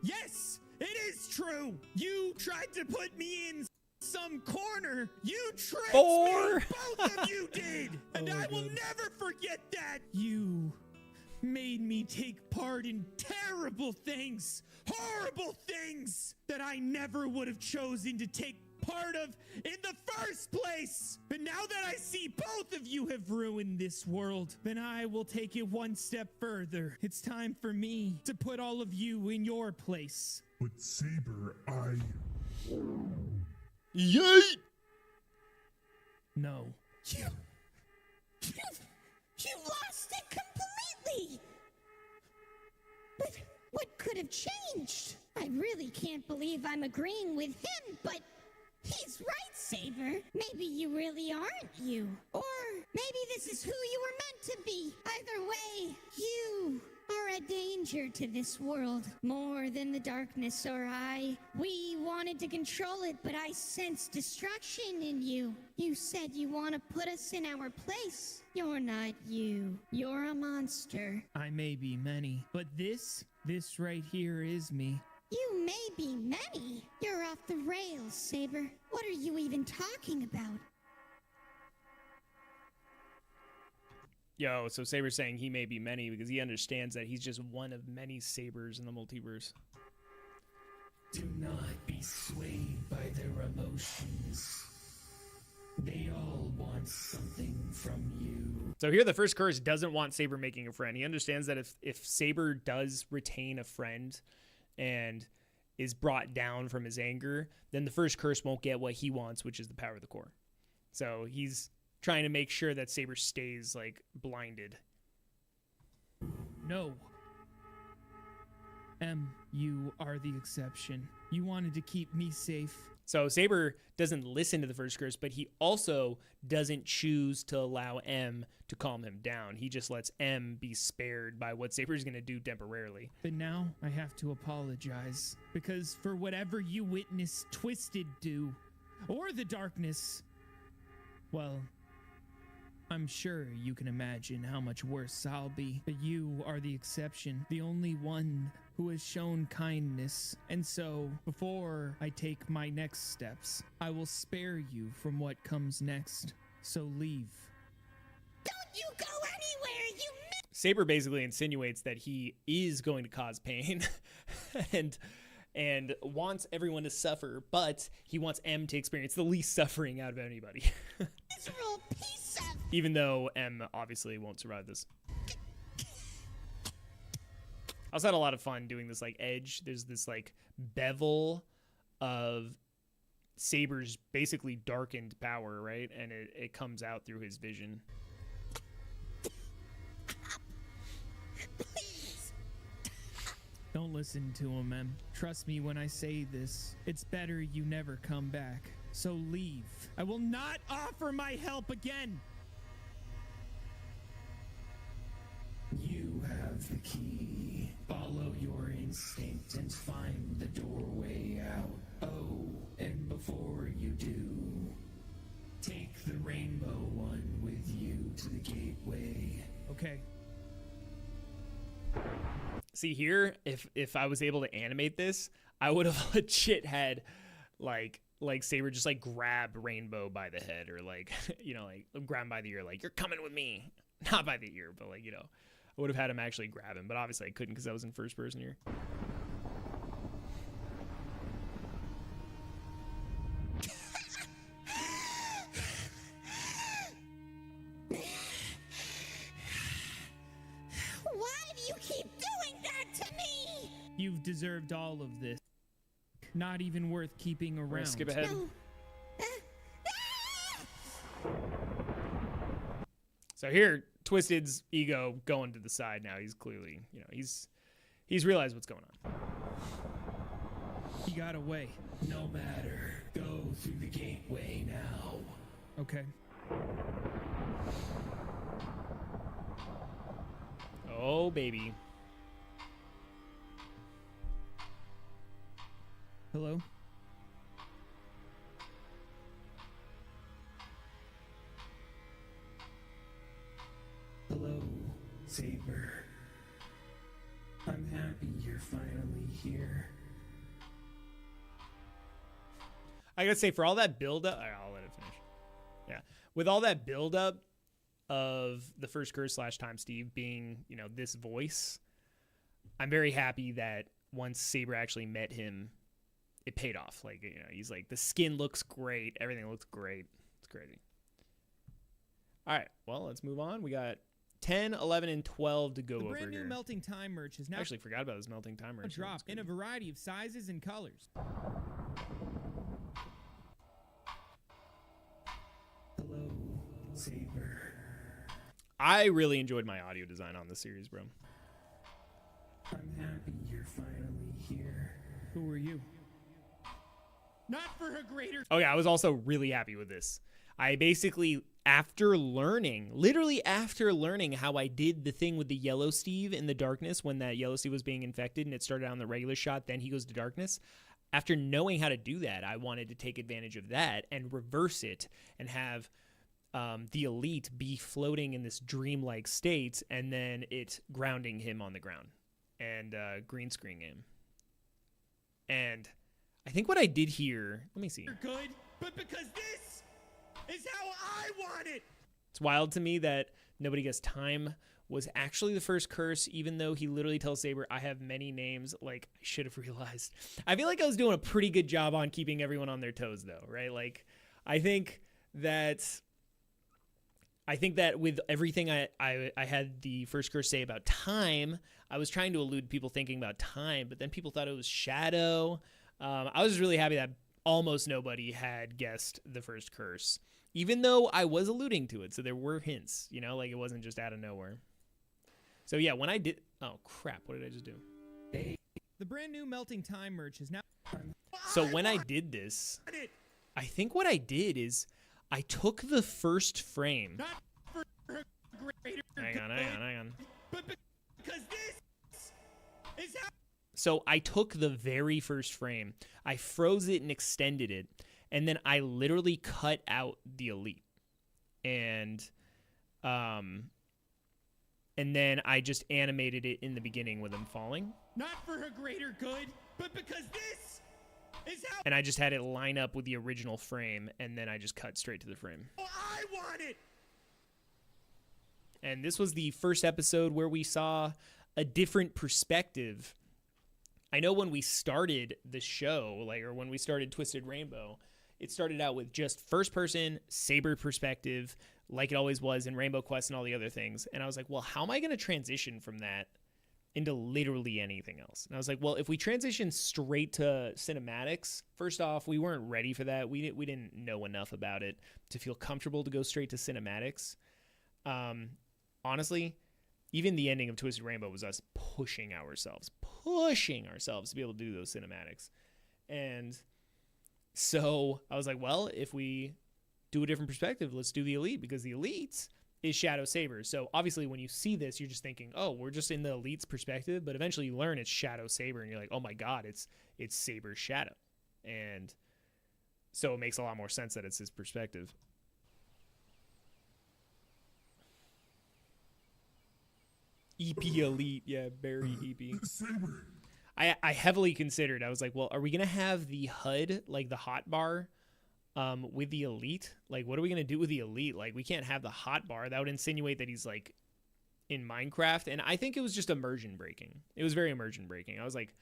Yes, it is true. You tried to put me in some corner. You tricked Four. me. Both of you did. And I will never forget that. You made me take part in terrible things, horrible things that I never would have chosen to take part of in the first place. But now that I see both of you have ruined this world, then I will take it one step further. It's time for me to put all of you in your place. But Saber, Yeet! No. You lost it completely! But what could have changed? I really can't believe I'm agreeing with him, but he's right, Saber. Maybe you really aren't you. Or maybe this is who you were meant to be. Either way, you are a danger to this world. More than the darkness or I. We wanted to control it, but I sensed destruction in you. You said you want to put us in our place. You're not you. You're a monster. I may be many, but this right here is me. You may be many. You're off the rails, Saber. What are you even talking about? Yo, so Saber's saying he may be many because he understands that he's just one of many Sabers in the multiverse. Do not be swayed by their emotions. They all want something from you. So here the first curse doesn't want Saber making a friend. He understands that if Saber does retain a friend and is brought down from his anger, then the first curse won't get what he wants, which is the power of the core. So he's trying to make sure that Saber stays, like, blinded. No. You are the exception. You wanted to keep me safe. So Saber doesn't listen to the first curse, but he also doesn't choose to allow M to calm him down. He just lets M be spared by what Saber's going to do temporarily. But now I have to apologize, because for whatever you witnessed Twisted do, or the darkness, well, I'm sure you can imagine how much worse I'll be. But you are the exception, the only one who has shown kindness. And so, before I take my next steps, I will spare you from what comes next. So leave. Don't you go anywhere, you Saber basically insinuates that he is going to cause pain, and and wants everyone to suffer, but he wants M to experience the least suffering out of anybody. Miserable piece of... Even though M obviously won't survive this. I also had a lot of fun doing this like edge. There's this like bevel of Saber's basically darkened power, right? And it comes out through his vision. Don't listen to him, Em. Trust me when I say this. It's better you never come back. So leave. I will not offer my help again. You have the key. Follow your instinct and find the doorway out. Oh, and before you do, take the rainbow one with you to the gateway. Okay. See here, if I was able to animate this, I would have legit had like Saber just like grab Rainbow by the head, or like, you know, like grab him by the ear, like, you're coming with me. Not by the ear, but like, you know, I would have had him actually grab him, but obviously I couldn't because I was in first person here. Why do you keep doing that to me? You've deserved all of this. Not even worth keeping We're gonna around. skip ahead. No. So here, Twisted's ego going to the side now. He's clearly, you know, he's realized what's going on. He got away. No matter. Go through the gateway now. Okay. Oh, baby. Hello? Hello, Saber. I'm happy you're finally here. I gotta say, for all that build-up, I'll let it finish. Yeah. With all that build-up of the first curse / Time Steve being, you know, this voice, I'm very happy that once Saber actually met him, it paid off. Like, you know, he's like, the skin looks great. Everything looks great. It's crazy. All right. Well, let's move on. We got 10, 11, and 12 to go The over brand new here. melting time merch is now I actually forgot about this melting time merch. drop in a variety of sizes and colors. Hello, Saber. I really enjoyed my audio design on this series, bro. I'm happy you're finally here. Who are you? Not for a greater... Oh yeah, I was also really happy with this. I basically, literally after learning how I did the thing with the yellow Steve in the darkness when that yellow Steve was being infected and it started on the regular shot, then he goes to darkness. After knowing how to do that, I wanted to take advantage of that and reverse it and have the elite be floating in this dreamlike state and then it grounding him on the ground and green screen him. And I think what I did here, let me see. You're good, but because this is how I want it. It's wild to me that Nobody Gets Time was actually the first curse, even though he literally tells Saber, I have many names. Like, I should have realized. I feel like I was doing a pretty good job on keeping everyone on their toes, though, right? Like, I think that with everything I had the first curse say about time, I was trying to elude people thinking about time, but then people thought it was shadow. I was just really happy that almost nobody had guessed the first curse, even though I was alluding to it. So there were hints, you know, like it wasn't just out of nowhere. So yeah, when I did, oh crap, what did I just do? The brand new melting time merch is now... So when I did this, I think what I did is I took the first frame. Not for a greater... Hang on. But because this is how... So I took the very first frame, I froze it and extended it, and then I literally cut out the elite. And then I just animated it in the beginning with him falling. Not for a greater good, but because this is how And I just had it line up with the original frame, and then I just cut straight to the frame. I want it. And this was the first episode where we saw a different perspective. I know when we started the show, like, or when we started Twisted Rainbow, it started out with just first person Saber perspective, like it always was in Rainbow Quest and all the other things. And I was like, well, how am I going to transition from that into literally anything else? And I was like, well, if we transition straight to cinematics, first off, we weren't ready for that. We didn't know enough about it to feel comfortable to go straight to cinematics. Honestly, even the ending of Twisted Rainbow was us pushing ourselves to be able to do those cinematics. And so I was like, well, if we do a different perspective, let's do the Elite, because the Elite is Shadow Saber. So obviously when you see this, you're just thinking, oh, we're just in the Elite's perspective, but eventually you learn it's Shadow Saber and you're like, oh my God, it's Saber's shadow. And so it makes a lot more sense that it's his perspective. EP Elite, yeah, Barry EP. Saber. I heavily considered, I was like, well, are we going to have the HUD, like the hotbar, with the Elite? Like, what are we going to do with the Elite? Like, we can't have the hotbar. That would insinuate that he's, like, in Minecraft. And I think it was just immersion breaking. It was very immersion breaking. I was like,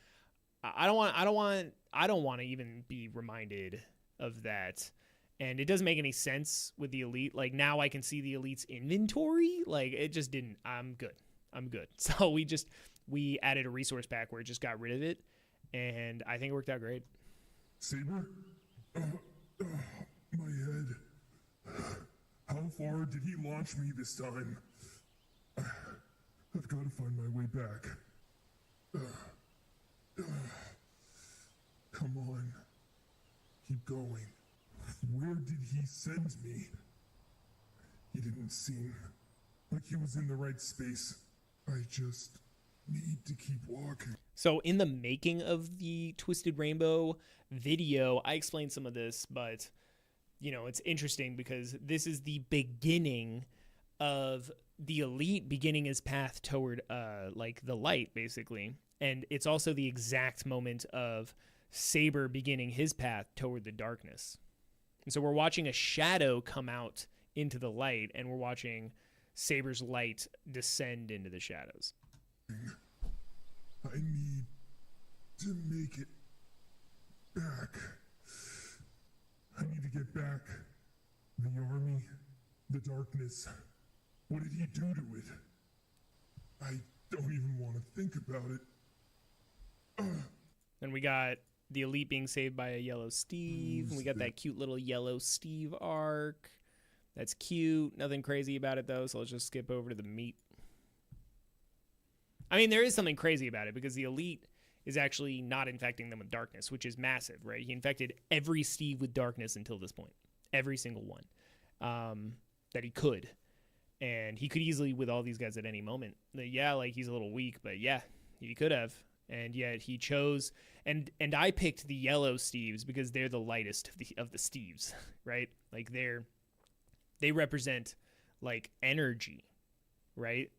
I don't want to even be reminded of that. And it doesn't make any sense with the Elite. Like, now I can see the Elite's inventory. Like, it just didn't. I'm good. So we added a resource pack where it just got rid of it, and I think it worked out great. Saber? My head. How far did he launch me this time? I've got to find my way back. Come on. Keep going. Where did he send me? He didn't seem like he was in the right space. I just need to keep walking. So in the making of the Twisted Rainbow video, I explained some of this, but you know, it's interesting because this is the beginning of the Elite beginning his path toward like the light, basically. And it's also the exact moment of Saber beginning his path toward the darkness. And so we're watching a shadow come out into the light, and we're watching Saber's light descend into the shadows. I need to make it back. I need to get back. The army, the darkness. What did he do to it? I don't even want to think about it. Then we got the Elite being saved by a yellow Steve. And we got that cute little yellow Steve arc. That's cute. Nothing crazy about it, though, so let's just skip over to the meat. I mean, there is something crazy about it, because the Elite is actually not infecting them with darkness, which is massive, right? He infected every Steve with darkness until this point. Every single one that he could. And he could easily with all these guys at any moment. Yeah, like, he's a little weak, but yeah, he could have. And yet he chose, and I picked the yellow Steves because they're the lightest of the Steves, right? Like, they represent, like, energy, right?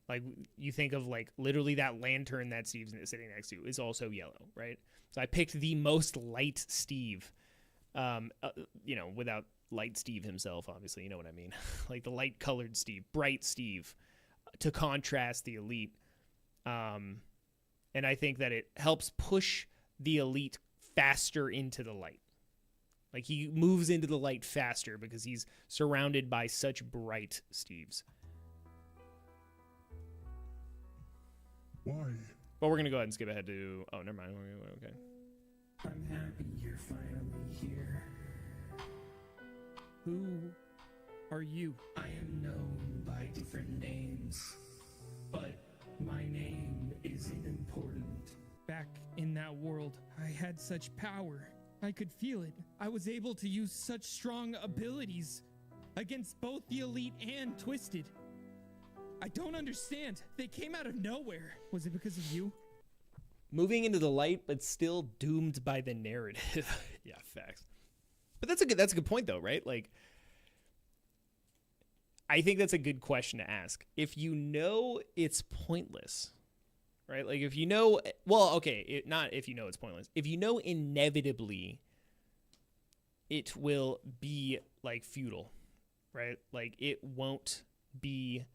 Like, you think of, like, literally that lantern that Steve's sitting next to is also yellow, right? So I picked the most light Steve, you know, without light Steve himself, obviously, you know what I mean? Like, the light-colored Steve, bright Steve, to contrast the Elite. And I think that it helps push the Elite faster into the light. Like, he moves into the light faster because he's surrounded by such bright Steves. Why? Well, we're going to go ahead and skip ahead to... Oh, never mind. Okay. I'm happy you're finally here. Who are you? I am known by different names, but my name isn't important. Back in that world, I had such power. I could feel it. I was able to use such strong abilities against both the Elite and Twisted. I don't understand. They came out of nowhere. Was it because of you? Moving into the light, but still doomed by the narrative. Yeah, facts. But that's a good point, though, right? Like, I think that's a good question to ask. If you know it's pointless, right? Like, if you know, well, okay, not if you know it's pointless. If you know inevitably it will be, like, futile, right? Like, it won't be,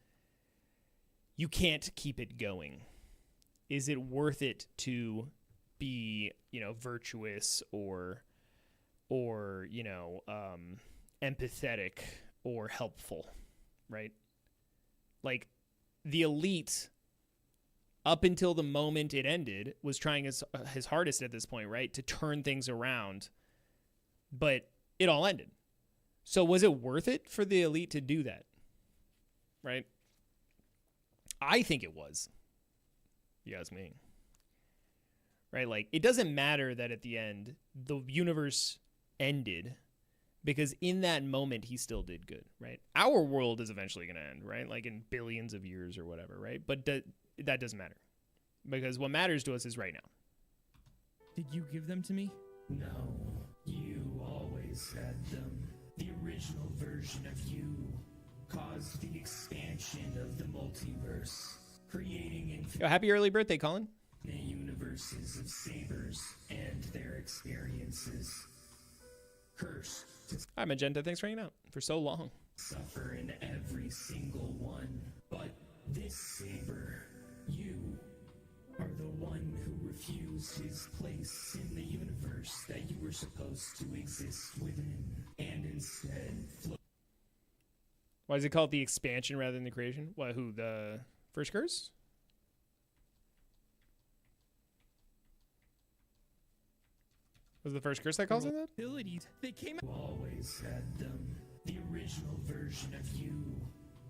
you can't keep it going. Is it worth it to be, virtuous or empathetic or helpful, right? Like, the elite, up until the moment it ended, was trying his hardest at this point, right, to turn things around, but it all ended. So was it worth it for the elite to do that, right? I think it was. You ask me. Right? Like, it doesn't matter that at the end, the universe ended, because in that moment, he still did good, right? Our world is eventually going to end, right? Like in billions of years or whatever, right? But that doesn't matter, because what matters to us is right now. Did you give them to me? No, you always had them. The original version of you caused the expansion of the multiverse, creating Yo, happy early birthday, Colin. infinite universes of sabers and their experiences. Cursed to Hi, Magenta. Thanks for hanging out for so long. suffer in every single one. But this saber, you, are the one who refused his place in the universe that you were supposed to exist within, and instead Why does it call it the expansion rather than the creation? What, who, the first curse? Was it the first curse that calls it that? Abilities. They came out. always had them. The original version of you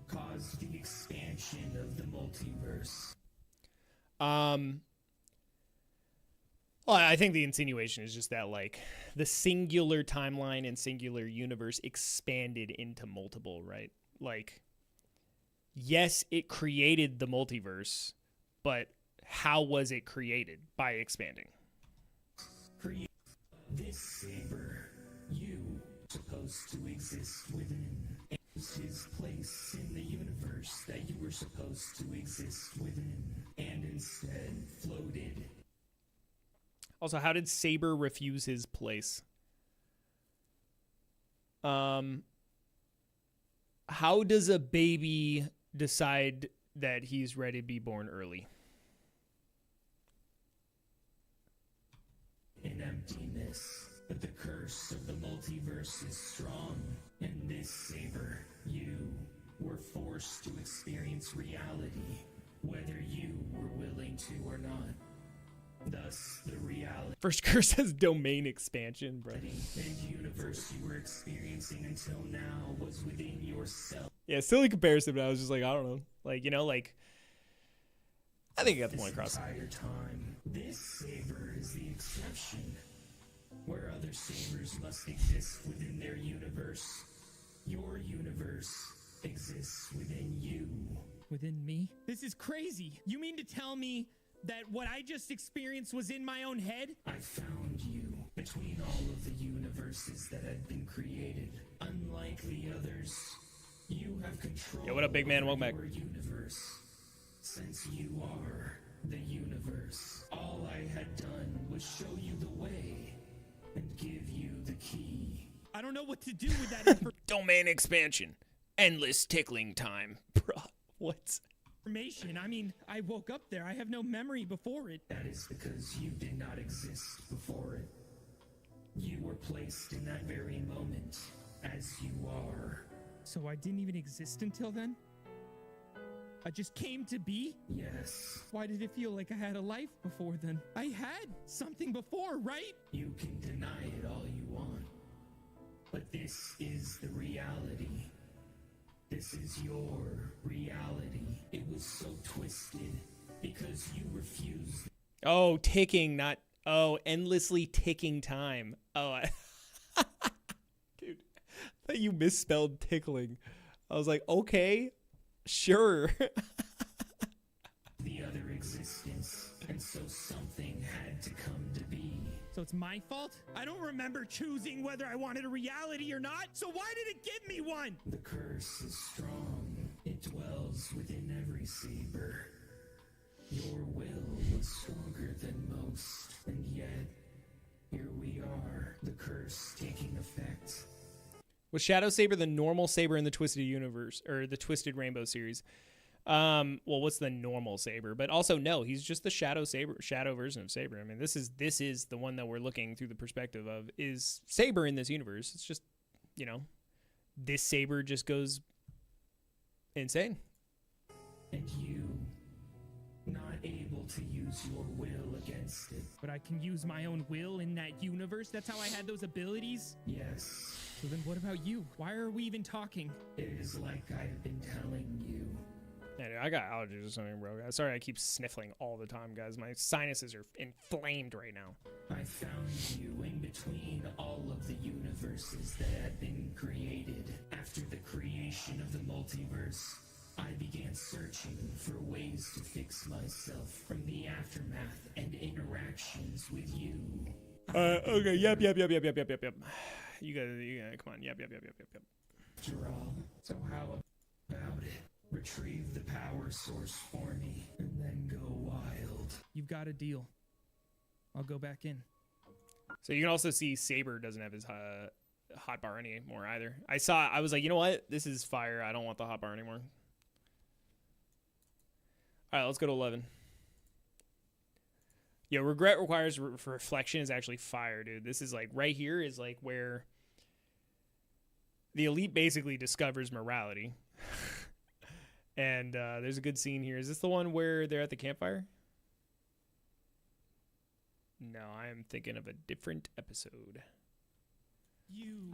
caused the expansion of the multiverse. Well, I think the insinuation is just that, like, the singular timeline and singular universe expanded into multiple, right? Like, yes, it created the multiverse, but how was it created? By expanding. Create this saber, you, supposed to exist within, is his place in the universe that you were supposed to exist within, and instead floated. Also, how did Saber refuse his place? How does a baby decide that he's ready to be born early? In emptiness, but the curse of the multiverse is strong. In this saber, you were forced to experience reality, whether you were willing to or not. Thus, the reality First curse has domain expansion, bro. and universe you were experiencing until now was within yourself. Yeah, silly comparison, but I was just like, I don't know. Like, I think you got the point across. This entire time, this saber is the exception, where other sabers must exist within their universe. Your universe exists within you. Within me? This is crazy. You mean to tell me that what I just experienced was in my own head? I found you between all of the universes that had been created. Unlike the others, you have control Yo, what up, big man? over Welcome back. your universe. Since you are the universe, all I had done was show you the way and give you the key. I don't know what to do with that Domain expansion. Endless tickling time. Bruh, what? information. I mean, I woke up there. I have no memory before it. That is because you did not exist before it. You were placed in that very moment, as you are. So I didn't even exist until then? I just came to be? Yes, Why did it feel like I had a life before then? I had something before, right? you can deny it all you want. But this is the reality. This is your reality. It was so twisted because you refused. Oh, ticking, not... Oh, endlessly ticking time. Oh, dude, I thought you misspelled tickling. I was like, okay, sure. The other existence, and so something had to come to be. So it's my fault? I don't remember choosing whether I wanted a reality or not, so why did it give me one? The curse is strong. It dwells within every saber. Your will was stronger than most, and yet, here we are, the curse taking effect. Was Shadow Saber the normal Saber in the Twisted Universe, or the Twisted Rainbow series? Well, what's the normal Saber? But also, no, he's just the shadow version of Saber. I mean, this is the one that we're looking through the perspective of is Saber in this universe. It's just, you know, this Saber just goes insane. And you, not able to use your will against it. But I can use my own will in that universe? That's how I had those abilities? Yes, So then what about you? Why are we even talking? it is like I've been telling you. Yeah, dude, I got allergies or something, bro. Sorry, I keep sniffling all the time, guys. My sinuses are inflamed right now. I found you in between all of the universes that had been created. After the creation of the multiverse, I began searching for ways to fix myself from the aftermath and interactions with you. Okay, yep. You gotta, come on, yep. After all, so how about it? Retrieve the power source for me, and then go wild. You've got a deal. I'll go back in. So you can also see Saber doesn't have his hot bar anymore either. I was like, you know what? This is fire. I don't want the hot bar anymore. All right, let's go to 11. Yeah, regret requires reflection is actually fire, dude. This is like right here is like where the elite basically discovers morality. And there's a good scene here. Is this the one where they're at the campfire? No, I am thinking of a different episode.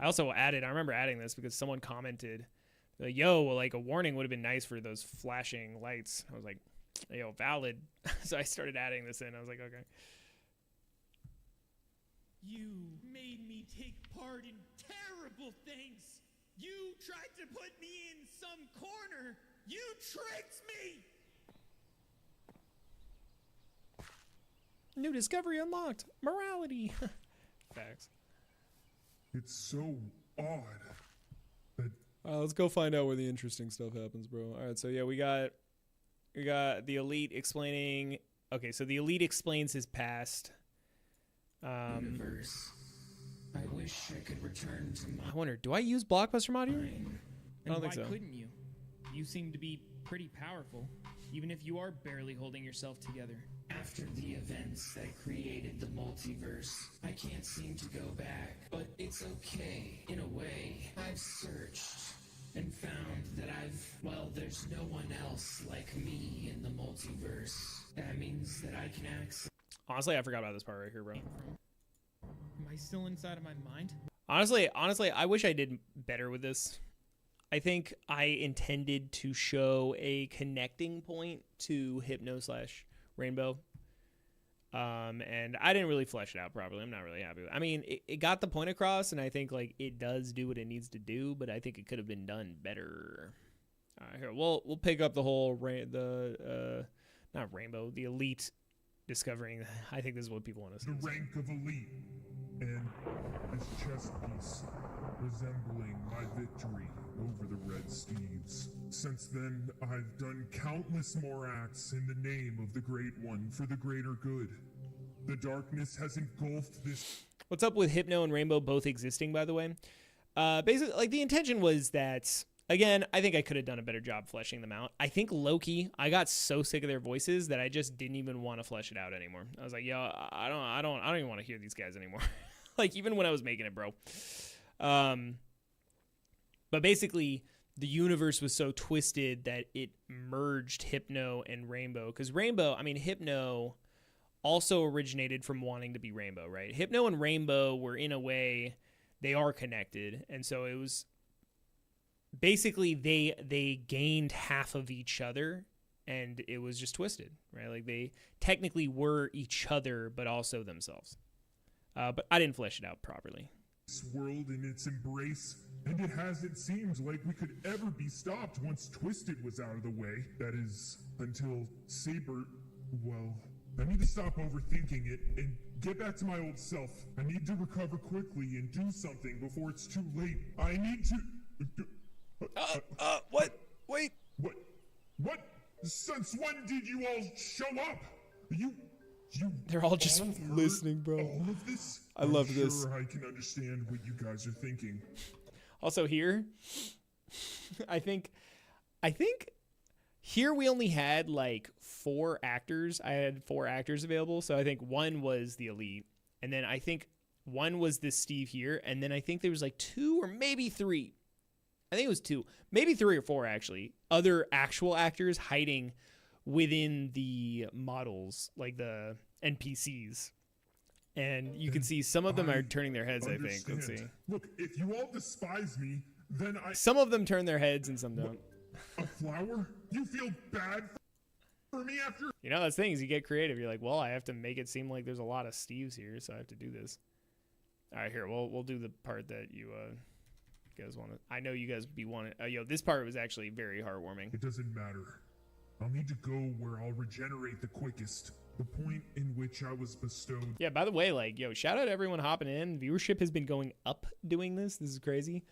I also added, I remember adding this because someone commented, like, yo, well, like a warning would have been nice for those flashing lights. I was like, yo, valid. So I started adding this in. I was like, okay. You made me take part in terrible things. You tried to put me in some corner. You tricked me! New discovery unlocked. Morality. Facts. It's so odd that Let's go find out where the interesting stuff happens, bro. All right, so yeah, we got the elite explaining. Okay, so the elite explains his past. Universe. I wish I could return to my I wonder, do I use Blockbuster mod here? mind. I don't And think why so. couldn't you? You seem to be pretty powerful, even if you are barely holding yourself together. After the events that created the multiverse, I can't seem to go back. But it's okay, in a way. I've searched and found that there's no one else like me in the multiverse. That means that I can access. Honestly, I forgot about this part right here, bro. Am I still inside of my mind? Honestly, I wish I did better with this. I think I intended to show a connecting point to Hypno/Rainbow. And I didn't really flesh it out properly. I'm not really happy with it. I mean, it got the point across, and I think like it does do what it needs to do, but I think it could have been done better. Here, we'll pick up the whole not Rainbow, the elite discovering. I think this is what people want to see. the rank of elite, and this chess piece resembling my victory over the Red Steves. Since then, I've done countless more acts in the name of the Great One for the greater good. The darkness has engulfed this. What's up with Hypno and Rainbow both existing, by the way? Basically, like the intention was that, again, I think I could have done a better job fleshing them out. I think Loki, I got so sick of their voices that I just didn't even want to flesh it out anymore. I was like, yo, I don't even want to hear these guys anymore. Like even when I was making it, bro. But basically, the universe was so twisted that it merged Hypno and Rainbow. Because Hypno also originated from wanting to be Rainbow, right? Hypno and Rainbow were, in a way, they are connected. And so it was basically they gained half of each other, and it was just twisted, right? Like they technically were each other, but also themselves. But I didn't flesh it out properly. This world in its embrace, and it hasn't seemed like we could ever be stopped once Twisted was out of the way. That is, until Saber, well, I need to stop overthinking it and get back to my old self. I need to recover quickly and do something before it's too late. I need to... What? Wait. What? Since when did you all show up? They're all just heard listening, bro. All of this? I love this. Sure, I can understand what you guys are thinking. Also here, I think Here we only had like 4 actors. I had 4 actors available. So I think one was the Elite. And then I think one was this Steve here. And then I think there was like 2 or maybe 3. I think it was 2. Maybe 3 or 4 actually. Other actual actors hiding within the models, like the NPCs. And you can see some of them are turning their heads, I think. Let's see. Look, if you all despise me, then Some of them turn their heads and some don't. A flower? You feel bad for me after? You know, that's things. You get creative. You're like, well, I have to make it seem like there's a lot of Steves here, so I have to do this. All right, here. We'll do the part that you guys want to. I know you guys be wanting. This part was actually very heartwarming. It doesn't matter. I'll need to go where I'll regenerate the quickest. The point in which I was bestowed. Yeah, by the way, like, shout out to everyone hopping in. Viewership has been going up doing this. This is crazy.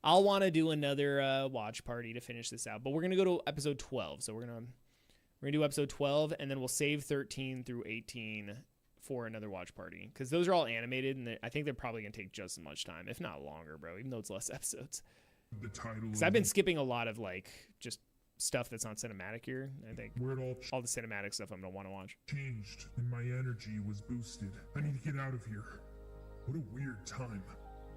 I'll want to do another watch party to finish this out, but we're gonna go to episode 12. So we're gonna do episode 12, and then we'll save 13 through 18 for another watch party because those are all animated, and I think they're probably gonna take just as much time, if not longer, bro. Even though it's less episodes. The title. Because I've been skipping a lot of like just stuff that's not cinematic here. I think where it all the cinematic stuff I'm gonna want to watch. Changed, and my energy was boosted. I need to get out of here. What a weird time.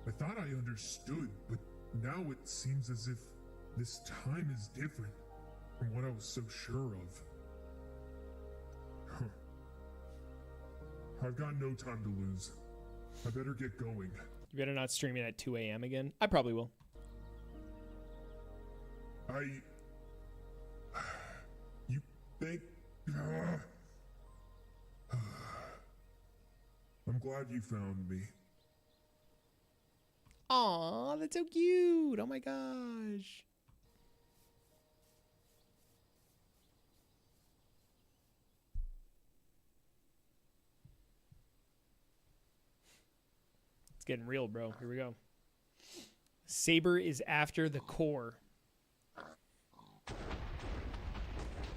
I thought I understood, but now it seems as if this time is different from what I was so sure of. Huh. I've got no time to lose. I better get going. You better not stream it at 2 a.m. again. I probably will. You think... I'm glad you found me. Aw, that's so cute. Oh my gosh. It's getting real, bro. Here we go. Saber is after the core.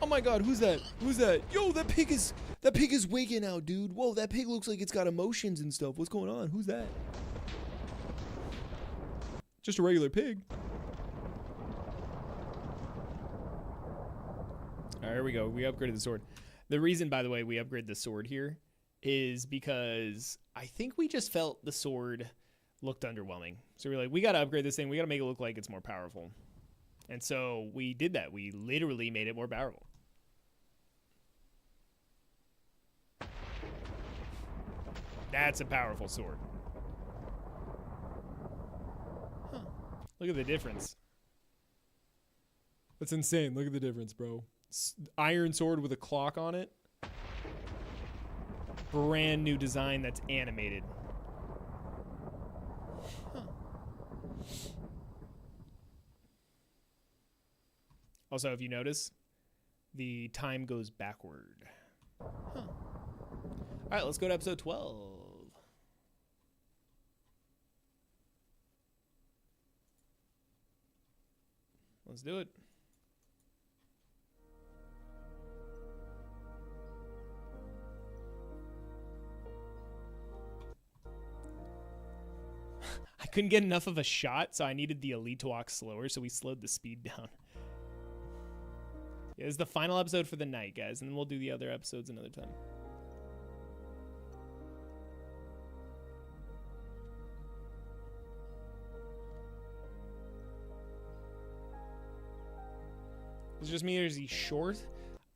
Oh my god, who's that? Who's that? Yo, that pig is waking out, dude. Whoa, that pig looks like it's got emotions and stuff. What's going on? Who's that? Just a regular pig. All right, here we go. We upgraded the sword. The reason, by the way, we upgraded the sword here is because I think we just felt the sword looked underwhelming. So we're like, we got to upgrade this thing. We got to make it look like it's more powerful. And so we did that. We literally made it more powerful. That's a powerful sword. Huh. Look at the difference. That's insane. Look at the difference, bro. Iron sword with a clock on it. Brand new design that's animated. Huh. Also, if you notice, the time goes backward. Huh. All right, let's go to episode 12. Let's do it. I couldn't get enough of a shot, so I needed the Elite to walk slower, so we slowed the speed down. Yeah, this is the final episode for the night, guys, and then we'll do the other episodes another time. It's just me, or is he short?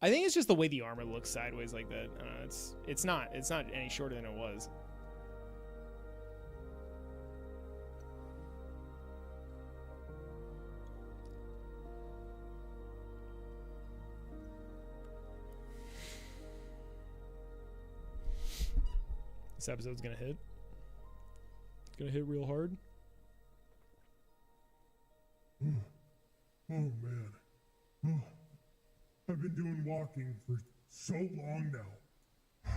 I think it's just the way the armor looks sideways like that. It's not any shorter than it was. This episode's gonna hit. It's gonna hit real hard. Oh man. Oh, I've been doing walking for so long now.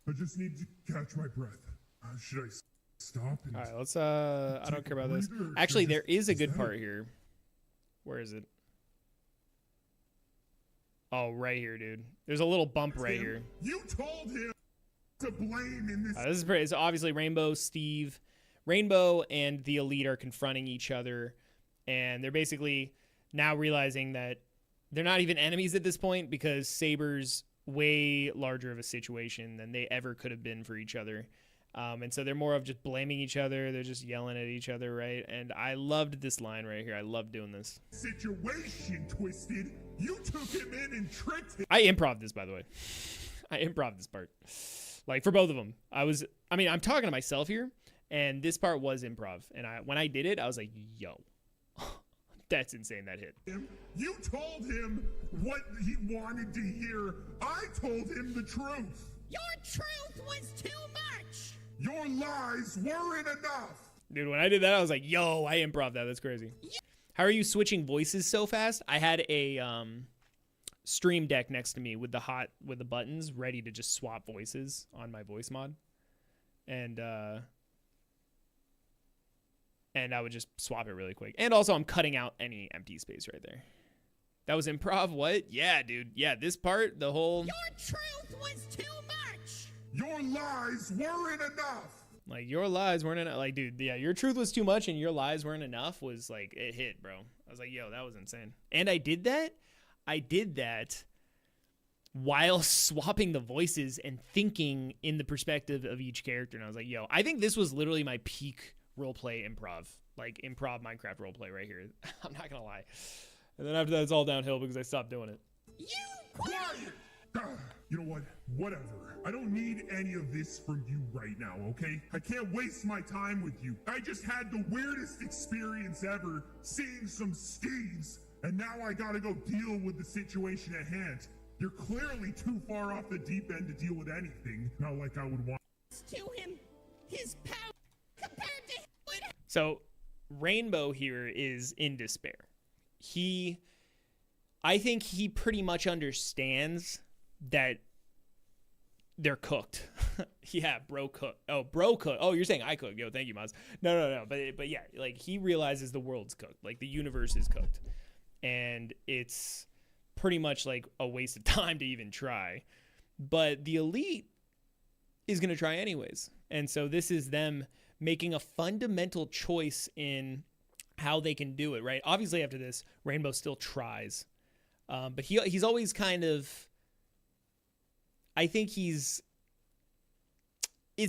I just need to catch my breath. Should I stop? All right, let's. I don't care about this. Actually, there is a good part here. Where is it? Oh, right here, dude. There's a little bump right here. You told him to blame in this. This is pretty. It's obviously Rainbow, Steve, Rainbow, and the Elite are confronting each other, and they're basically now realizing that they're not even enemies at this point because Saber's way larger of a situation than they ever could have been for each other. And so they're more of just blaming each other. They're just yelling at each other, right? And I loved this line right here. I love doing this. Situation, Twisted. You took him in and tricked him. I improv this, by the way. I improv this part. Like, for both of them. I'm talking to myself here, and this part was improv. And when I did it, I was like, yo, that's insane, that hit. You told him what he wanted to hear. I told him the truth. Your truth was too much. Your lies weren't enough. Dude, when I did that, I was like, yo, I improv that. That's crazy. How are you switching voices so fast? I had a stream deck next to me with the buttons ready to just swap voices on my voice mod. And I would just swap it really quick. And also, I'm cutting out any empty space right there. That was improv? What? Yeah, dude. Yeah, this part, the whole... Your truth was too much. Your lies weren't enough. Like, your lies weren't enough. Like, dude, yeah, your truth was too much and your lies weren't enough was, like, it hit, bro. I was like, yo, that was insane. And I did that while swapping the voices and thinking in the perspective of each character. And I was like, yo, I think this was literally my peak roleplay improv. Like, improv Minecraft roleplay right here. I'm not gonna lie. And then after that, it's all downhill because I stopped doing it. You Quiet! You know what? Whatever. I don't need any of this from you right now, okay? I can't waste my time with you. I just had the weirdest experience ever seeing some Steves, and now I gotta go deal with the situation at hand. You're clearly too far off the deep end to deal with anything. Not like I would want to him. His power compared to him. So Rainbow here is in despair. I think he pretty much understands that they're cooked. Yeah, bro cooked. Oh, bro cooked. Oh, you're saying I cooked. Yo, thank you, Maz. No. But yeah, like, he realizes the world's cooked. Like, the universe is cooked. And it's pretty much like a waste of time to even try. But the elite is going to try anyways. And so this is them making a fundamental choice in how they can do it, right? Obviously, after this, Rainbow still tries. But he's always kind of... I think it's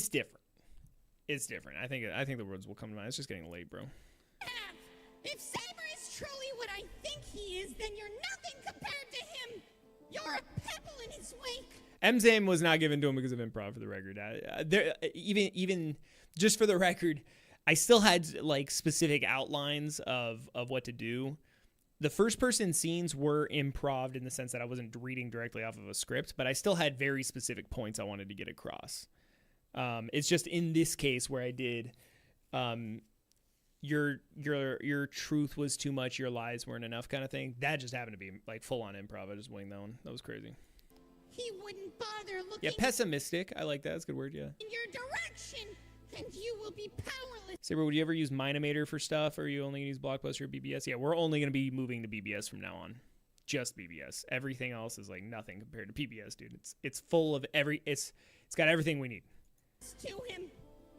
different. It's different. I think the words will come to mind. It's just getting late, bro. If Saber is truly what I think he is, then you're nothing compared to him. You're a pebble in his wake. M's aim was not given to him because of improv, for the record. Even just for the record, I still had like specific outlines of what to do. The first person scenes were improv in the sense that I wasn't reading directly off of a script, but I still had very specific points I wanted to get across. It's just in this case where I did, your truth was too much, your lies weren't enough kind of thing. That just happened to be like full on improv. I just winged that one. That was crazy. He wouldn't bother looking. Yeah, pessimistic. I like that. That's a good word. Yeah. In your direction, and you will be powerless. Saber, would you ever use Minimator for stuff, or are you only gonna use Blockbuster or BBS? Yeah, we're only gonna be moving to BBS from now on. Just BBS. Everything else is like nothing compared to PBS, dude. It's full of it's got everything we need. To him,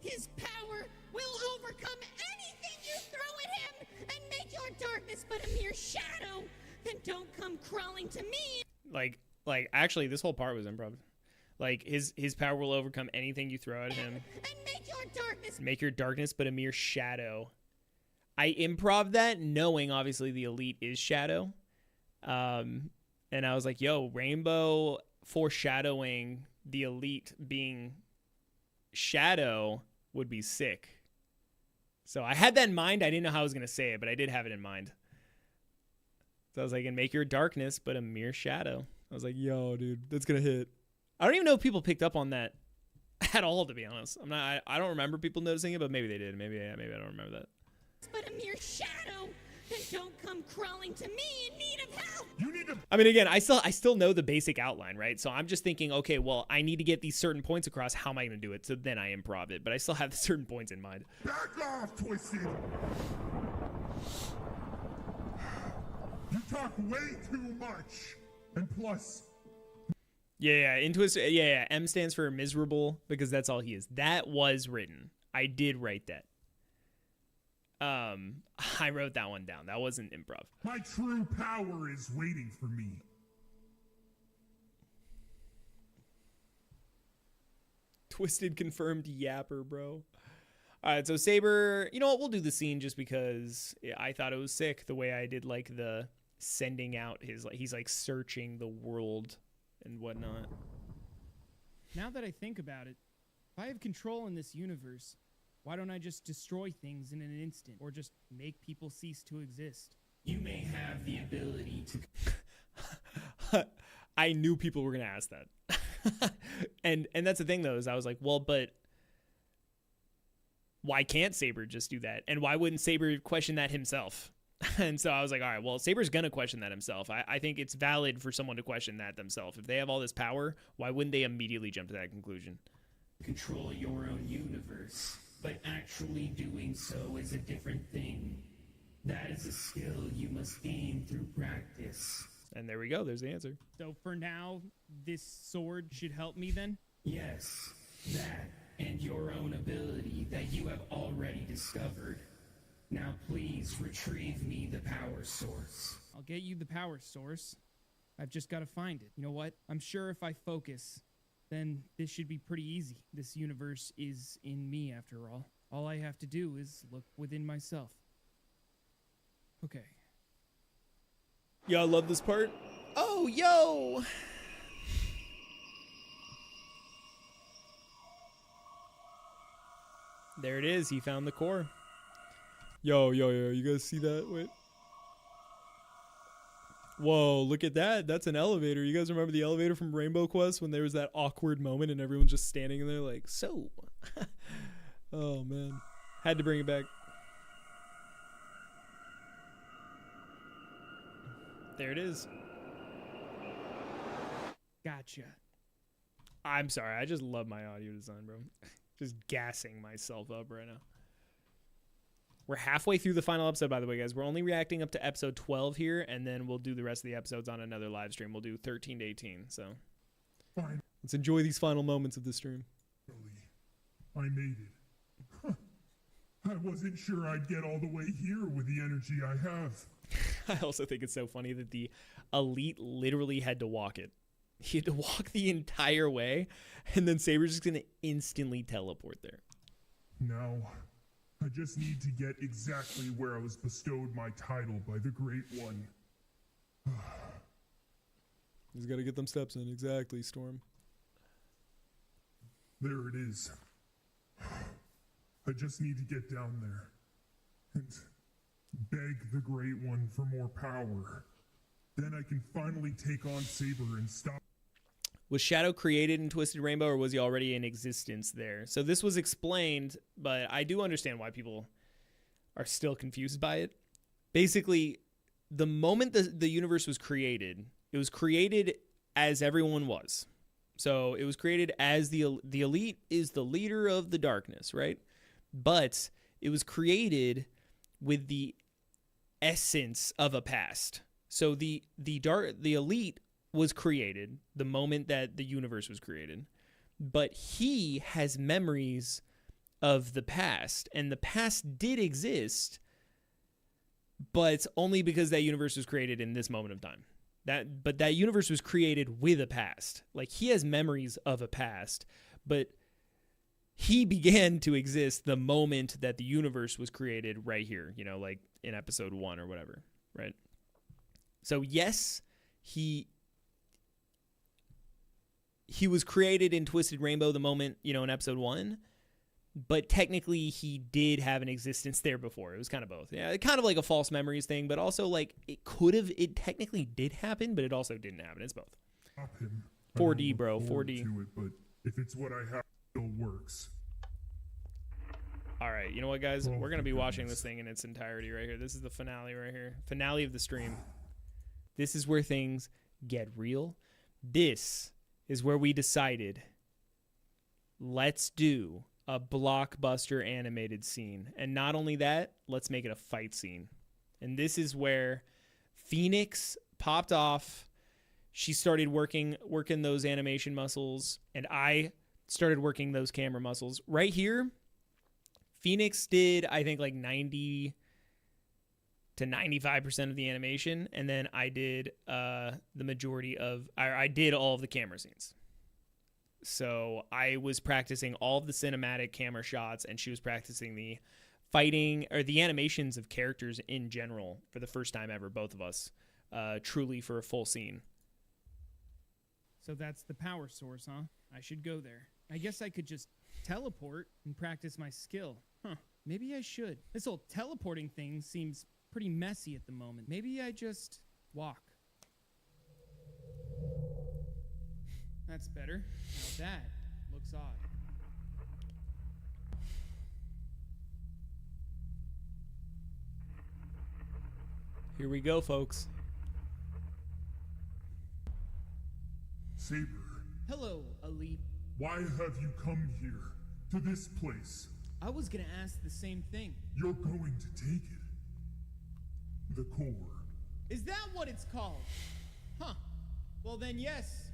his power will overcome anything you throw at him, and make your darkness but a mere shadow. And don't come crawling to me. Like actually, this whole part was improv. Like, his power will overcome anything you throw at him. And make your darkness but a mere shadow. I improv that knowing, obviously, the elite is shadow. And I was like, yo, Rainbow foreshadowing the elite being shadow would be sick. So I had that in mind. I didn't know how I was going to say it, but I did have it in mind. So I was like, and make your darkness but a mere shadow. I was like, yo, dude, that's going to hit. I don't even know if people picked up on that at all, to be honest. I don't remember people noticing it, but maybe they did. Maybe I don't remember that. But a mere shadow, and don't come crawling to me in need of help. You need to. I mean, again, I still know the basic outline, right? So I'm just thinking, okay, well, I need to get these certain points across. How am I going to do it? So then I improv it, but I still have certain points in mind. Back off, Twisted. You talk way too much, and plus. Yeah, into his yeah. M stands for miserable because that's all he is. That was written. I did write that. I wrote that one down. That wasn't improv. My true power is waiting for me. Twisted confirmed yapper, bro. All right, so Saber, you know what? We'll do the scene just because I thought it was sick the way I did, like, the sending out his, like, he's like searching the world and whatnot. Now that I think about it, if I have control in this universe, why don't I just destroy things in an instant or just make people cease to exist? You may have the ability to. I knew people were going to ask that. and that's the thing, though, is I was like, well, but why can't Saber just do that? And why wouldn't Saber question that himself? And so I was like, all right, well, Saber's going to question that himself. I think it's valid for someone to question that themselves. If they have all this power, why wouldn't they immediately jump to that conclusion? Control your own universe, but actually doing so is a different thing. That is a skill you must gain through practice. And there we go. There's the answer. So for now, this sword should help me then? Yes, that and your own ability that you have already discovered. Now please retrieve me the power source. I'll get you the power source. I've just got to find it. You know what? I'm sure if I focus, then this should be pretty easy. This universe is in me, after all. All I have to do is look within myself. Okay. Yo, I love this part. Oh, yo! There it is. He found the core. Yo, you guys see that? Wait. Whoa, look at that. That's an elevator. You guys remember the elevator from Rainbow Quest when there was that awkward moment and everyone's just standing there like, so? Oh, man. Had to bring it back. There it is. Gotcha. I'm sorry. I just love my audio design, bro. Just gassing myself up right now. We're halfway through the final episode, by the way, guys. We're only reacting up to episode 12 here, and then we'll do the rest of the episodes on another live stream. We'll do 13 to 18, so. Finally, Let's enjoy these final moments of the stream. I made it. Huh. I wasn't sure I'd get all the way here with the energy I have. I also think it's so funny that the elite literally had to walk it. He had to walk the entire way, and then Saber's just going to instantly teleport there. Now, I just need to get exactly where I was bestowed my title by the Great One. He's got to get them steps in. Exactly, Storm. There it is. I just need to get down there and beg the Great One for more power. Then I can finally take on Saber and stop. Was Shadow created in Twisted Rainbow, or was he already in existence there? So this was explained, but I do understand why people are still confused by it. Basically, the moment the universe was created, it was created as everyone was. So it was created as the elite is the leader of the darkness, right? But it was created with the essence of a past. So the elite was created the moment that the universe was created, but he has memories of the past, and the past did exist, but only because that universe was created in this moment of time. But that universe was created with a past. Like, he has memories of a past, but he began to exist the moment that the universe was created right here, you know, like in episode 1 or whatever, right? So yes, he was created in Twisted Rainbow the moment, you know, in episode 1, but technically he did have an existence there before. It was kind of both. Yeah, kind of like a false memories thing, but also like it technically did happen, but it also didn't happen. It's both. Stop him. 4D, bro, 4D. To it, but if it's what I have, it still works. All right, you know what, guys? Oh, We're going to be my watching goodness. this thing in its entirety right here. This is the finale right here. Finale of the stream. This is where things get real. This is where we decided, let's do a blockbuster animated scene. And not only that, let's make it a fight scene. And this is where Phoenix popped off. She started working those animation muscles, and I started working those camera muscles. Right here, Phoenix did, I think, like 90 to 95% of the animation, and then I did the majority of, I did all of the camera scenes. So I was practicing all of the cinematic camera shots, and she was practicing the fighting or the animations of characters in general for the first time ever, both of us, truly for a full scene. So that's the power source, huh? I should go there. I guess I could just teleport and practice my skill. Huh. Maybe I should. This whole teleporting thing seems pretty messy at the moment. Maybe I just walk. That's better. Now that looks odd. Here we go, folks. Saber, Hello, Elite. why have you come here? To this place? I was gonna ask the same thing. You're going to take it. The core. Is that what it's called? Huh. Well then, yes,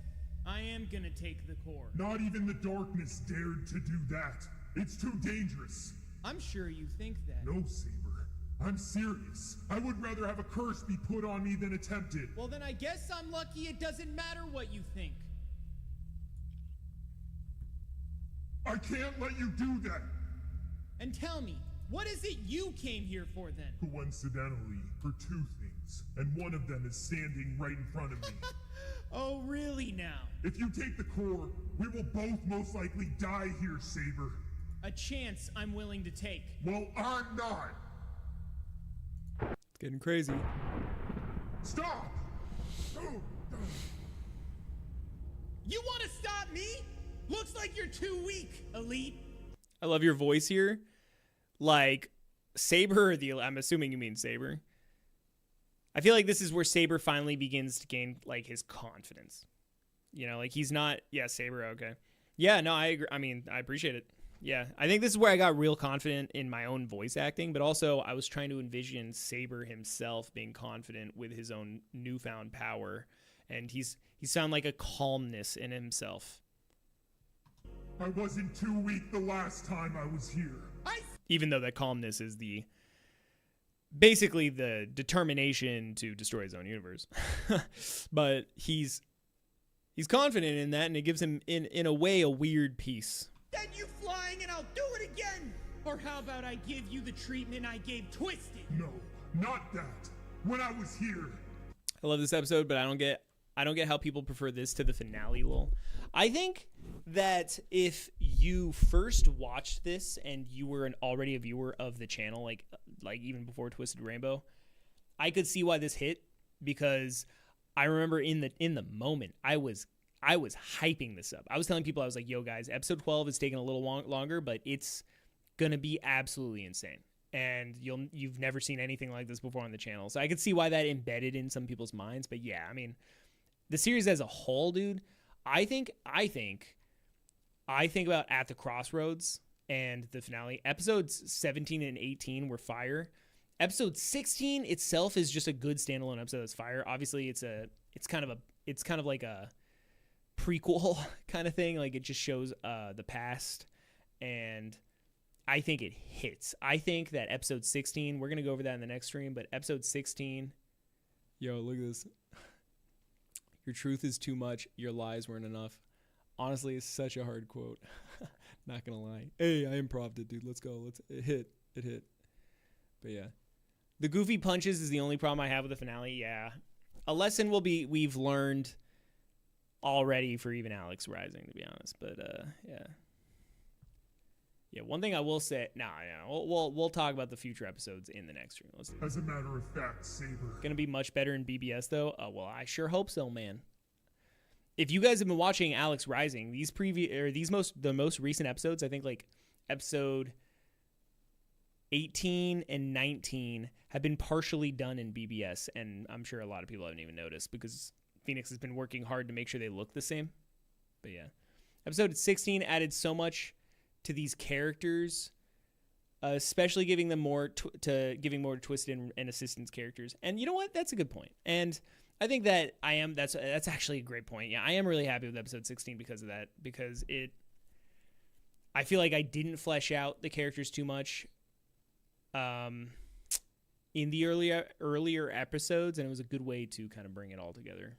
I am gonna take the core. Not even the darkness dared to do that. It's too dangerous. I'm sure you think that. No, Saber. I'm serious. I would rather have a curse be put on me than attempt it. Well then I guess I'm lucky it doesn't matter what you think. I can't let you do that. And tell me, what is it you came here for then? Coincidentally, for two things, and one of them is standing right in front of me. Oh, really now? If you take the core, we will both most likely die here, Saber. A chance I'm willing to take. Well, I'm not. It's getting crazy. Stop! You want to stop me? Looks like you're too weak, Elite. I love your voice here. Like, Saber, or the, I'm assuming you mean Saber. I feel like this is where Saber finally begins to gain, like, his confidence. You know, like, he's not, yeah, Saber, okay. Yeah, no, I agree. I mean, I appreciate it. Yeah, I think this is where I got real confident in my own voice acting, but also I was trying to envision Saber himself being confident with his own newfound power, and he sound like a calmness in himself. I wasn't too weak the last time I was here. Even though that calmness is basically the determination to destroy his own universe. But he's confident in that, and it gives him, in a way, a weird peace. Send you flying and I'll do it again! Or how about I give you the treatment I gave Twisted? No, not that. When I was here. I love this episode, but I don't get how people prefer this to the finale, lol. I think that if you first watched this and you were already a viewer of the channel, like even before Twisted Rainbow, I could see why this hit, because I remember in the moment I was hyping this up. I was telling people, I was like, yo guys, episode 12 is taking a little longer, but it's gonna be absolutely insane. And you've never seen anything like this before on the channel. So I could see why that embedded in some people's minds. But yeah, I mean, the series as a whole, dude, I think about At the Crossroads and the finale. Episodes 17 and 18 were fire. Episode 16 itself is just a good standalone episode that's fire. Obviously, it's kind of like a prequel kind of thing. Like, it just shows the past, and I think it hits. I think that episode 16, we're gonna go over that in the next stream, but episode 16. Yo, look at this. Your truth is too much. Your lies weren't enough. Honestly, it's such a hard quote. Not gonna lie. Hey, I improv'd it, dude. Let's go. It hit. But yeah. The goofy punches is the only problem I have with the finale. Yeah. A lesson we've learned already for even Alex Rising, to be honest. But yeah. Yeah, one thing I will say, we'll talk about the future episodes in the next stream. Let's do As a matter of fact, Saber. Gonna be much better in BBS though. Well, I sure hope so, man. If you guys have been watching Alex Rising, the most recent episodes, I think like episode 18 and 19 have been partially done in BBS, and I'm sure a lot of people haven't even noticed because Phoenix has been working hard to make sure they look the same. But yeah, episode 16 added so much to these characters, especially giving them more to Twisted and Assistant's characters. And you know what? That's a good point. And I think that that's actually a great point. Yeah, I am really happy with episode 16 because of that, because I feel like I didn't flesh out the characters too much in the earlier episodes, and it was a good way to kind of bring it all together.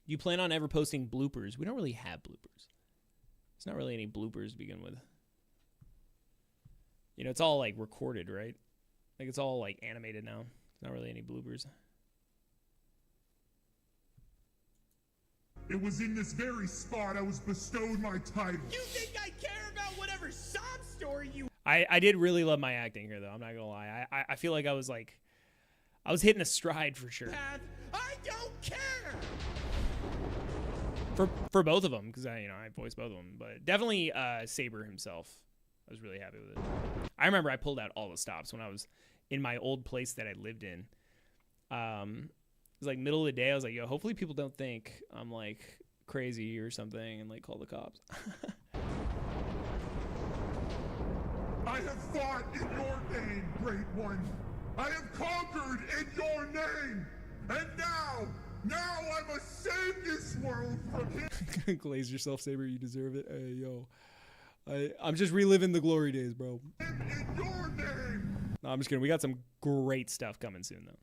You plan on ever posting bloopers? We don't really have bloopers. It's not really any bloopers to begin with. You know, it's all like recorded, right? Like it's all like animated now. It's not really any bloopers. It was in this very spot I was bestowed my title. You think I care about whatever sob story you... I did really love my acting here, though. I'm not gonna lie. I feel like I was hitting a stride for sure. have? I don't care! For both of them, because I voiced both of them, but definitely Saber himself. I was really happy with it. I remember I pulled out all the stops when I was in my old place that I lived in. It was like middle of the day. I was like, yo, hopefully people don't think I'm like crazy or something and like call the cops. I have fought in your name, Great One. I have conquered in your name. And now I must save this world from him. Glaze yourself, Saber. You deserve it. Hey, yo. I'm just reliving the glory days, bro. In your name. No, I'm just kidding. We got some great stuff coming soon, though.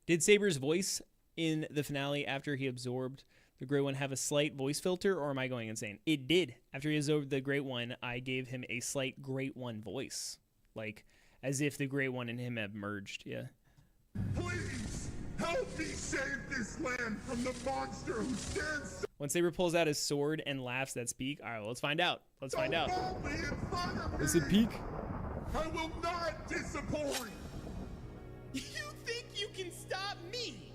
Did Saber's voice in the finale after he absorbed the Great One have a slight voice filter, or am I going insane? It did. After he absorbed the Great One, I gave him a slight Great One voice. Like, as if the Great One and him have merged, yeah. Please, help me save this land from the monster who stands When Saber pulls out his sword and laughs, that's peak. All right, well, let's find out. Let's find out. boldly in front of me. Is it peak? I will not disappoint. You think you can stop me?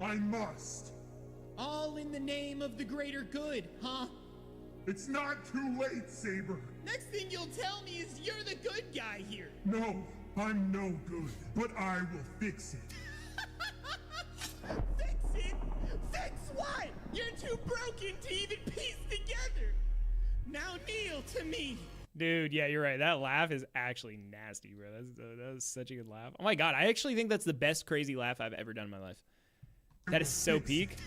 I must. All in the name of the greater good, huh? It's not too late, Saber. Next thing you'll tell me is you're the good guy here. No, I'm no good, but I will fix it. Fix it? Fix what? You're too broken to even piece together. Now kneel to me. Dude, yeah, you're right. That laugh is actually nasty, bro. That was such a good laugh. Oh my god, I actually think that's the best crazy laugh I've ever done in my life. That is so peak.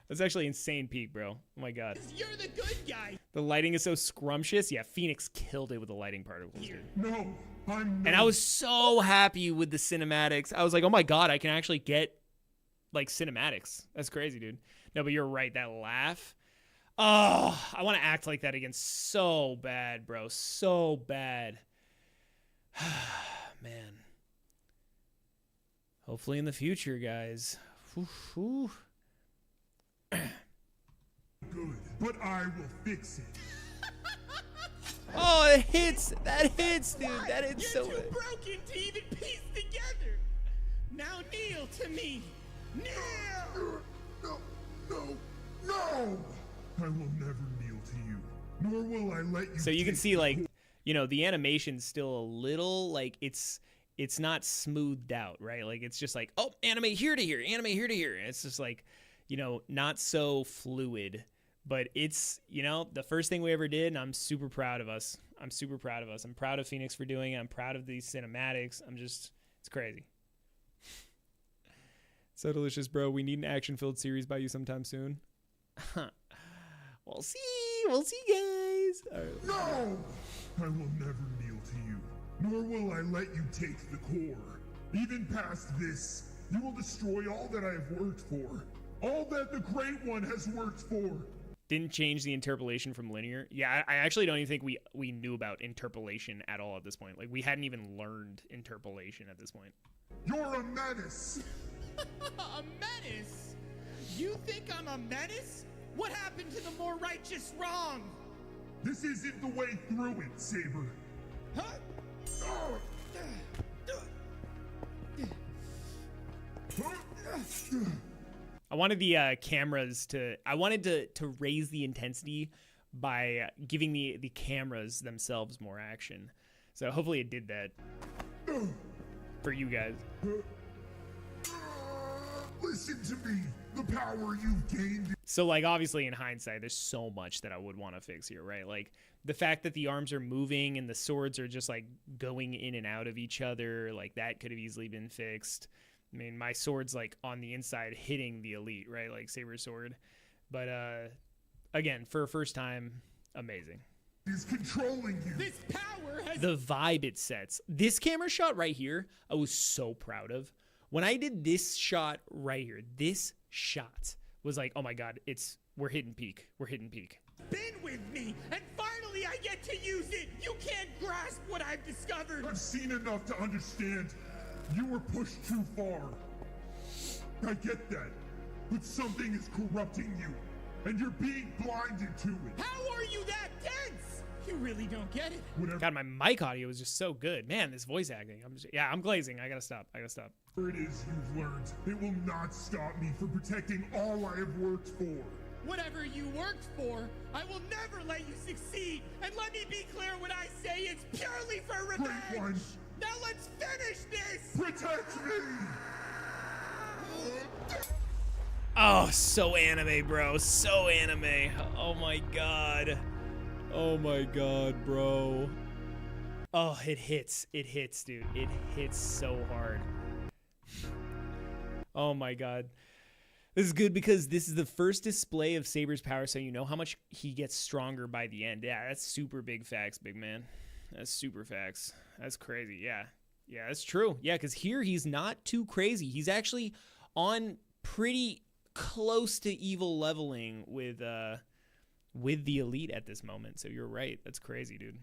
That's actually insane peak, bro. Oh my god. You're the good guy. The lighting is so scrumptious. Yeah, Phoenix killed it with the lighting particles, dude. No, I'm And I was so happy with the cinematics. I was like, oh my god, I can actually get like cinematics. That's crazy, dude. No, but you're right. That laugh. Oh, I want to act like that again so bad, bro. So bad. Man. Hopefully in the future, guys. Whew. good, but I will fix it. Oh, it hits. That hits, dude. That hits so You're bad. too broken to even piece together. Now kneel to me. Kneel. No! I will never kneel to you, nor will I let you. So you can take see, like, you know, the animation's still a little, like, it's not smoothed out, right? Like, it's just like, oh, animate here to here, animate here to here. And it's just like, you know, not so fluid. But it's, you know, the first thing we ever did, and I'm super proud of us. I'm super proud of us. I'm proud of Phoenix for doing it. I'm proud of these cinematics. It's crazy. So delicious, bro. We need an action-filled series by you sometime soon. We'll see, guys. All right. No! I will never kneel to you, nor will I let you take the core. Even past this, you will destroy all that I have worked for, all that the Great One has worked for. Didn't change the interpolation from linear. Yeah, I actually don't even think we knew about interpolation at all at this point. Like, we hadn't even learned interpolation at this point. You're a menace! A menace? You think I'm a menace? What happened to the more righteous wrong? This isn't the way through it, Saber. Huh? I wanted the cameras to. I wanted to raise the intensity by giving the cameras themselves more action. So hopefully it did that for you guys. Listen to me. The power you've gained. So, like, obviously in hindsight, there's so much that I would want to fix here, right? Like the fact that the arms are moving and the swords are just like going in and out of each other, like that could have easily been fixed. I mean, my sword's like on the inside hitting the elite, right? Like Saber's sword. But again, for a first time, amazing. Is controlling you. This power has. The vibe it sets. This camera shot right here, I was so proud of. When I did this shot right here, this shot was like, oh my God, we're hitting peak. We're hitting peak. Been with me, and finally I get to use it. You can't grasp what I've discovered. I've seen enough to understand you were pushed too far. I get that, but something is corrupting you, and you're being blinded to it. How are you that dense? You really don't get it. Whatever God, my mic audio was just so good. Man, this voice acting. I'm glazing. I gotta stop. it is you've learned, it will not stop me from protecting all I have worked for. Whatever you worked for, I will never let you succeed. And let me be clear when I say it's purely for revenge. Great one. Now let's finish this. Protect me! Oh, so anime, bro. So anime. Oh my God. Oh my God, bro. Oh, it hits. It hits, dude. It hits so hard. Oh my God. This is good because this is the first display of Saber's power, so you know how much he gets stronger by the end. Yeah, that's super big facts, big man. That's super facts. That's crazy. Yeah. Yeah, that's true. Yeah, because here he's not too crazy. He's actually on pretty close to evil leveling with the elite at this moment. So you're right. That's crazy, dude.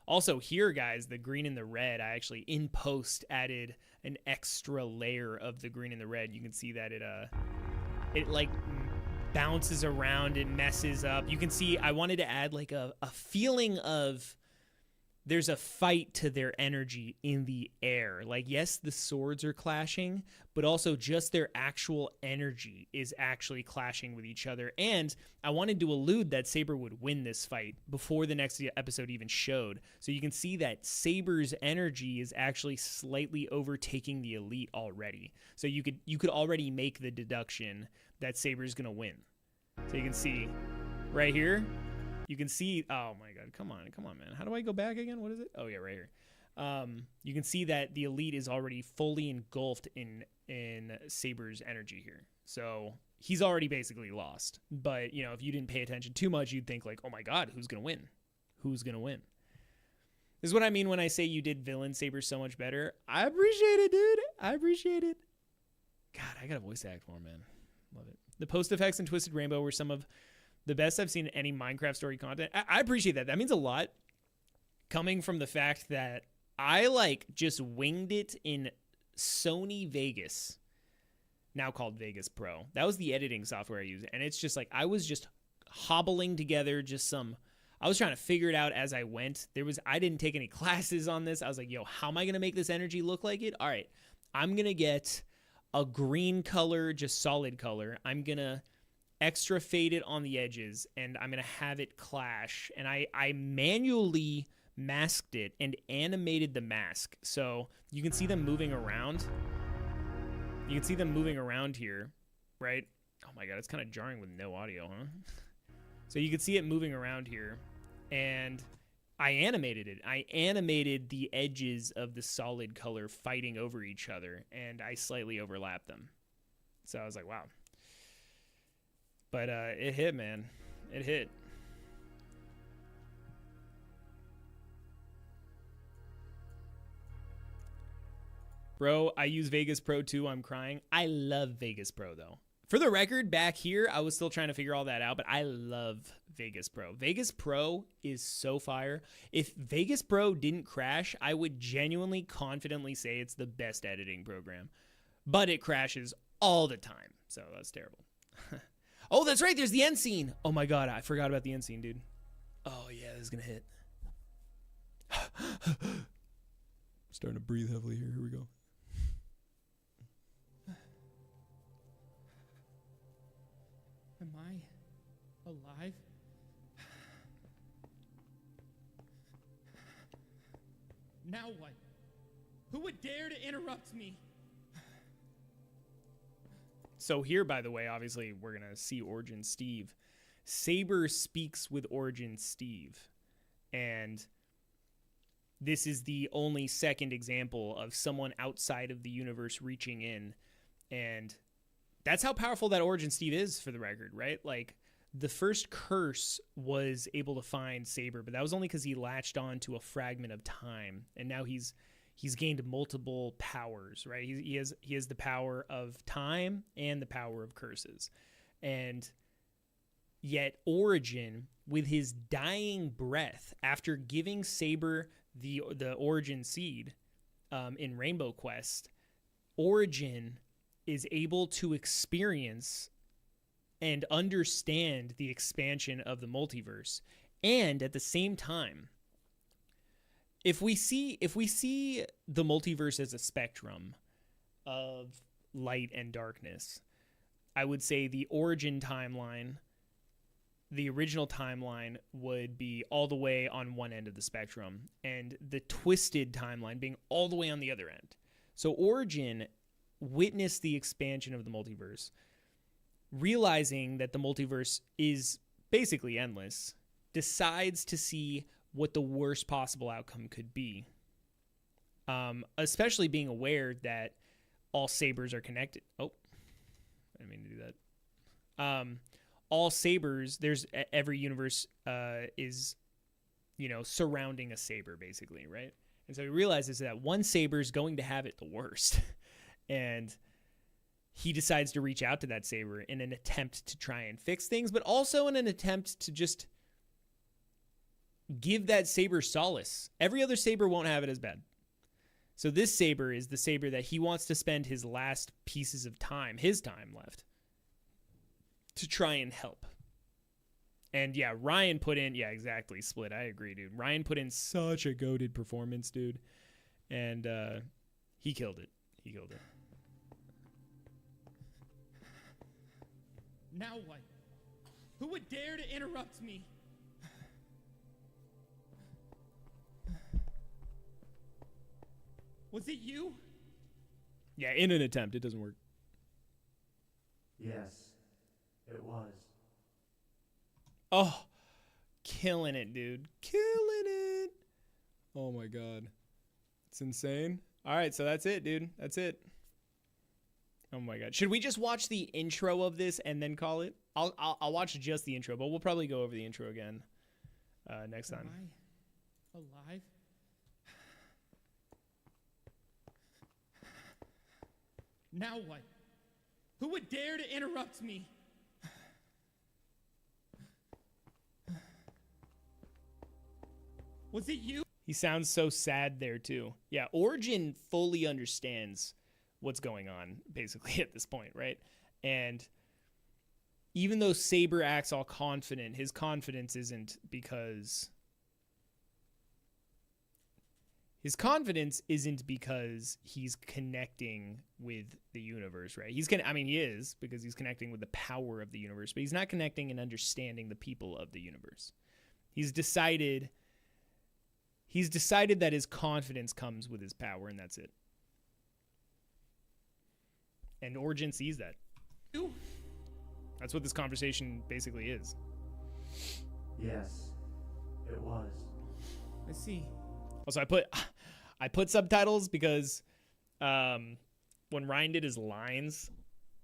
Also here, guys, the green and the red, I actually in post added an extra layer of the green and the red. You can see that it like bounces around and messes up. You can see I wanted to add like a feeling of there's a fight to their energy in the air. Like, yes, the swords are clashing, but also just their actual energy is actually clashing with each other. And I wanted to allude that Saber would win this fight before the next episode even showed. So you can see that Saber's energy is actually slightly overtaking the elite already. So you could already make the deduction that Saber's going to win. So you can see right here, you can see, oh my God, come on, man. How do I go back again? What is it? Oh yeah, right here. You can see that the elite is already fully engulfed in Saber's energy here. So he's already basically lost. But, you know, if you didn't pay attention too much, you'd think like, oh my God, who's going to win? Who's going to win? This is what I mean when I say you did villain Saber so much better. I appreciate it, dude. I appreciate it. God, I got to voice act more, man. Love it. The post effects in Twisted Rainbow were some of the best I've seen in any Minecraft story content. I appreciate that. That means a lot coming from the fact that I like just winged it in Sony Vegas, now called Vegas Pro. That was the editing software I used. And it's just like, I was just hobbling together I was trying to figure it out as I went. I didn't take any classes on this. I was like, yo, how am I going to make this energy look like it? All right, I'm going to get a green color, just solid color. I'm going to extra fade it on the edges, and I'm going to have it clash. And I manually masked it and animated the mask. So you can see them moving around. You can see them moving around here, right? Oh my God, it's kind of jarring with no audio, huh? So you can see it moving around here, and I animated it. I animated the edges of the solid color fighting over each other, and I slightly overlapped them. So I was like, wow. But it hit, man. It hit. Bro, I use Vegas Pro too. I'm crying. I love Vegas Pro, though. For the record, back here, I was still trying to figure all that out, but I love Vegas Pro. Vegas Pro is so fire. If Vegas Pro didn't crash, I would genuinely, confidently say it's the best editing program. But it crashes all the time, so that's terrible. Oh, that's right. There's the end scene. Oh, my God. I forgot about the end scene, dude. Oh, yeah. This is going to hit. Starting to breathe heavily here. Here we go. Am I alive? Now what? Who would dare to interrupt me? So here, by the way, obviously, we're going to see Origin Steve. Saber speaks with Origin Steve. And this is the only second example of someone outside of the universe reaching in and that's how powerful that Origin Steve is, for the record, right? Like, the first curse was able to find Saber, but that was only because he latched on to a fragment of time, and now he's gained multiple powers, right? He has the power of time and the power of curses, and yet Origin, with his dying breath, after giving Saber the Origin seed in Rainbow Quest, Origin is able to experience and understand the expansion of the multiverse. And at the same time, if we see the multiverse as a spectrum of light and darkness, I would say the Origin timeline, the original timeline, would be all the way on one end of the spectrum, and the twisted timeline being all the way on the other end. So Origin witnessed the expansion of the multiverse, realizing that the multiverse is basically endless, decides to see what the worst possible outcome could be. Especially being aware that all sabers are connected. Oh, I didn't mean to do that. All sabers, every universe is, surrounding a saber, basically, right? And so he realizes that one saber is going to have it the worst. And he decides to reach out to that saber in an attempt to try and fix things, but also in an attempt to just give that saber solace. Every other saber won't have it as bad. So this saber is the saber that he wants to spend his last pieces of time, his time left, to try and help. And yeah, Ryan put in, yeah, exactly, Split. I agree, dude. Ryan put in such a goated performance, dude. And he killed it. He killed it. Now what? Who would dare to interrupt me? Was it you? Yeah, in an attempt. It doesn't work. Yes, it was. Oh, killing it, dude. Killing it. Oh my god. It's insane. All right, so that's it, dude. That's it. Oh my god. Should we just watch the intro of this and then call it? I'll watch just the intro, but we'll probably go over the intro again next time. Am I alive? Now what? Who would dare to interrupt me? Was it you? He sounds so sad there too. Yeah, Origin fully understands what's going on basically at this point, right? And even though Saber acts all confident, his confidence isn't because he's connecting with the universe, right? He is, because he's connecting with the power of the universe, but he's not connecting and understanding the people of the universe. He's decided that his confidence comes with his power, and that's it. And Origin sees that. That's what this conversation basically is. Yes, it was. I see. Also, I put subtitles because when Ryan did his lines,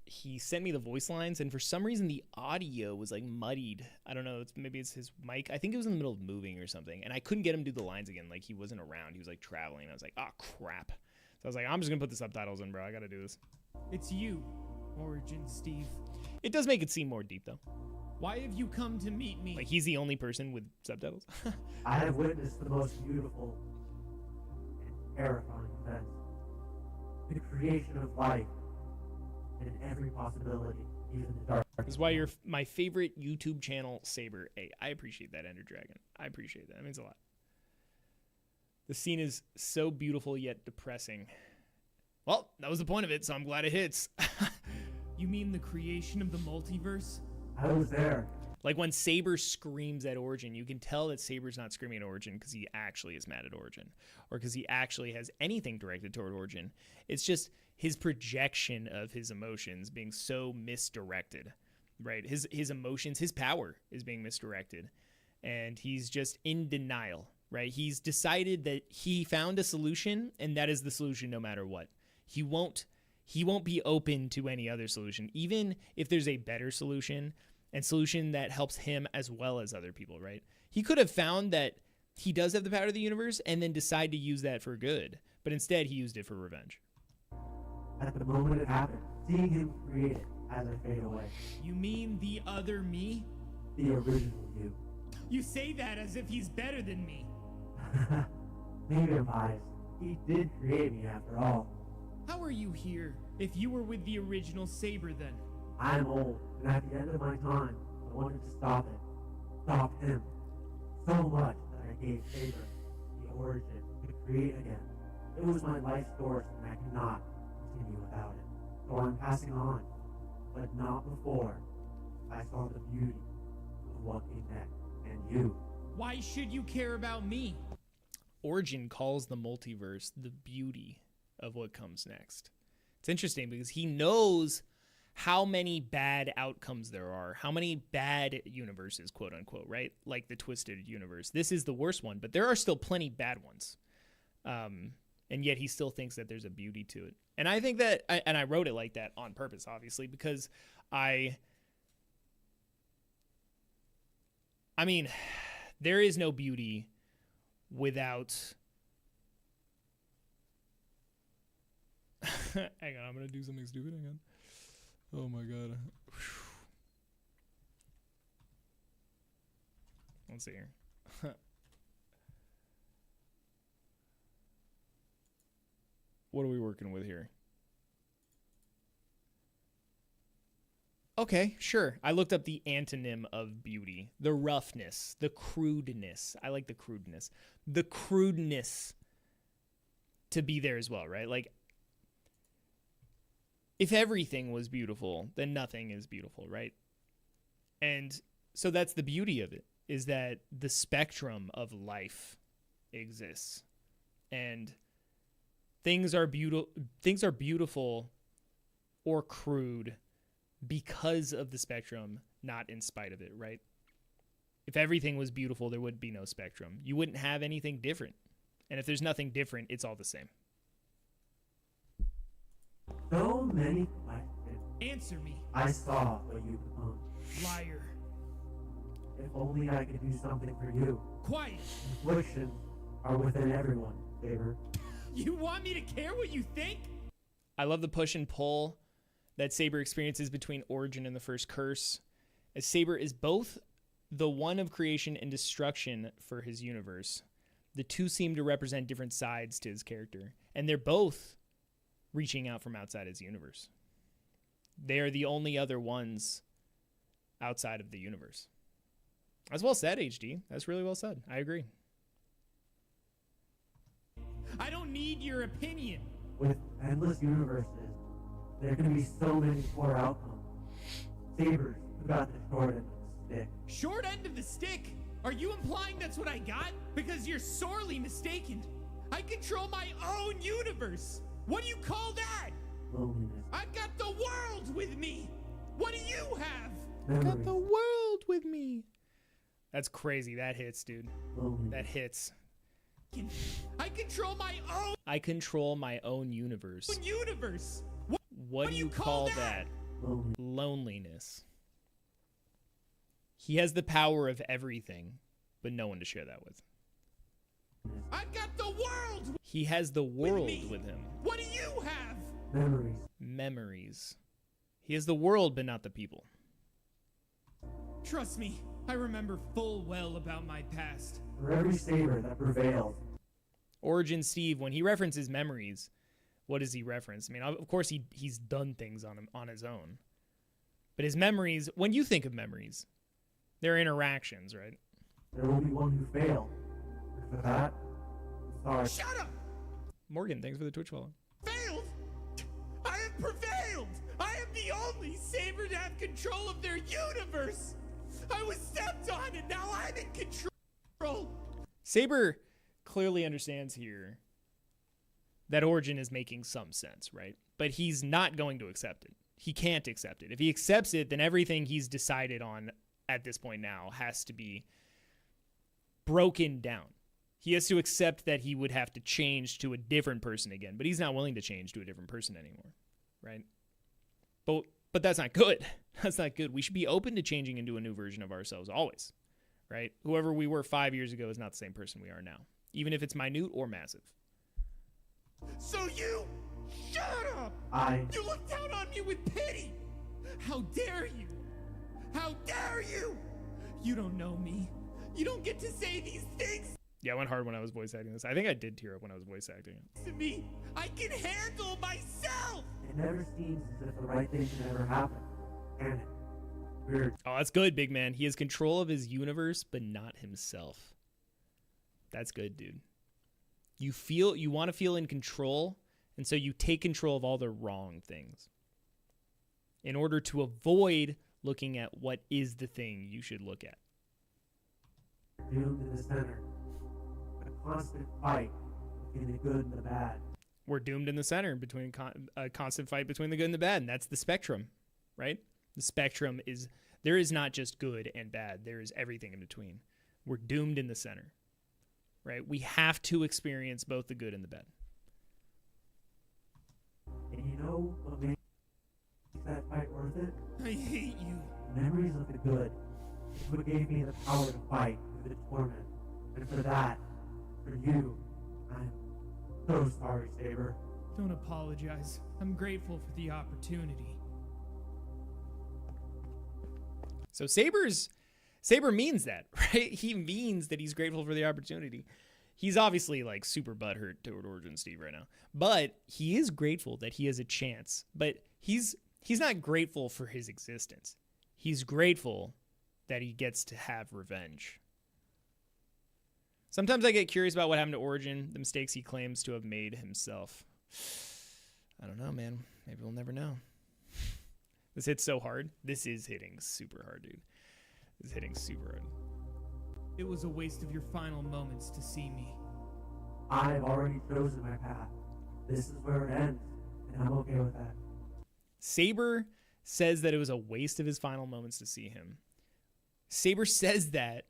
he sent me the voice lines, and for some reason the audio was like muddied. I don't know. Maybe it's his mic. I think it was in the middle of moving or something, and I couldn't get him to do the lines again. Like, he wasn't around. He was like traveling. I was like, oh crap. So I was like, I'm just gonna put the subtitles in, bro. I gotta do this. It's you, Origin Steve. It does make it seem more deep though. Why have you come to meet me? Like, he's the only person with subtitles. I have witnessed the most beautiful and terrifying event. The creation of life and every possibility, even the dark. This is why you're my favorite YouTube channel, Saber. Hey, I appreciate that, Ender Dragon. I appreciate that. It means a lot. The scene is so beautiful yet depressing. Well, that was the point of it, so I'm glad it hits. You mean the creation of the multiverse? I was there. Like, when Saber screams at Origin, you can tell that Saber's not screaming at Origin because he actually is mad at Origin, or because he actually has anything directed toward Origin. It's just his projection of his emotions being so misdirected, right? His emotions, his power is being misdirected, and he's just in denial, right? He's decided that he found a solution, and that is the solution no matter what. He won't he won't be open to any other solution, even if there's a better solution and solution that helps him as well as other people, right? He could have found that he does have the power of the universe and then decide to use that for good, but instead he used it for revenge. At the moment it happened, seeing him create it as I fade away. You mean the other me? The original you. You say that as if he's better than me. Maybe I'm biased. He did create me after all. How are you here if you were with the original Saber then? I'm old, and at the end of my time, I wanted to stop it. Stop him. So much that I gave Saber the origin to create again. It was my life source, and I cannot continue without it. So I'm passing on, but not before I saw the beauty of what came next, and you. Why should you care about me? Origin calls the multiverse the beauty of what comes next. It's interesting because he knows how many bad outcomes there are, how many bad universes, quote unquote, right? Like the Twisted universe. This is the worst one, but there are still plenty bad ones. And yet he still thinks that there's a beauty to it. And I think that, and I wrote it like that on purpose, obviously, because I mean, there is no beauty without... Hang on, I'm going to do something stupid. Hang on. Oh my god. Let's see here. What are we working with here? Okay, sure. I looked up the antonym of beauty. The roughness, the crudeness. I like the crudeness. The crudeness to be there as well, right? Like, if everything was beautiful, then nothing is beautiful, right? And so that's the beauty of it, is that the spectrum of life exists. And things are beautiful or crude because of the spectrum, not in spite of it, right? If everything was beautiful, there would be no spectrum. You wouldn't have anything different. And if there's nothing different, it's all the same. So many questions. Answer me, I saw what you become. liar. If only I could do something for you. Quiet. Afflictions are within everyone, Saber. You want me to care what you think? I love the push and pull that Saber experiences between Origin and the First Curse, as Saber is both the one of creation and destruction for his universe. The two seem to represent different sides to his character, and they're both reaching out from outside his universe. They are the only other ones outside of the universe. That's well said, HD. That's really well said. I agree. I don't need your opinion. With endless universes, there can be so many poor outcomes. Sabers who got the short end of the stick. Short end of the stick? Are you implying that's what I got? Because you're sorely mistaken. I control my own universe. What do you call that? Loneliness. I've got the world with me. What do you have? Got Memories. the world with me. That's crazy. That hits, dude. Loneliness. That hits. I control my own I control my own universe. universe. What do you call that? Loneliness. Loneliness. He has the power of everything, but no one to share that with. I've got the world. He has the world me. with him. What do you have? Memories. Memories. He has the world, but not the people. Trust me, I remember full well about my past. For every Saber that prevails, Origin Steve, when he references memories, what does he reference? I mean, of course he's done things on his own. But his memories, when you think of memories, they're interactions, right? there will be one who failed. And for that, I'm sorry. Shut up! Morgan, thanks for the Twitch follow. Failed? I have prevailed! I am the only Saber to have control of their universe! I was stepped on and now I'm in control! Saber clearly understands here that Origin is making some sense, right? But he's not going to accept it. He can't accept it. If he accepts it, then everything he's decided on at this point now has to be broken down. He has to accept that he would have to change to a different person again, but he's not willing to change to a different person anymore. right? But that's not good. That's not good. We should be open to changing into a new version of ourselves always, right? Whoever we were 5 years ago is not the same person we are now, even if it's minute or massive. So you shut up! You look down on me with pity! How dare you! How dare you! You don't know me. You don't get to say these things Yeah, I went hard when I was voice acting this. I think I did tear up when I was voice acting it. to me. I can handle myself! It never seems as if the right thing can ever happen. And we're Oh, that's good, big man. He has control of his universe, but not himself. That's good, dude. You want to feel in control, and so you take control of all the wrong things in order to avoid looking at what is the thing you should look at. doomed in the center. A constant fight between the good and the bad. We're doomed in the center between a constant fight between the good and the bad, and that's the spectrum, right? The spectrum is, there is not just good and bad. There is everything in between. We're doomed in the center, right? We have to experience both the good and the bad. And you know what makes that fight worth it? I hate you. Memories of the good is what gave me the power to fight through the torment. And for that, for you, I'm so sorry, Saber. Don't apologize. I'm grateful for the opportunity. So Saber means that, right? He means that he's grateful for the opportunity. He's obviously like super butthurt toward Origin Steve right now, but he is grateful that he has a chance. But he's not grateful for his existence. He's grateful that he gets to have revenge. Sometimes I get curious about what happened to Origin, the mistakes he claims to have made himself. I don't know, man. Maybe we'll never know. This hits so hard. This is hitting super hard, dude. This is hitting super hard. It was a waste of your final moments to see me. I've already chosen my path. This is where it ends, and I'm okay with that. Saber says that it was a waste of his final moments to see him. Saber says that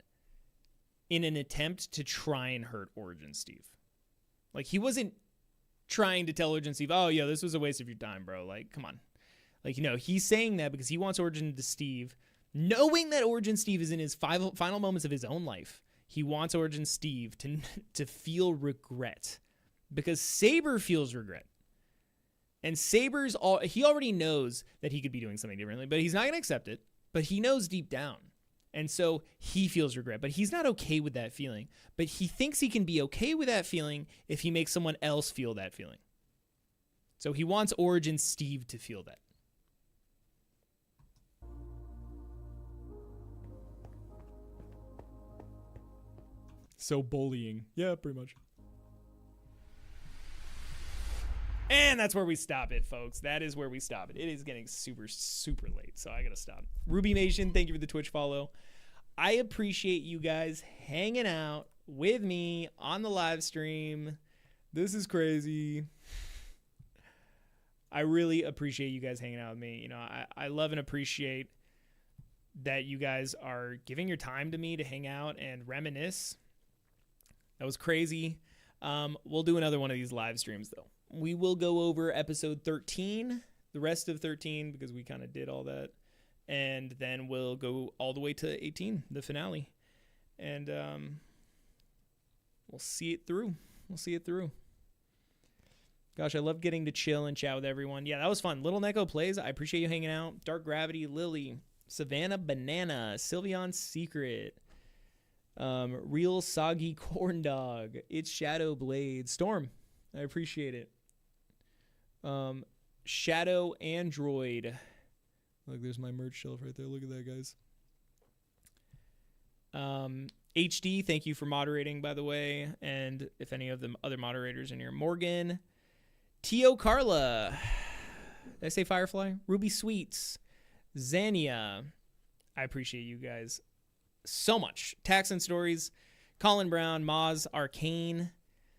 in an attempt to try and hurt Origin Steve. Like, he wasn't trying to tell Origin Steve, oh, yeah, this was a waste of your time, bro. Like, come on. Like, you know, he's saying that because he wants Origin to Steve, knowing that Origin Steve is in his final moments of his own life. He wants Origin Steve to feel regret because Saber feels regret. And he already knows that he could be doing something differently, but he's not going to accept it. But he knows deep down. And so he feels regret, but he's not okay with that feeling. But he thinks he can be okay with that feeling if he makes someone else feel that feeling. So he wants Origin Steve to feel that. So bullying. Yeah, pretty much. And that's where we stop it, folks. That is where we stop it. It is getting super, super late, so I gotta stop. Ruby Nation, thank you for the Twitch follow. I appreciate you guys hanging out with me on the live stream. This is crazy. I really appreciate you guys hanging out with me. You know, I love and appreciate that you guys are giving your time to me to hang out and reminisce. That was crazy. We'll do another one of these live streams, though. We will go over episode 13, the rest of 13, because we kind of did all that. And then we'll go all the way to 18, the finale. And we'll see it through. We'll see it through. Gosh, I love getting to chill and chat with everyone. Yeah, that was fun. Little Neko Plays, I appreciate you hanging out. Dark Gravity, Lily, Savannah Banana, Sylveon Secret, Real Soggy Corn Dog, It's Shadow Blade, Storm, I appreciate it. Shadow Android. Look, there's my merch shelf right there. Look at that, guys. HD, thank you for moderating, by the way. And if any of the other moderators in here, Morgan, Tio Carla, did I say Firefly? Ruby Sweets, Zania. I appreciate you guys so much. Tax and Stories, Colin Brown, Maz Arcane,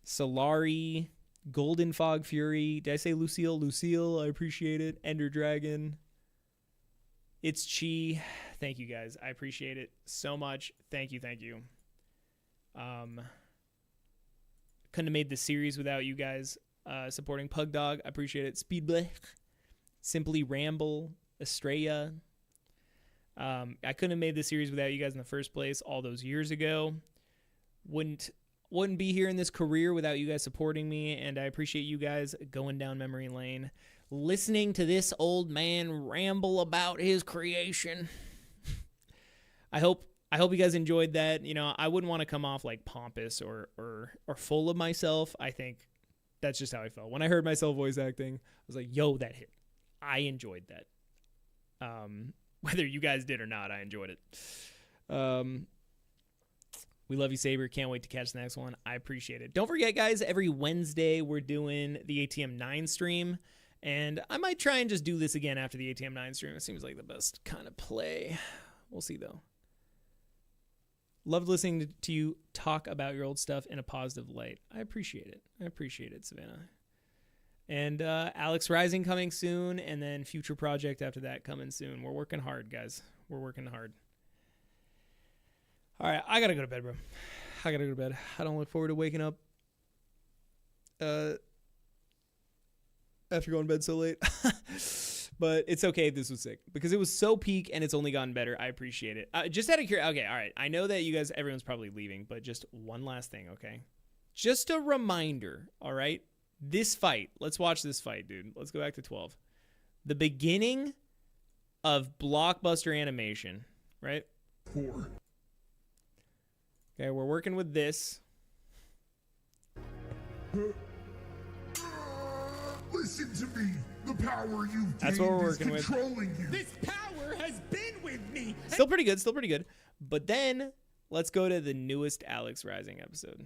Solari, Golden Fog Fury. Did I say Lucille? Lucille, I appreciate it. Ender Dragon. It's Chi. Thank you guys. I appreciate it so much. Thank you. Thank you. Couldn't have made this series without you guys supporting Pug Dog. I appreciate it. Speedblech. Simply Ramble, Estrella. I couldn't have made this series without you guys in the first place all those years ago. Wouldn't be here in this career without you guys supporting me, and I appreciate you guys going down memory lane, listening to this old man ramble about his creation. I hope you guys enjoyed that. You know, I wouldn't want to come off like pompous or full of myself. I think that's just how I felt when I heard myself voice acting. I was like, "Yo, that hit." I enjoyed that. Whether you guys did or not, I enjoyed it. We love you, Saber. Can't wait to catch the next one. I appreciate it. Don't forget, guys, every Wednesday we're doing the ATM 9 stream. And I might try and just do this again after the ATM 9 stream. It seems like the best kind of play. We'll see, though. Loved listening to you talk about your old stuff in a positive light. I appreciate it. I appreciate it, Savannah. And Alex Rising coming soon, and then Future Project after that coming soon. We're working hard, guys. We're working hard. All right, I got to go to bed, bro. I got to go to bed. I don't look forward to waking up after going to bed so late. But it's okay if this was sick, because it was so peak and it's only gotten better. I appreciate it. Just out of curiosity, okay, all right. I know that you guys, everyone's probably leaving, but just one last thing, okay? Just a reminder, all right? This fight, let's watch this fight, dude. Let's go back to 12. The beginning of blockbuster animation, right? 4. Okay, we're working with this. Listen to me. The power you've That's gained what we're is working with. controlling you. This power has been with me. Still pretty good, still pretty good. But then, let's go to the newest Alex Rising episode.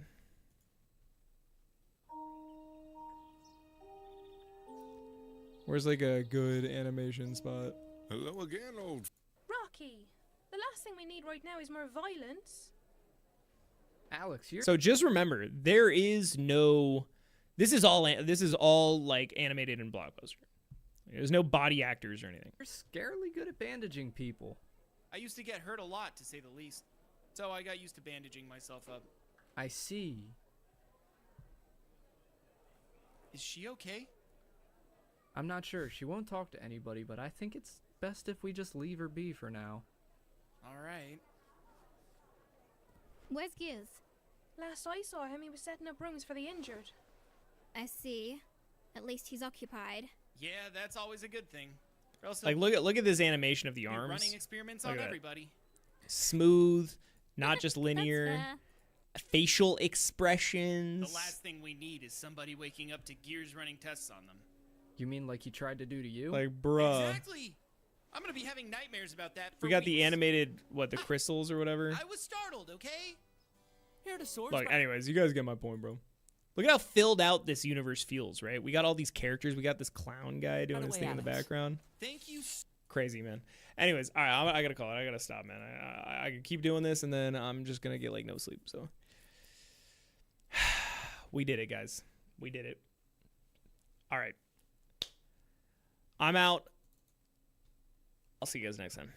Where's like a good animation spot? Hello again, old. Rocky, the last thing we need right now is more violence. Alex, you're So just remember, there is no... This is all like animated in Blockbuster. There's no body actors or anything. scarily good at bandaging people. I used to get hurt a lot, to say the least. So I got used to bandaging myself up. I see. Is she okay? I'm not sure. She won't talk to anybody, but I think it's best if we just leave her be for now. All right. Where's Gears? Last I saw him, he was setting up rooms for the injured. I see. At least he's occupied. Yeah, that's always a good thing. Or else Like, look at this animation of the arms. running experiments Look on at that. everybody. Smooth, not just linear. That's fair. Facial expressions. The last thing we need is somebody waking up to Gears running tests on them. You mean like he tried to do to you? Like, bruh. Exactly. I'm gonna be having nightmares about that. For We got the weeks. animated, the crystals or whatever. I was startled. Okay. Here to source. Look, anyways, you guys get my point, bro. Look at how filled out this universe feels, right? We got all these characters. We got this clown guy doing his thing in the background. Thank you. Crazy, man. Anyways, all right, I gotta call it. I gotta stop, man. I can keep doing this, and then I'm just gonna get like no sleep. So we did it, guys. We did it. All right. I'm out. I'll see you guys next time.